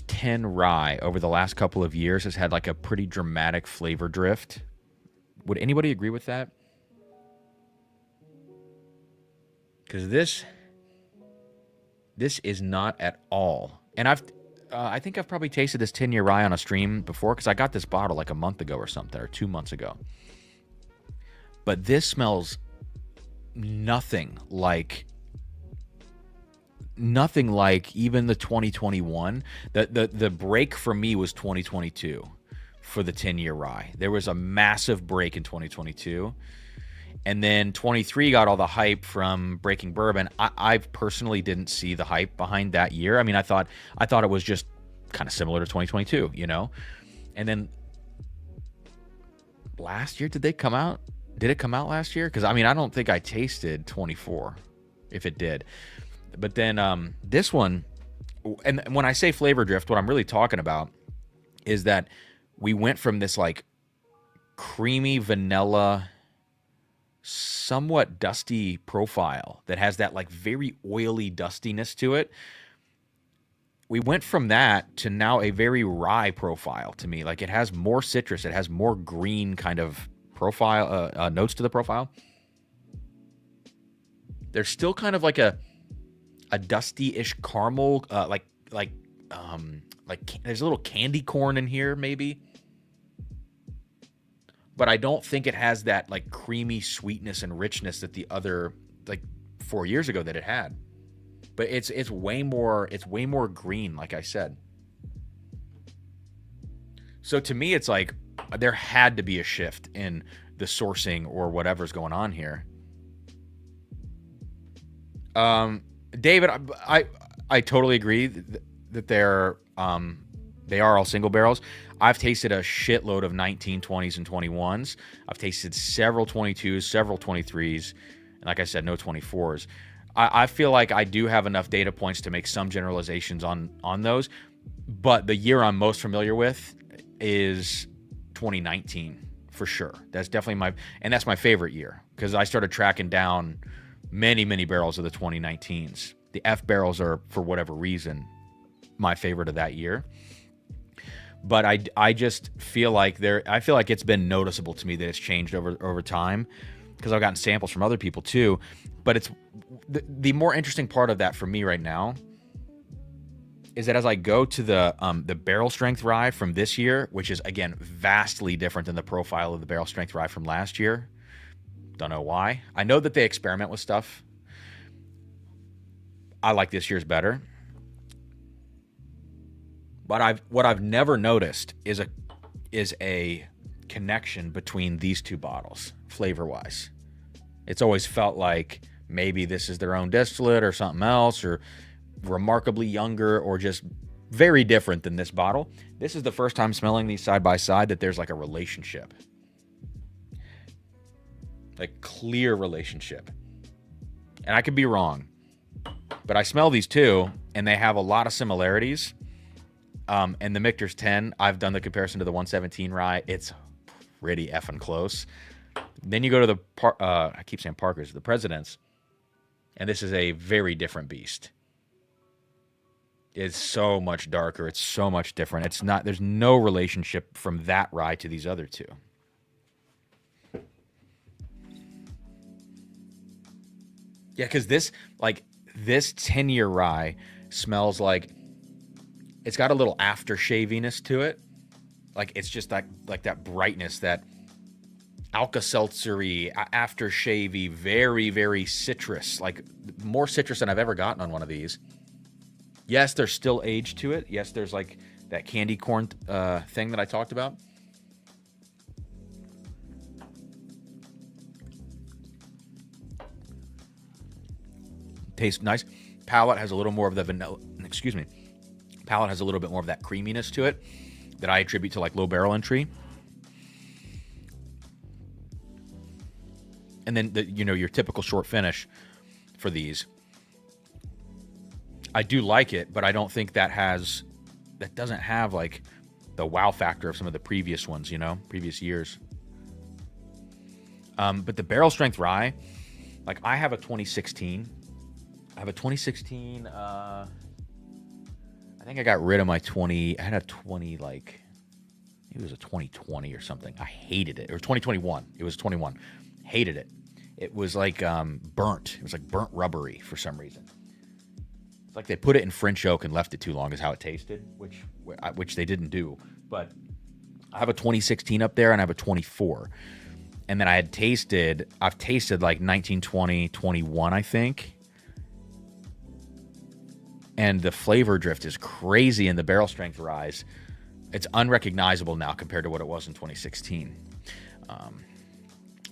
Speaker 1: 10 rye over the last couple of years has had like a pretty dramatic flavor drift? Would anybody agree with that? Because this is not at all. And I think I've probably tasted this 10-year rye on a stream before because I got this bottle like a month ago or something, or 2 months ago. But this smells nothing like even the 2021. The break for me was 2022 for the 10-year rye. There was a massive break in 2022. And then 23 got all the hype from Breaking Bourbon. I personally didn't see the hype behind that year. I mean, I thought it was just kind of similar to 2022, you know? And then last year, did it come out last year? Because, I mean, I don't think I tasted 24, if it did. But then this one, and when I say flavor drift, what I'm really talking about is that we went from this, like, creamy vanilla, somewhat dusty profile that has that like very oily dustiness to it. We went from that to now a very rye profile to me. Like it has more citrus, it has more green kind of profile, notes to the profile. There's still kind of like a dusty-ish caramel, like there's a little candy corn in here maybe. but I don't think it has that like creamy sweetness and richness that the other like 4 years ago that it had. But it's way more green, like I said. So to me, it's like there had to be a shift in the sourcing or whatever's going on here. David, I totally agree that they are all single barrels. I've tasted a shitload of 19, 20s, and 21s. I've tasted several 22s, several 23s, and like I said, no 24s. I feel like I do have enough data points to make some generalizations on those, but the year I'm most familiar with is 2019 for sure. That's definitely that's my favorite year because I started tracking down many barrels of the 2019s. The F barrels are, for whatever reason, my favorite of that year. But I just feel like it's been noticeable to me that it's changed over time because I've gotten samples from other people too. But it's the more interesting part of that for me right now is that as I go to the barrel strength rye from this year, which is again vastly different than the profile of the barrel strength rye from last year. Don't know why. I know that they experiment with stuff. I like this year's better. But what I've never noticed is a connection between these two bottles, flavor-wise. It's always felt like maybe this is their own distillate or something else, or remarkably younger, or just very different than this bottle. This is the first time smelling these side by side that there's like a relationship. Like clear relationship. And I could be wrong, but I smell these two and they have a lot of similarities. And the Michter's 10, I've done the comparison to the 117 rye. It's pretty effing close. Then you go to the, I keep saying Parker's, the President's, and this is a very different beast. It's so much darker. It's so much different. There's no relationship from that rye to these other two. Yeah, because this 10-year rye smells like it's got a little aftershaviness to it. Like it's just that brightness, that Alka-Seltzer-y, aftershavy, very, very citrus, like more citrus than I've ever gotten on one of these. Yes, there's still age to it. Yes, there's like that candy corn thing that I talked about. Tastes nice. Palate has a little more of the vanilla. Excuse me. Palate has a little bit more of that creaminess to it that I attribute to like low barrel entry. And then your typical short finish for these. I do like it, but I don't think that doesn't have like the wow factor of some of the previous ones, previous years. But the barrel strength rye, like I have a 2016. I think I got rid of my 20. I had a 20, like, maybe it was a 2020 or something. I hated it. Or 2021. It was 21. Hated it. It was like burnt. It was like burnt rubbery for some reason. It's like they put it in French oak and left it too long is how it tasted, which they didn't do. But I have a 2016 up there and I have a 24. And then I've tasted like 19, 20, 21, I think. And the flavor drift is crazy in the barrel strength ryes. It's unrecognizable now compared to what it was in 2016.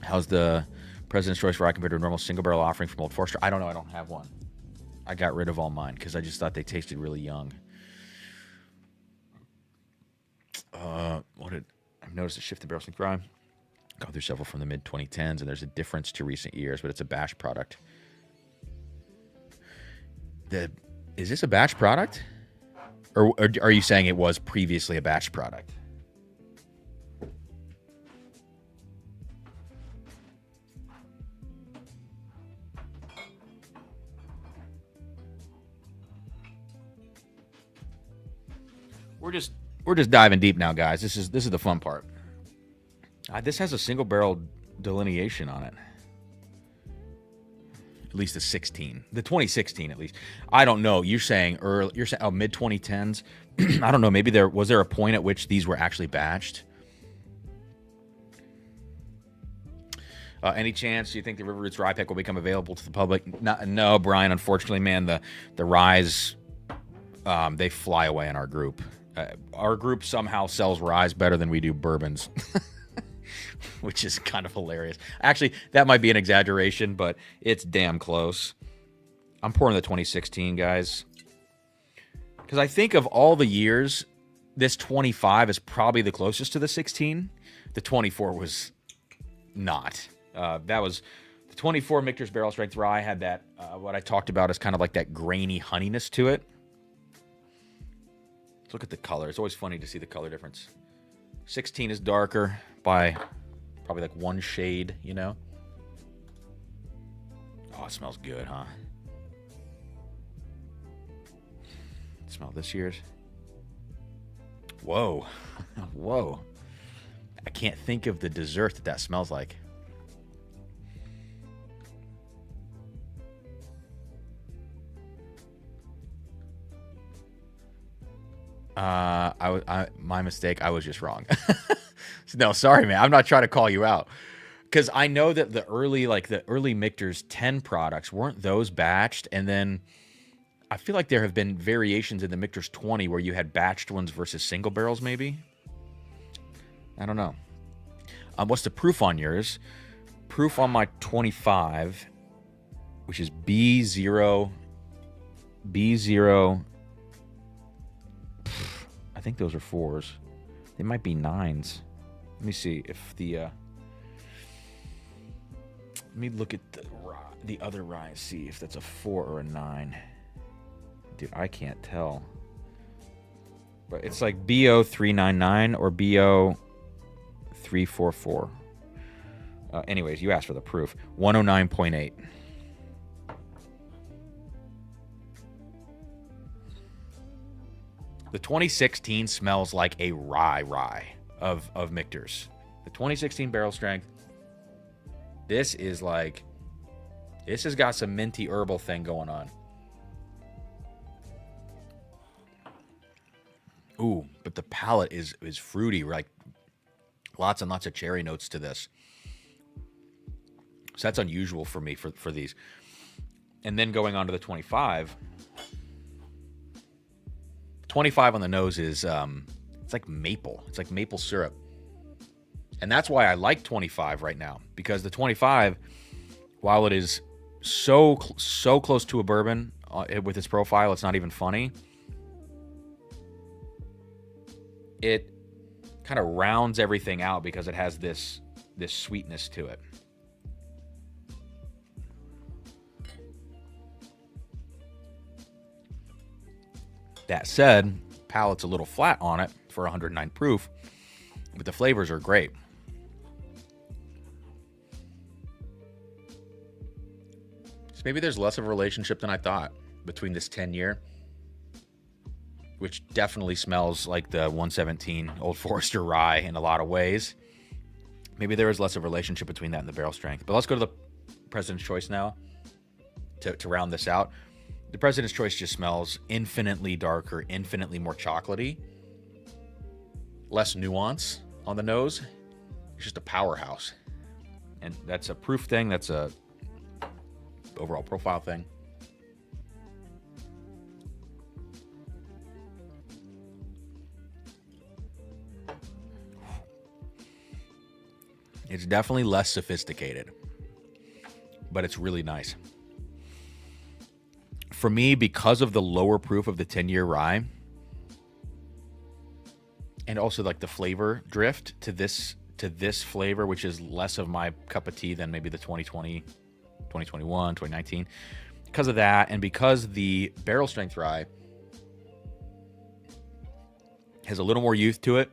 Speaker 1: How's the President's Choice rye compared to a normal single barrel offering from Old Forester? I don't know. I don't have one. I got rid of all mine because I just thought they tasted really young. I've noticed a shift in barrel strength rye. Gone through several from the mid 2010s, and there's a difference to recent years, but it's a batch product. Is this a batch product? Or are you saying it was previously a batch product? We're just diving deep now, guys. This is the fun part. This has a single barrel delineation on it. At least the 16, the 2016 at least. I don't know. You're saying mid 2010s. I don't know. Maybe was there a point at which these were actually batched? Any chance you think the River Roots rye pick will become available to the public? No, Brian. Unfortunately, man, the ryes they fly away in our group. Our group somehow sells ryes better than we do bourbons, which is kind of hilarious. Actually, that might be an exaggeration, but it's damn close. I'm pouring the 2016, guys, because I think of all the years, this 25 is probably the closest to the 16. The 24 was not. That was the 24 Michter's Barrel Strength Rye had that, what I talked about is kind of like that grainy honeyness to it. Let's look at the color. It's always funny to see the color difference. 16 is darker by probably like one shade, you know? Oh, it smells good, huh? Smell this year's. Whoa. Whoa. I can't think of the dessert that smells like. My mistake. I was just wrong. No, sorry, man. I'm not trying to call you out. Because I know that the early Michter's 10 products weren't those batched, and then I feel like there have been variations in the Michter's 20 where you had batched ones versus single barrels, maybe. I don't know. What's the proof on yours? Proof on my 25, which is B0. I think those are 4s. They might be 9s. Let me see if the... let me look at the other rye, see if that's a 4 or a 9. Dude, I can't tell. But it's like BO399 or BO344. Anyways, you asked for the proof. 109.8. The 2016 smells like a rye of Michter's. The 2016 barrel strength. This is like... This has got some minty herbal thing going on. Ooh, but the palate is fruity, like lots and lots of cherry notes to this. So that's unusual for me for these. And then going on to the 25. 25 on the nose is it's like maple. It's like maple syrup. And that's why I like 25 right now, because the 25, while it is so close to a bourbon with its profile, it's not even funny. It kind of rounds everything out because it has this sweetness to it. That said, palate's a little flat on it for 109 proof, but the flavors are great. So maybe there's less of a relationship than I thought between this 10-year, which definitely smells like the 117 Old Forester rye in a lot of ways. Maybe there is less of a relationship between that and the barrel strength. But let's go to the President's Choice now to round this out. The President's Choice just smells infinitely darker, infinitely more chocolatey. Less nuance on the nose. It's just a powerhouse. And that's a proof thing. That's a overall profile thing. It's definitely less sophisticated, but it's really nice. For me, because of the lower proof of the 10-year rye, and also like the flavor drift to this flavor, which is less of my cup of tea than maybe the 2020, 2021, 2019. Because of that, and because the barrel strength rye has a little more youth to it,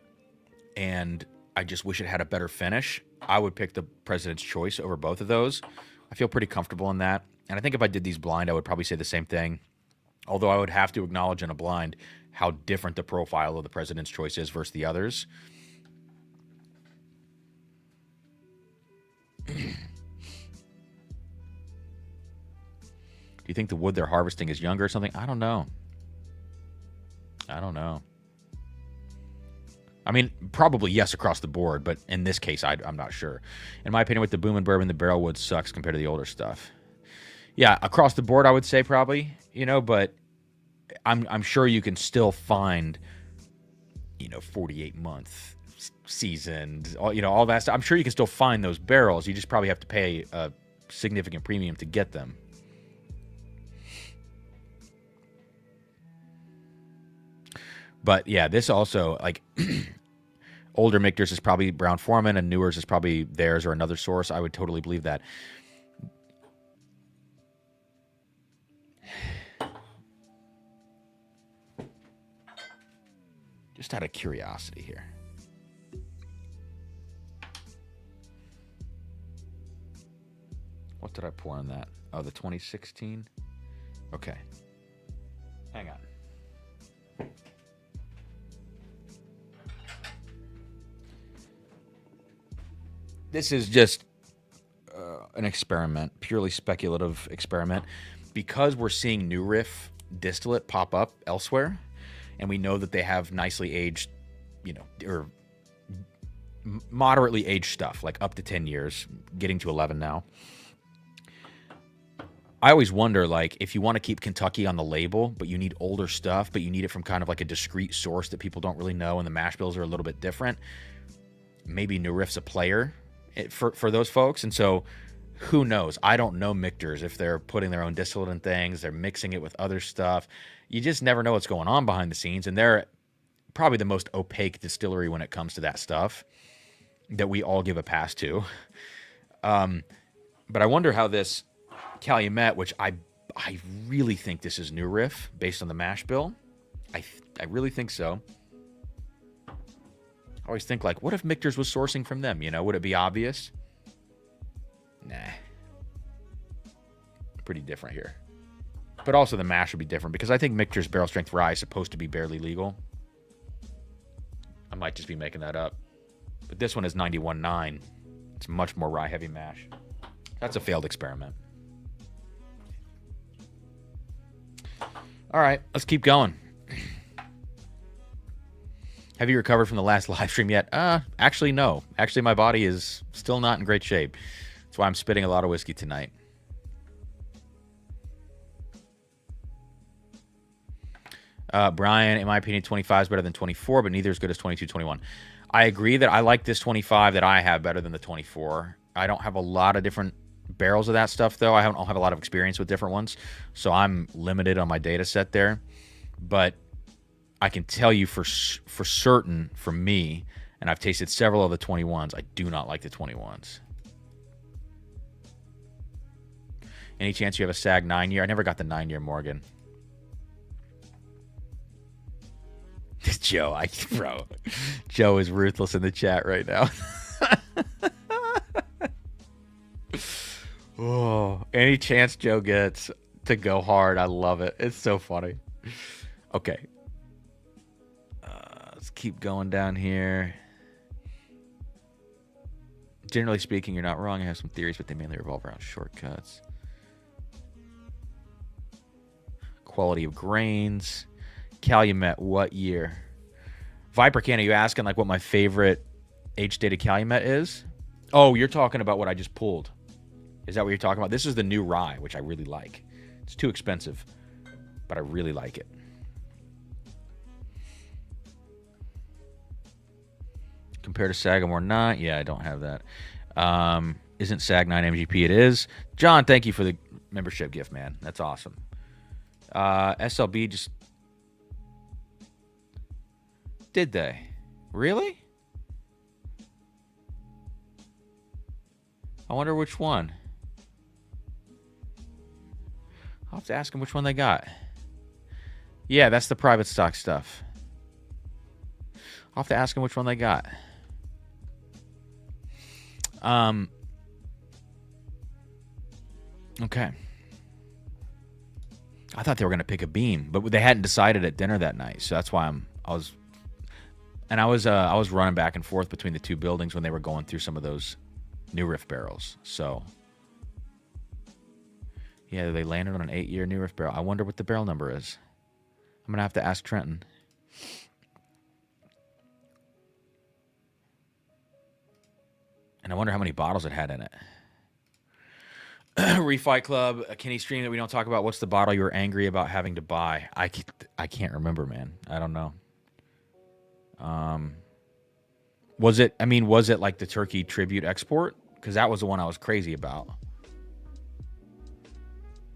Speaker 1: and I just wish it had a better finish, I would pick the President's Choice over both of those. I feel pretty comfortable in that. And I think if I did these blind, I would probably say the same thing. Although I would have to acknowledge in a blind how different the profile of the President's Choice is versus the others. Do you think the wood they're harvesting is younger or something? I don't know. I mean, probably yes across the board, but in this case, I'm not sure. In my opinion, with the Bowman bourbon, the barrel wood sucks compared to the older stuff. Yeah, across the board, I would say probably, but I'm sure you can still find, 48-month seasoned, all that stuff. I'm sure you can still find those barrels. You just probably have to pay a significant premium to get them. But yeah, this also, like, older Michters is probably Brown Forman, and newers is probably theirs or another source. I would totally believe that. Just out of curiosity here. What did I pour on that? Oh, the 2016? Okay. Hang on. This is just an experiment, purely speculative experiment. Because we're seeing New Riff distillate pop up elsewhere, and we know that they have nicely aged, or moderately aged stuff, like up to 10 years, getting to 11 now. I always wonder, like, if you want to keep Kentucky on the label, but you need older stuff, but you need it from kind of like a discrete source that people don't really know, and the mash bills are a little bit different, maybe New Riff's a player for those folks. And so who knows? I don't know Michters if they're putting their own distillate in things, they're mixing it with other stuff. You just never know what's going on behind the scenes, and they're probably the most opaque distillery when it comes to that stuff that we all give a pass to. But I wonder how this Calumet, which I really think this is New Riff based on the mash bill. I really think so. I always think, like, what if Michters was sourcing from them? Would it be obvious? Nah. Pretty different here. But also the mash would be different, because I think Michter's barrel strength rye is supposed to be barely legal. I might just be making that up. But this one is 91.9. It's much more rye heavy mash. That's a failed experiment. All right, let's keep going. Have you recovered from the last live stream yet? Actually, no. Actually, my body is still not in great shape. That's why I'm spitting a lot of whiskey tonight. Brian, in my opinion, 25 is better than 24, but neither is good as 22, 21. I agree that I like this 25 that I have better than the 24. I don't have a lot of different barrels of that stuff, though. I don't have a lot of experience with different ones, so I'm limited on my data set there. But I can tell you for certain, for me, and I've tasted several of the 21s, I do not like the 21s. Any chance you have a SAG 9-year? I never got the 9-year Morgan. Joe, Joe is ruthless in the chat right now. Oh, any chance Joe gets to go hard, I love it. It's so funny. Okay. Let's keep going down here. Generally speaking, you're not wrong. I have some theories, but they mainly revolve around shortcuts. Quality of grains. Calumet, what year? Viper Can, are you asking like what my favorite age-dated Calumet is? Oh, you're talking about what I just pulled. Is that what you're talking about? This is the new rye, which I really like. It's too expensive, but I really like it. Compared to Sagamore 9, yeah, I don't have that. Isn't Sag 9 MGP? It is. John, thank you for the membership gift, man. That's awesome. SLB just... Did they? Really? I wonder which one. I'll have to ask them which one they got. Yeah, that's the private stock stuff. I'll have to ask them which one they got. Okay. I thought they were going to pick a beam, but they hadn't decided at dinner that night, so that's why I was running back and forth between the two buildings when they were going through some of those New Riff barrels. So yeah, they landed on an 8-year New Riff barrel. I wonder what the barrel number is. I'm gonna have to ask Trenton. And I wonder how many bottles it had in it. Refight Club, a Kenny stream that we don't talk about. What's the bottle you were angry about having to buy? I can't remember, man. I don't know. Was it like the Turkey Tribute Export? Because that was the one I was crazy about.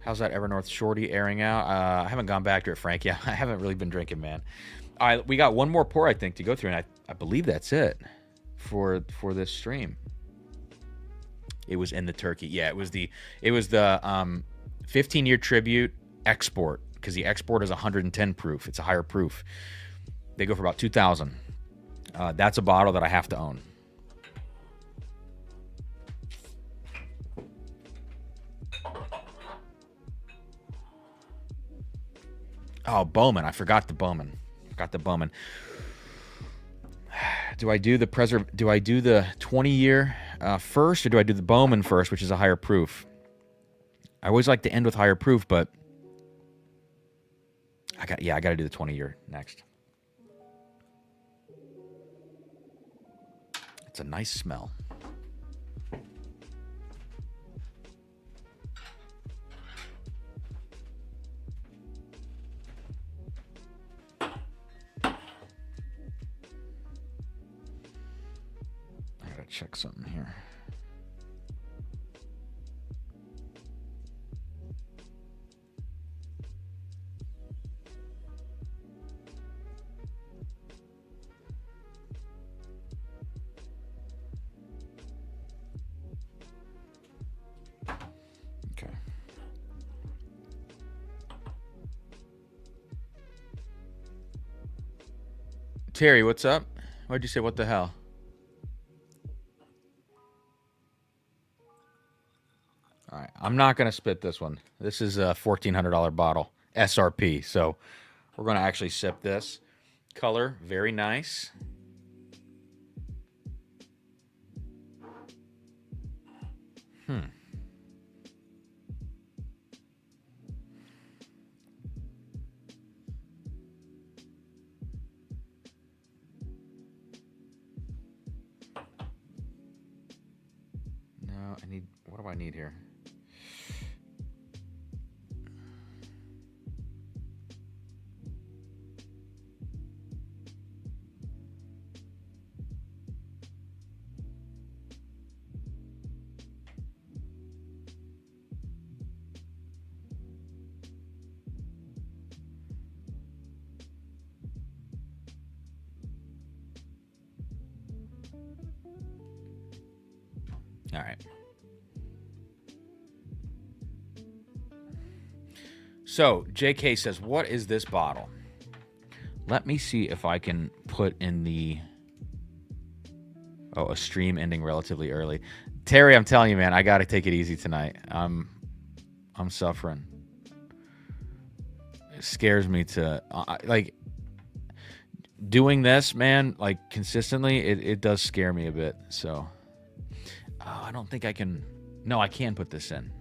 Speaker 1: How's that Evernorth Shorty airing out? I haven't gone back to it, Frank. Yeah, I haven't really been drinking, man. All right, we got one more pour, I think, to go through, and I believe that's it for this stream. It was in the Turkey. Yeah, it was the 15-year Tribute Export, because the Export is 110 proof. It's a higher proof. They go for about $2,000. That's a bottle that I have to own. Oh, Bowman. I forgot the Bowman. Do I do the 20-year first, or do I do the Bowman first, which is a higher proof? I always like to end with higher proof, but I got to do the 20-year next. It's a nice smell. Check something here. Okay. Terry, what's up? Why'd you say what the hell? All right, I'm not going to spit this one. This is a $1,400 bottle, SRP. So we're going to actually sip this. Color, very nice. No, what do I need here? All right. So, JK says, what is this bottle? Let me see if I can put in the... Oh, a stream ending relatively early. Terry, I'm telling you, man, I got to take it easy tonight. I'm suffering. It scares me to... like, doing this, man, like, consistently, it does scare me a bit, so... Oh, I don't think I can... No, I can put this in.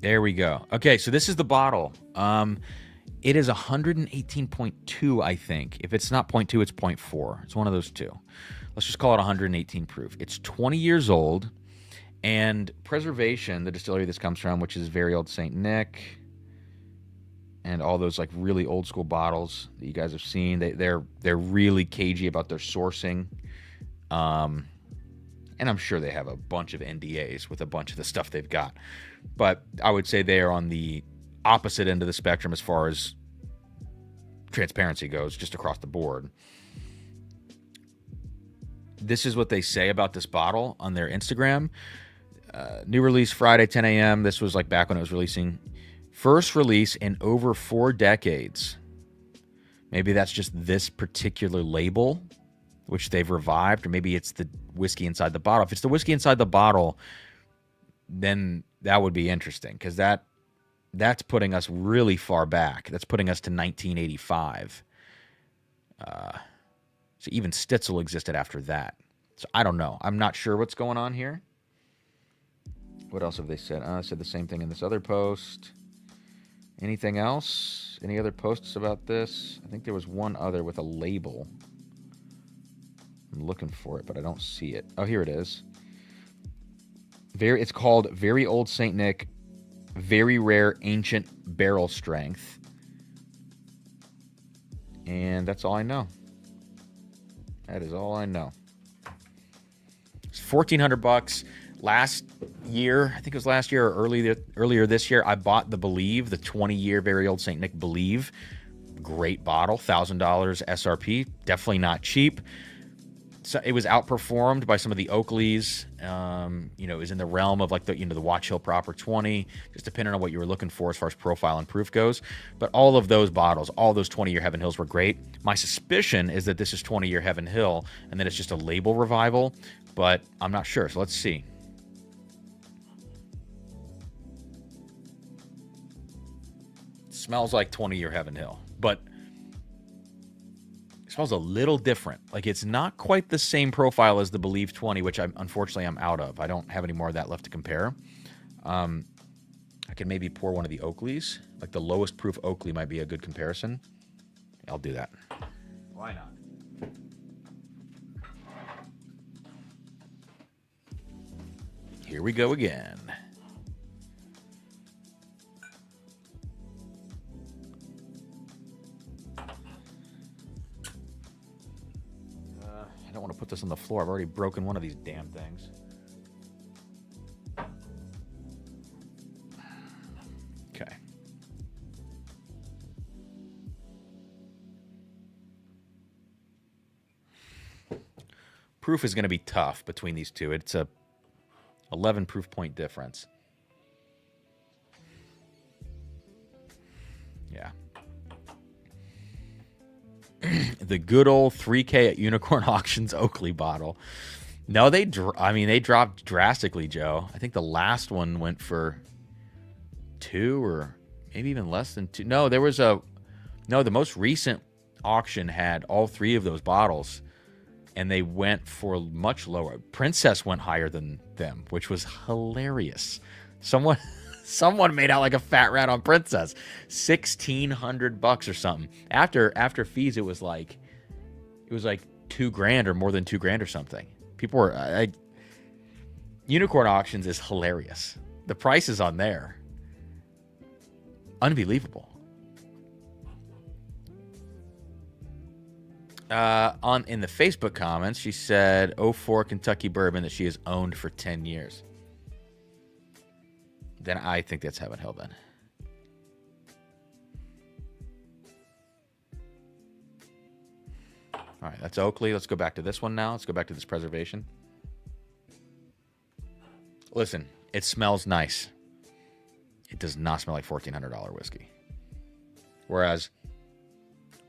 Speaker 1: There we go. Okay, so this is the bottle. It is 118.2, I think. If it's not 0.2, it's 0.4. It's one of those two. Let's just call it 118 proof. It's 20 years old, and Preservation, the distillery this comes from, which is very old St. Nick, and all those like really old school bottles that you guys have seen, they're really cagey about their sourcing. And I'm sure they have a bunch of NDAs with a bunch of the stuff they've got. But I would say they are on the opposite end of the spectrum as far as transparency goes, just across the board. This is what they say about this bottle on their Instagram. New release Friday, 10 a.m. This was like back when it was releasing. First release in over 4 decades. Maybe that's just this particular label, which they've revived, or maybe it's the whiskey inside the bottle. If it's the whiskey inside the bottle, then that would be interesting, because that's putting us really far back. That's putting us to 1985. So even Stitzel existed after that. So I don't know. I'm not sure what's going on here. What else have they said? I said the same thing in this other post. Anything else? Any other posts about this? I think there was one other with a label. I'm looking for it, but I don't see it. Oh, here it is. It's called Very Old St. Nick, Very Rare Ancient Barrel Strength. And that's all I know. That is all I know. It's $1,400. Last year, I think it was last year or earlier this year, I bought the Believe, the 20-year Very Old St. Nick Believe. Great bottle, $1,000 SRP. Definitely not cheap. So it was outperformed by some of the Oakleys. It was in the realm of like the Watch Hill Proper 20, just depending on what you were looking for as far as profile and proof goes. But all of those bottles, all those 20-year Heaven Hills were great. My suspicion is that this is 20-year Heaven Hill and that it's just a label revival, but I'm not sure. So let's see. It smells like 20-year Heaven Hill, but it smells a little different. Like it's not quite the same profile as the Believe 20, which unfortunately I'm out of. I don't have any more of that left to compare. I can maybe pour one of the Oakleys. Like the lowest proof Oakley might be a good comparison. I'll do that. Why not? Here we go again. I don't want to put this on the floor. I've already broken one of these damn things. Okay. Proof is going to be tough between these two. It's a 11 proof point difference. Yeah. The good old 3K at Unicorn Auctions Oakley bottle. No, they dropped drastically, Joe. I think the last one went for 2 or maybe even less than 2. No, the most recent auction had all 3 of those bottles, and they went for much lower. Princess went higher than them, which was hilarious. Someone made out like a fat rat on Princess. $1,600 or something. After fees, it was like $2,000 or more than $2,000 or something. People were Unicorn Auctions is hilarious. The prices on there, unbelievable. In the Facebook comments, she said 04 Kentucky bourbon that she has owned for 10 years. Then I think that's Heaven Hill then. All right, that's Oakley. Let's go back to this one now. Let's go back to this preservation. Listen, it smells nice. It does not smell like $1,400 whiskey. Whereas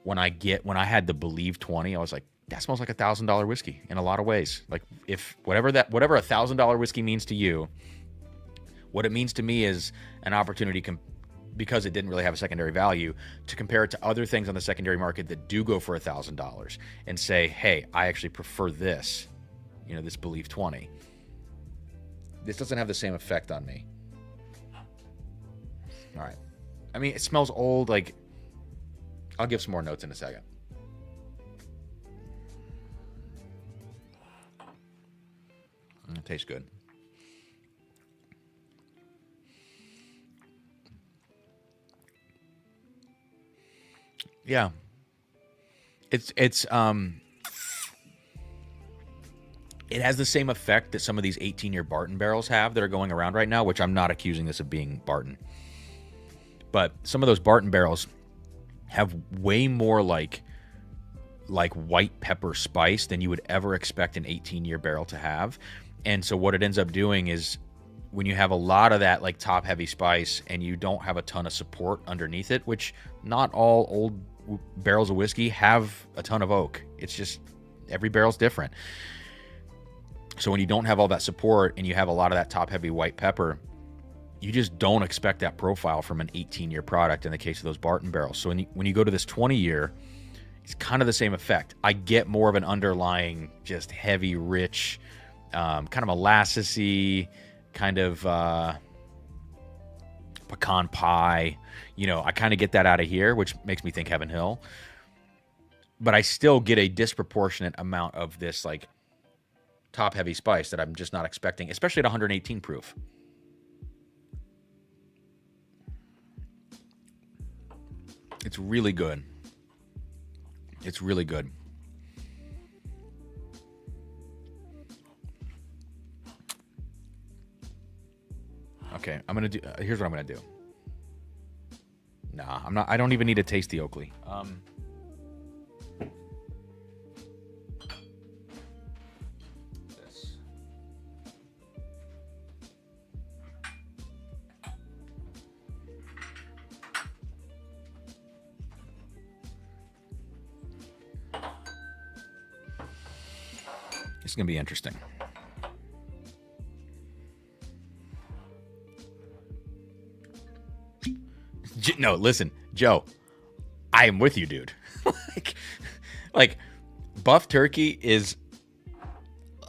Speaker 1: when I had the Believe 20, I was like, that smells like $1,000 whiskey in a lot of ways. Like if whatever $1,000 whiskey means to you, what it means to me is an opportunity, because it didn't really have a secondary value, to compare it to other things on the secondary market that do go for $1,000 and say, hey, I actually prefer this, this Believe 20. This doesn't have the same effect on me. All right. I mean, it smells old. Like, I'll give some more notes in a second. It tastes good. Yeah. It has the same effect that some of these 18-year Barton barrels have that are going around right now, which I'm not accusing this of being Barton. But some of those Barton barrels have way more like white pepper spice than you would ever expect an 18-year barrel to have. And so what it ends up doing is when you have a lot of that like top heavy spice and you don't have a ton of support underneath it, which not all old barrels of whiskey have a ton of oak. It's just every barrel's different. So when you don't have all that support and you have a lot of that top heavy white pepper, you just don't expect that profile from an 18-year product in the case of those Barton barrels. So when you go to this 20-year, it's kind of the same effect. I get more of an underlying just heavy, rich, kind of molassesy, kind of pecan pie. I kind of get that out of here, which makes me think Heaven Hill. but I still get a disproportionate amount of this like top heavy spice that I'm just not expecting, especially at 118 proof. It's really good. It's really good. Okay, I'm gonna do. Here's what I'm gonna do. Nah, I'm not. I don't even need to taste the Oakley. This. This is gonna be interesting. No, listen, Joe, I am with you, dude. like, buff turkey is...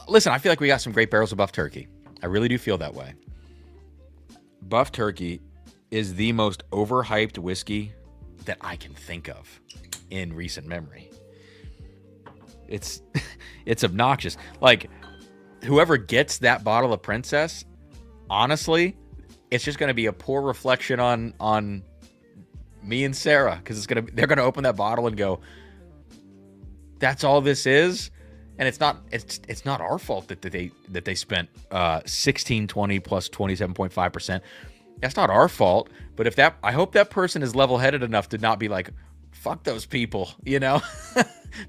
Speaker 1: Listen, I feel like we got some great barrels of buff turkey. I really do feel that way. Buff turkey is the most overhyped whiskey that I can think of in recent memory. It's it's obnoxious. Like, whoever gets that bottle of Princess, honestly, it's just going to be a poor reflection on me and Sarah, because they're gonna open that bottle and go, that's all this is. And it's not our fault that they spent 1620 plus 27.5%. That's not our fault. But I hope that person is level-headed enough to not be like, fuck those people, you know?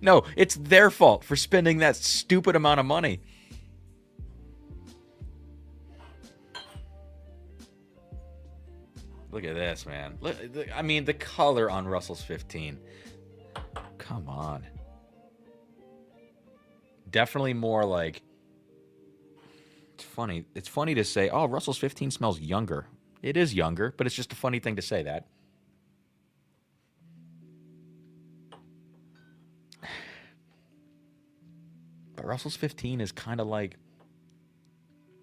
Speaker 1: No, it's their fault for spending that stupid amount of money. Look at this, man. Look, I mean, the color on Russell's 15. Come on. Definitely more like... It's funny. It's funny to say, oh, Russell's 15 smells younger. It is younger, but it's just a funny thing to say that. But Russell's 15 is kind of like...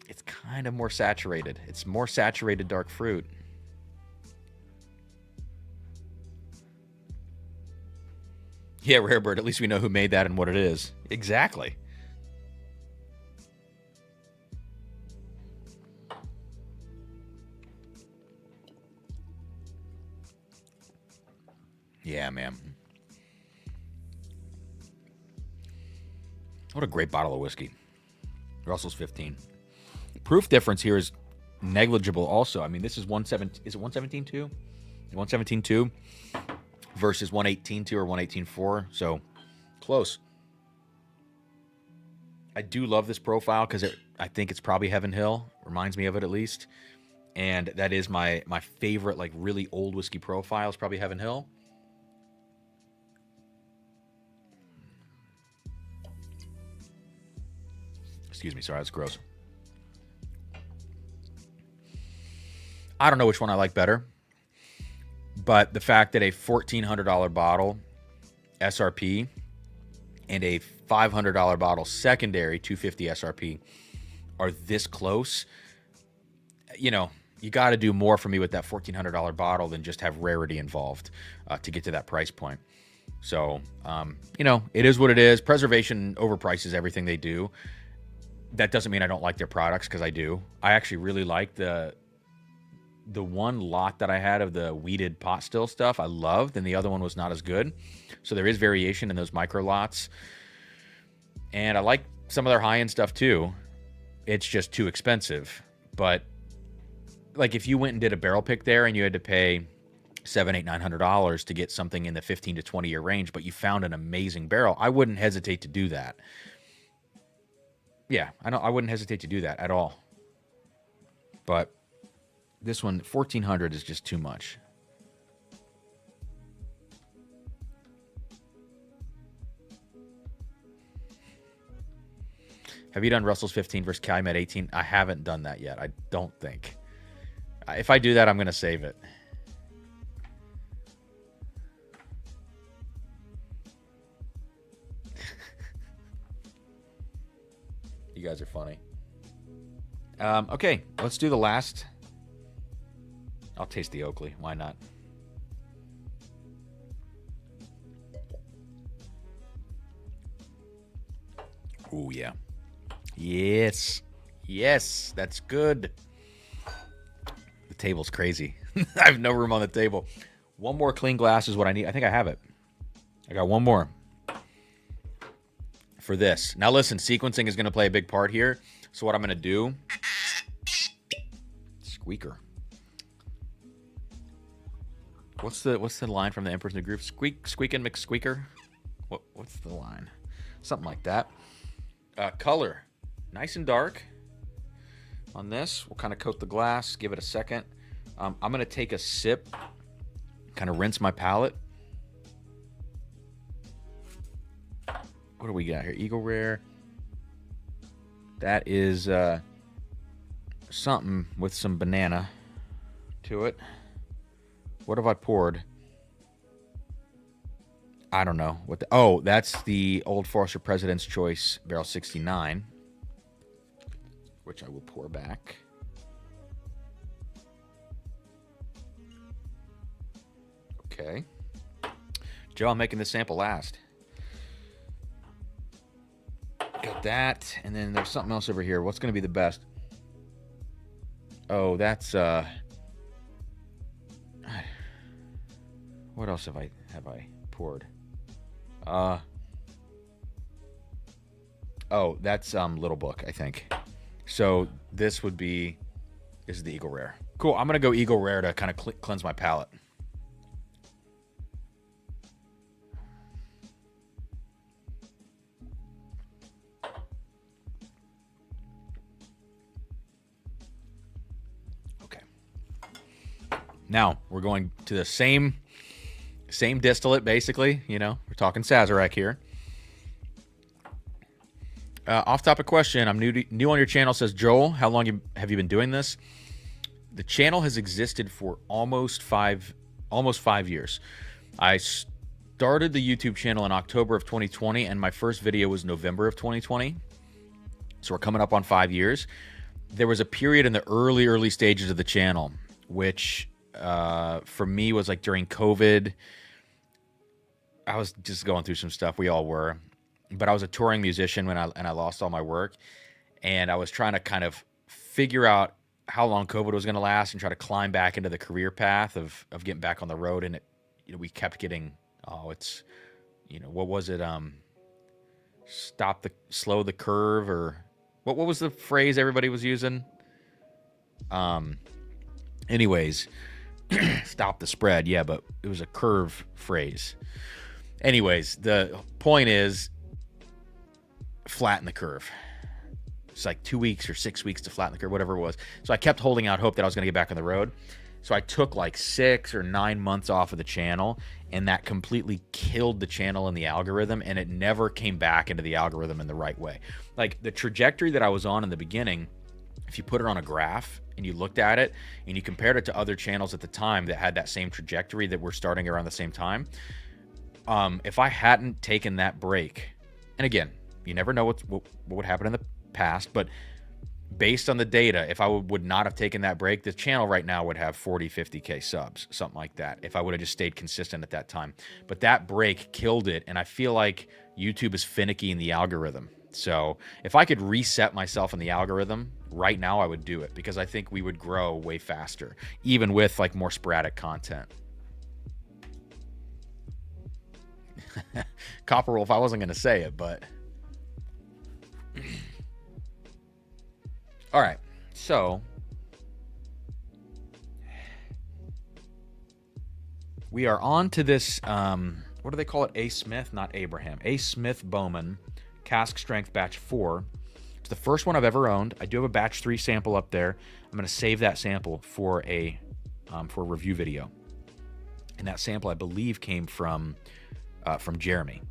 Speaker 1: It's kind of more saturated. It's more saturated dark fruit. Yeah, Rare Bird. At least we know who made that and what it is. Exactly. Yeah, man. What a great bottle of whiskey. Russell's 15. Proof difference here is negligible also. I mean, this is 117. Is it 117.2? 117.2 versus 118.2 or 118.4. So close. I do love this profile because I think it's probably Heaven Hill. Reminds me of it at least. And that is my favorite, like, really old whiskey profile is probably Heaven Hill. Excuse me, sorry, that's gross. I don't know which one I like better, but the fact that a $1,400 bottle SRP and a $500 bottle secondary $250 SRP are this close, you know, you got to do more for me with that $1,400 bottle than just have rarity involved to get to that price point. So, you know, it is what it is. Preservation overprices everything they do. That doesn't mean I don't like their products, because I do. I actually really like the one lot that I had of the weeded pot still stuff I loved, and the other one was not as good. So there is variation in those micro lots. And I like some of their high-end stuff too. It's just too expensive. But like if you went and did a barrel pick there and you had to pay $700, $800, $900 to get something in the 15 to 20 year range, but you found an amazing barrel, I wouldn't hesitate to do that. Yeah, I wouldn't hesitate to do that at all. But this one, 1,400 is just too much. Have you done Russell's 15 versus Calumet 18? I haven't done that yet. I don't think. If I do that, I'm going to save it. You guys are funny. Okay, let's do the last. I'll taste the Oakley. Why not? Oh, yeah. Yes. Yes, that's good. The table's crazy. I have no room on the table. One more clean glass is what I need. I think I have it. I got one more for this. Now listen, sequencing is going to play a big part here. So what I'm going to do... Squeaker. What's the line from the Emperor's New Groove? Squeak and McSqueaker? What's the line? Something like that. Color. Nice and dark. On this, we'll kind of coat the glass, give it a second. I'm going to take a sip, kind of rinse my palate. What do we got here? Eagle Rare. That is something with some banana to it. What have I poured? I don't know. Oh, that's the Old Forester President's Choice Barrel 69, which I will pour back. Okay. Joe, I'm making this sample last. Got that, and then there's something else over here. What's going to be the best? Oh, that's what else have I poured? Oh, that's Little Book, I think. So this is the Eagle Rare. Cool. I'm gonna go Eagle Rare to kind of cleanse my palate. Okay. Now we're going to the same distillate, basically. You know, we're talking Sazerac here. Off-topic question. I'm new on your channel, says Joel. How long have you been doing this? The channel has existed for almost five years. I started the YouTube channel in October of 2020, and my first video was November of 2020. So we're coming up on 5 years. There was a period in the early stages of the channel, which for me was like during COVID. I was just going through some stuff. We all were. But I was a touring musician when I lost all my work, and I was trying to kind of figure out how long COVID was going to last and try to climb back into the career path of getting back on the road. And we kept getting, what was it? Slow the curve, or what was the phrase everybody was using? Anyways, stop the spread. Yeah, but it was a curve phrase. Anyways, the point is, flatten the curve. It's like 2 weeks or 6 weeks to flatten the curve, whatever it was. So I kept holding out hope that I was going to get back on the road. So I took like 6 or 9 months off of the channel, and that completely killed the channel in the algorithm, and it never came back into the algorithm in the right way. Like the trajectory that I was on in the beginning, if you put it on a graph and you looked at it and you compared it to other channels at the time that had that same trajectory that were starting around the same time, if I hadn't taken that break, and again, you never know what would happen in the past, but based on the data, if I would not have taken that break, the channel right now would have 40, 50K subs, something like that, if I would have just stayed consistent at that time. But that break killed it, and I feel like YouTube is finicky in the algorithm. So if I could reset myself in the algorithm right now, I would do it, because I think we would grow way faster, even with like more sporadic content. Copper Wolf, I wasn't going to say it, but... All right, so we are on to this, what do they call it? A. Smith, not Abraham. A. Smith Bowman Cask Strength Batch 4. It's the first one I've ever owned. I do have a Batch 3 sample up there. I'm going to save that sample for a review video. And that sample, I believe, came from Jeremy.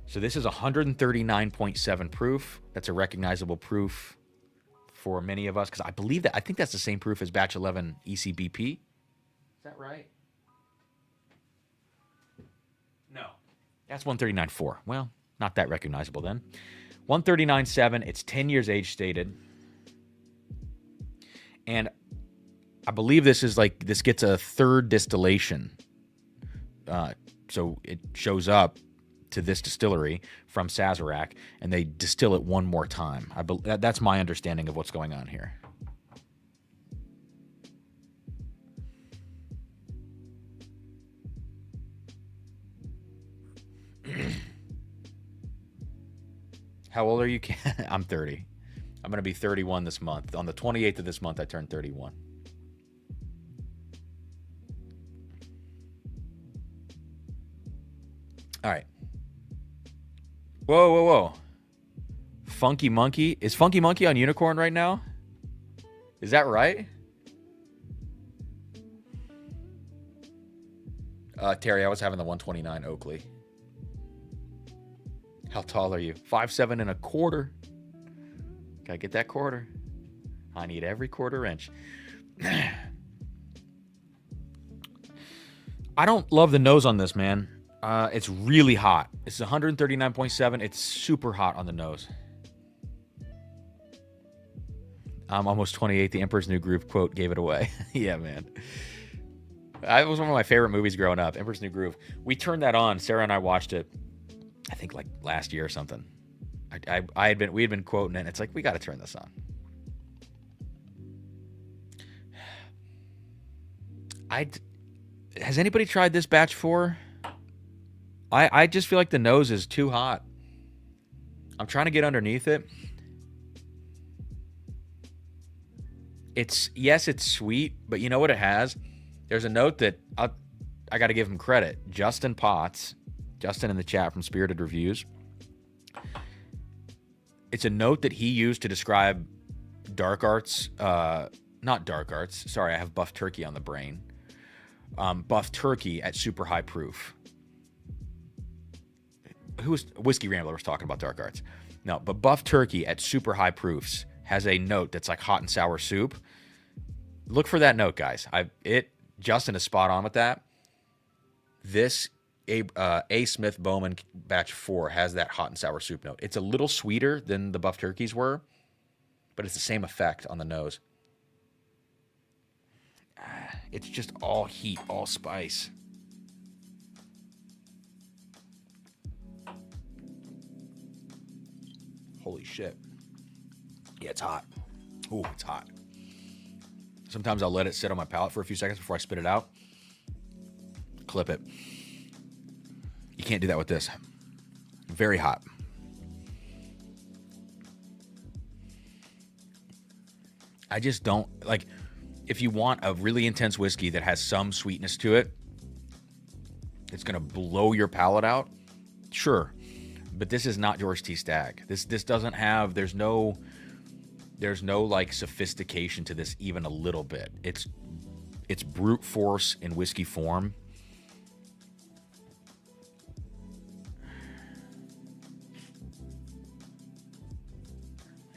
Speaker 1: So this is 139.7 proof. That's a recognizable proof for many of us, because I think that's the same proof as Batch 11 ECBP. Is that right? No. That's 139.4. Well, not that recognizable then. 139.7. It's 10 years age stated. And I believe this gets a third distillation. So it shows up to this distillery from Sazerac, and they distill it one more time. That's my understanding of what's going on here. How old are you? I'm 30. I'm going to be 31 this month. On the 28th of this month, I turned 31. All right. Whoa, whoa, whoa. Funky Monkey. Is Funky Monkey on Unicorn right now? Is that right? Terry, I was having the 129 Oakley. How tall are you? 5'7" and a quarter. Gotta get that quarter. I need every quarter inch. I don't love the nose on this, man. It's really hot. It's 139.7. It's super hot on the nose. I'm almost 28. The Emperor's New Groove quote gave it away. Yeah, man. It was one of my favorite movies growing up, Emperor's New Groove. We turned that on. Sarah and I watched it, I think like last year or something. We had been quoting it. And it's like, we got to turn this on. Has anybody tried this batch 4? I just feel like the nose is too hot. I'm trying to get underneath it. Yes, it's sweet, but you know what it has? There's a note that I got to give him credit. Justin Potts, Justin in the chat from Spirited Reviews. It's a note that he used to describe dark arts. Not dark arts. Sorry, I have buff turkey on the brain. Buff turkey at super high proof. Whiskey Rambler was talking about dark arts. No, but buff turkey at super high proofs has a note that's like hot and sour soup. Look for that note, guys. Justin is spot on with that. This A. Smith Bowman batch 4 has that hot and sour soup note. It's a little sweeter than the buff turkeys were, but it's the same effect on the nose. It's just all heat, all spice. Holy shit. Yeah, it's hot. Ooh, it's hot. Sometimes I'll let it sit on my palate for a few seconds before I spit it out. Clip it. You can't do that with this. Very hot. I just don't, like, if you want a really intense whiskey that has some sweetness to it, it's going to blow your palate out, sure. But this is not George T. Stagg. This doesn't have, there's no like sophistication to this even a little bit. It's brute force in whiskey form.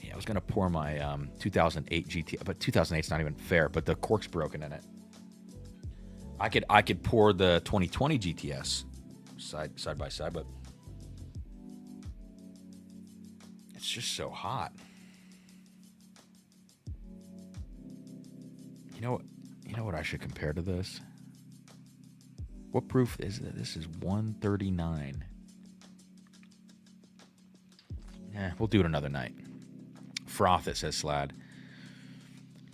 Speaker 1: Yeah, I was gonna pour my 2008 GT, but 2008's not even fair. But the cork's broken in it. I could pour the 2020 GTS side by side, but it's just so hot. You know what I should compare to this? What proof is it? This is 139. We'll do it another night. Froth, it says Slad.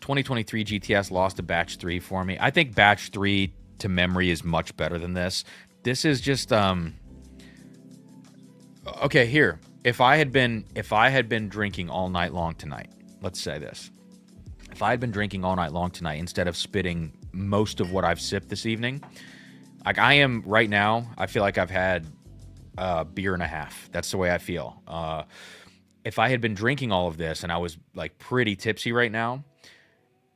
Speaker 1: 2023 GTS lost to batch 3 for me. I think batch 3 to memory is much better than this. This is just okay, here. If I had been drinking all night long tonight, let's say this. If I had been drinking all night long tonight instead of spitting most of what I've sipped this evening, like I am right now, I feel like I've had a beer and a half. That's the way I feel. If I had been drinking all of this and I was like pretty tipsy right now,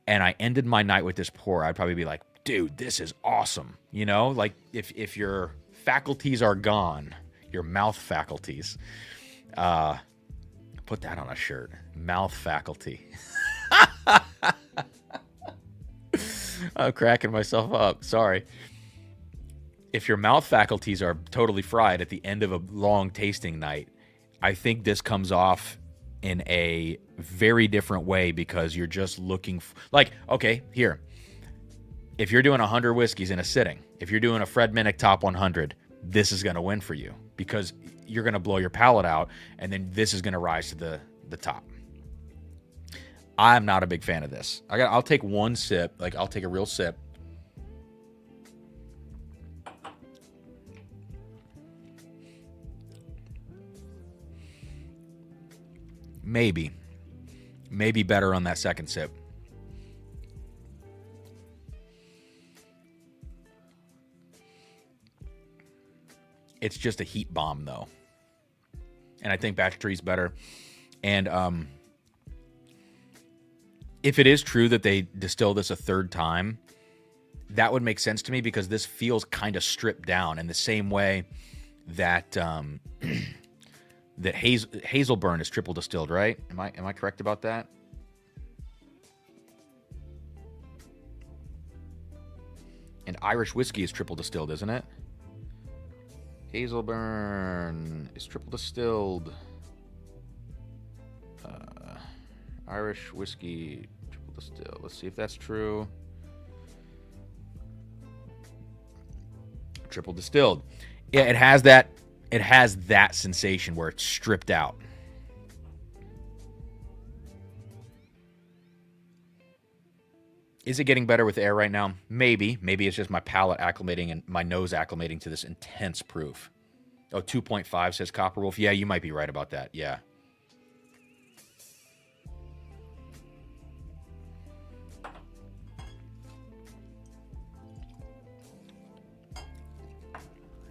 Speaker 1: and I ended my night with this pour, I'd probably be like, dude, this is awesome. You know, like if your faculties are gone, your mouth faculties, put that on a shirt. Mouth faculty. I'm cracking myself up. Sorry. If your mouth faculties are totally fried at the end of a long tasting night, I think this comes off in a very different way because you're just looking like, okay, here. If you're doing 100 whiskeys in a sitting, if you're doing a Fred Minnick top 100, this is going to win for you. because you're going to blow your palate out, and then this is going to rise to the top. I'm not a big fan of this. I'll take one sip. Like, I'll take a real sip. Maybe better on that second sip. It's just a heat bomb, though. And I think Batch Tree's better. And if it is true that they distill this a third time, that would make sense to me, because this feels kind of stripped down in the same way that that Hazelburn is triple distilled, right? Am I correct about that? And Irish whiskey is triple distilled, isn't it? Hazelburn is triple distilled. Irish whiskey triple distilled. Let's see if that's true. Triple distilled. Yeah, it has that. It has that sensation where it's stripped out. Is it getting better with air right now? Maybe. Maybe it's just my palate acclimating and my nose acclimating to this intense proof. Oh, 2.5 says Copper Wolf. Yeah, you might be right about that. Yeah.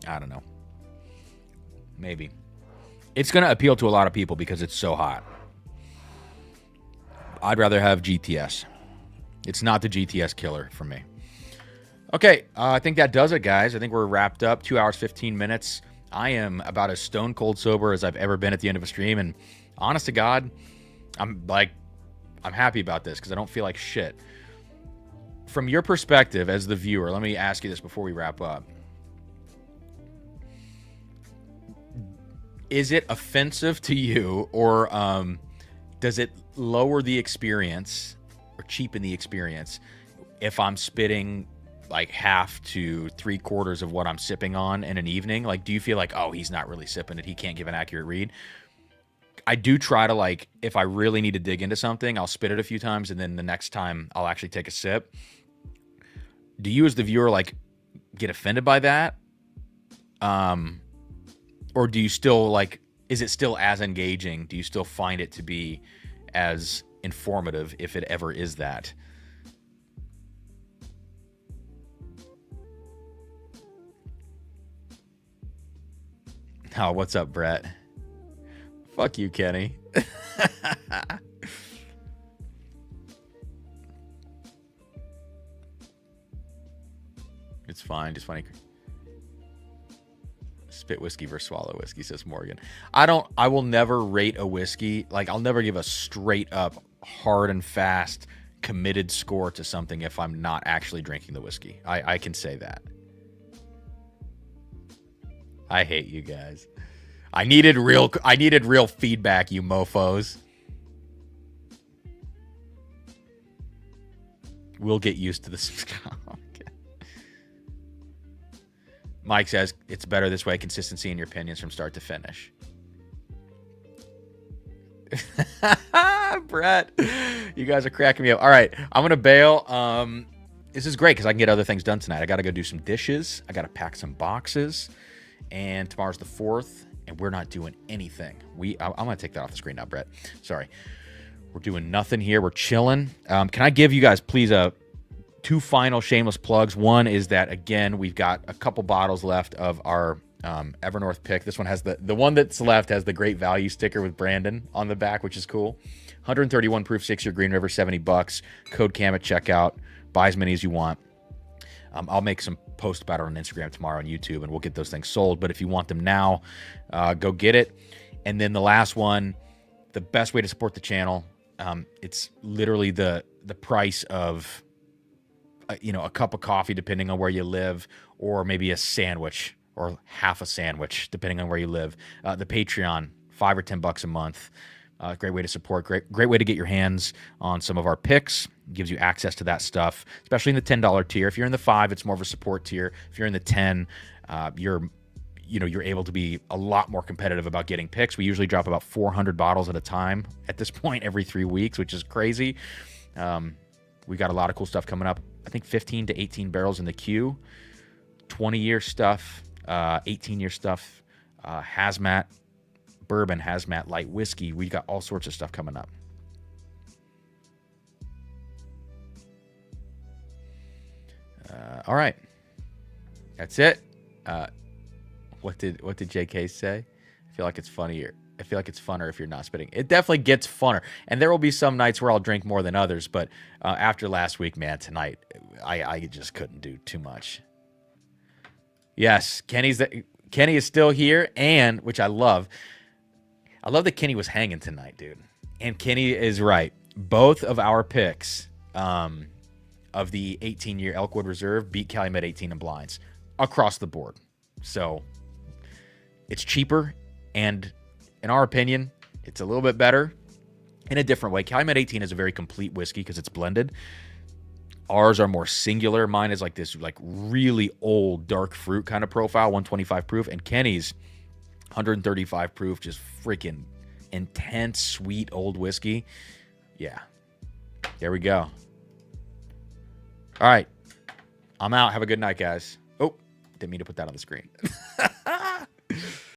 Speaker 1: I don't know. Maybe. It's going to appeal to a lot of people because it's so hot. I'd rather have GTS. It's not the GTS killer for me. Okay, I think that does it, guys. I think we're wrapped up. 2 hours, 15 minutes. I am about as stone cold sober as I've ever been at the end of a stream. And honest to God, I'm happy about this because I don't feel like shit. From your perspective as the viewer, let me ask you this before we wrap up. Is it offensive to you, or does it lower the experience or cheapen the experience if I'm spitting like half to 3/4 of what I'm sipping on in an evening? Like, do you feel like, oh, he's not really sipping it, he can't give an accurate read? I do try to, like, if I really need to dig into something, I'll spit it a few times, and then the next time I'll actually take a sip. Do you as the viewer, like, get offended by that? Or do you still, like, is it still as engaging? Do you still find it to be as informative, if it ever is that? Oh, what's up, Brett? Fuck you, Kenny. It's fine. Just funny. Spit whiskey versus swallow whiskey, says Morgan. I will never rate a whiskey. Like, I'll never give a straight up, hard and fast, committed score to something if I'm not actually drinking the whiskey. I can say that. I hate you guys. I needed real feedback, you mofos. We'll get used to this. Mike says, it's better this way, consistency in your opinions from start to finish. Brett, you guys are cracking me up. All right, I'm going to bail. This is great because I can get other things done tonight. I got to go do some dishes. I got to pack some boxes. And tomorrow's the 4th, and we're not doing anything. I'm going to take that off the screen now, Brett. Sorry. We're doing nothing here. We're chilling. Can I give you guys, please, 2 final shameless plugs? One is that, again, we've got a couple bottles left of our Evernorth pick. This one has the one that's left has the great value sticker with Brandon on the back, which is cool. 131 proof 6-year Green River, $70. Code CAM at checkout. Buy as many as you want. I'll make some posts about it on Instagram tomorrow and YouTube, and we'll get those things sold. But if you want them now, go get it. And then the last one, the best way to support the channel, it's literally the price of a cup of coffee, depending on where you live, or maybe a sandwich or half a sandwich, depending on where you live. The Patreon, $5 or $10 a month. Great way to support. Great way to get your hands on some of our picks. Gives you access to that stuff, especially in the $10 tier. If you're in the $5, it's more of a support tier. If you're in the $10, you're you're able to be a lot more competitive about getting picks. We usually drop about 400 bottles at a time at this point every 3 weeks, which is crazy. We got a lot of cool stuff coming up. I think 15 to 18 barrels in the queue, 20-year stuff, 18-year stuff, hazmat, bourbon, hazmat, light whiskey. We got all sorts of stuff coming up. All right. That's it. What did JK say? I feel like it's funnier. I feel like it's funner if you're not spitting. It definitely gets funner. And there will be some nights where I'll drink more than others. But after last week, man, tonight, I just couldn't do too much. Yes, Kenny is still here, and which I love. I love that Kenny was hanging tonight, dude. And Kenny is right. Both of our picks of the 18-year Elkwood Reserve beat Calumet 18 in blinds across the board. So it's cheaper, and in our opinion, it's a little bit better in a different way. Calumet 18 is a very complete whiskey because it's blended. Ours are more singular. Mine is like this really old dark fruit kind of profile, 125 proof, and Kenny's 135 proof, just freaking intense, sweet old whiskey. Yeah. There we go. All right. I'm out. Have a good night, guys. Oh, didn't mean to put that on the screen.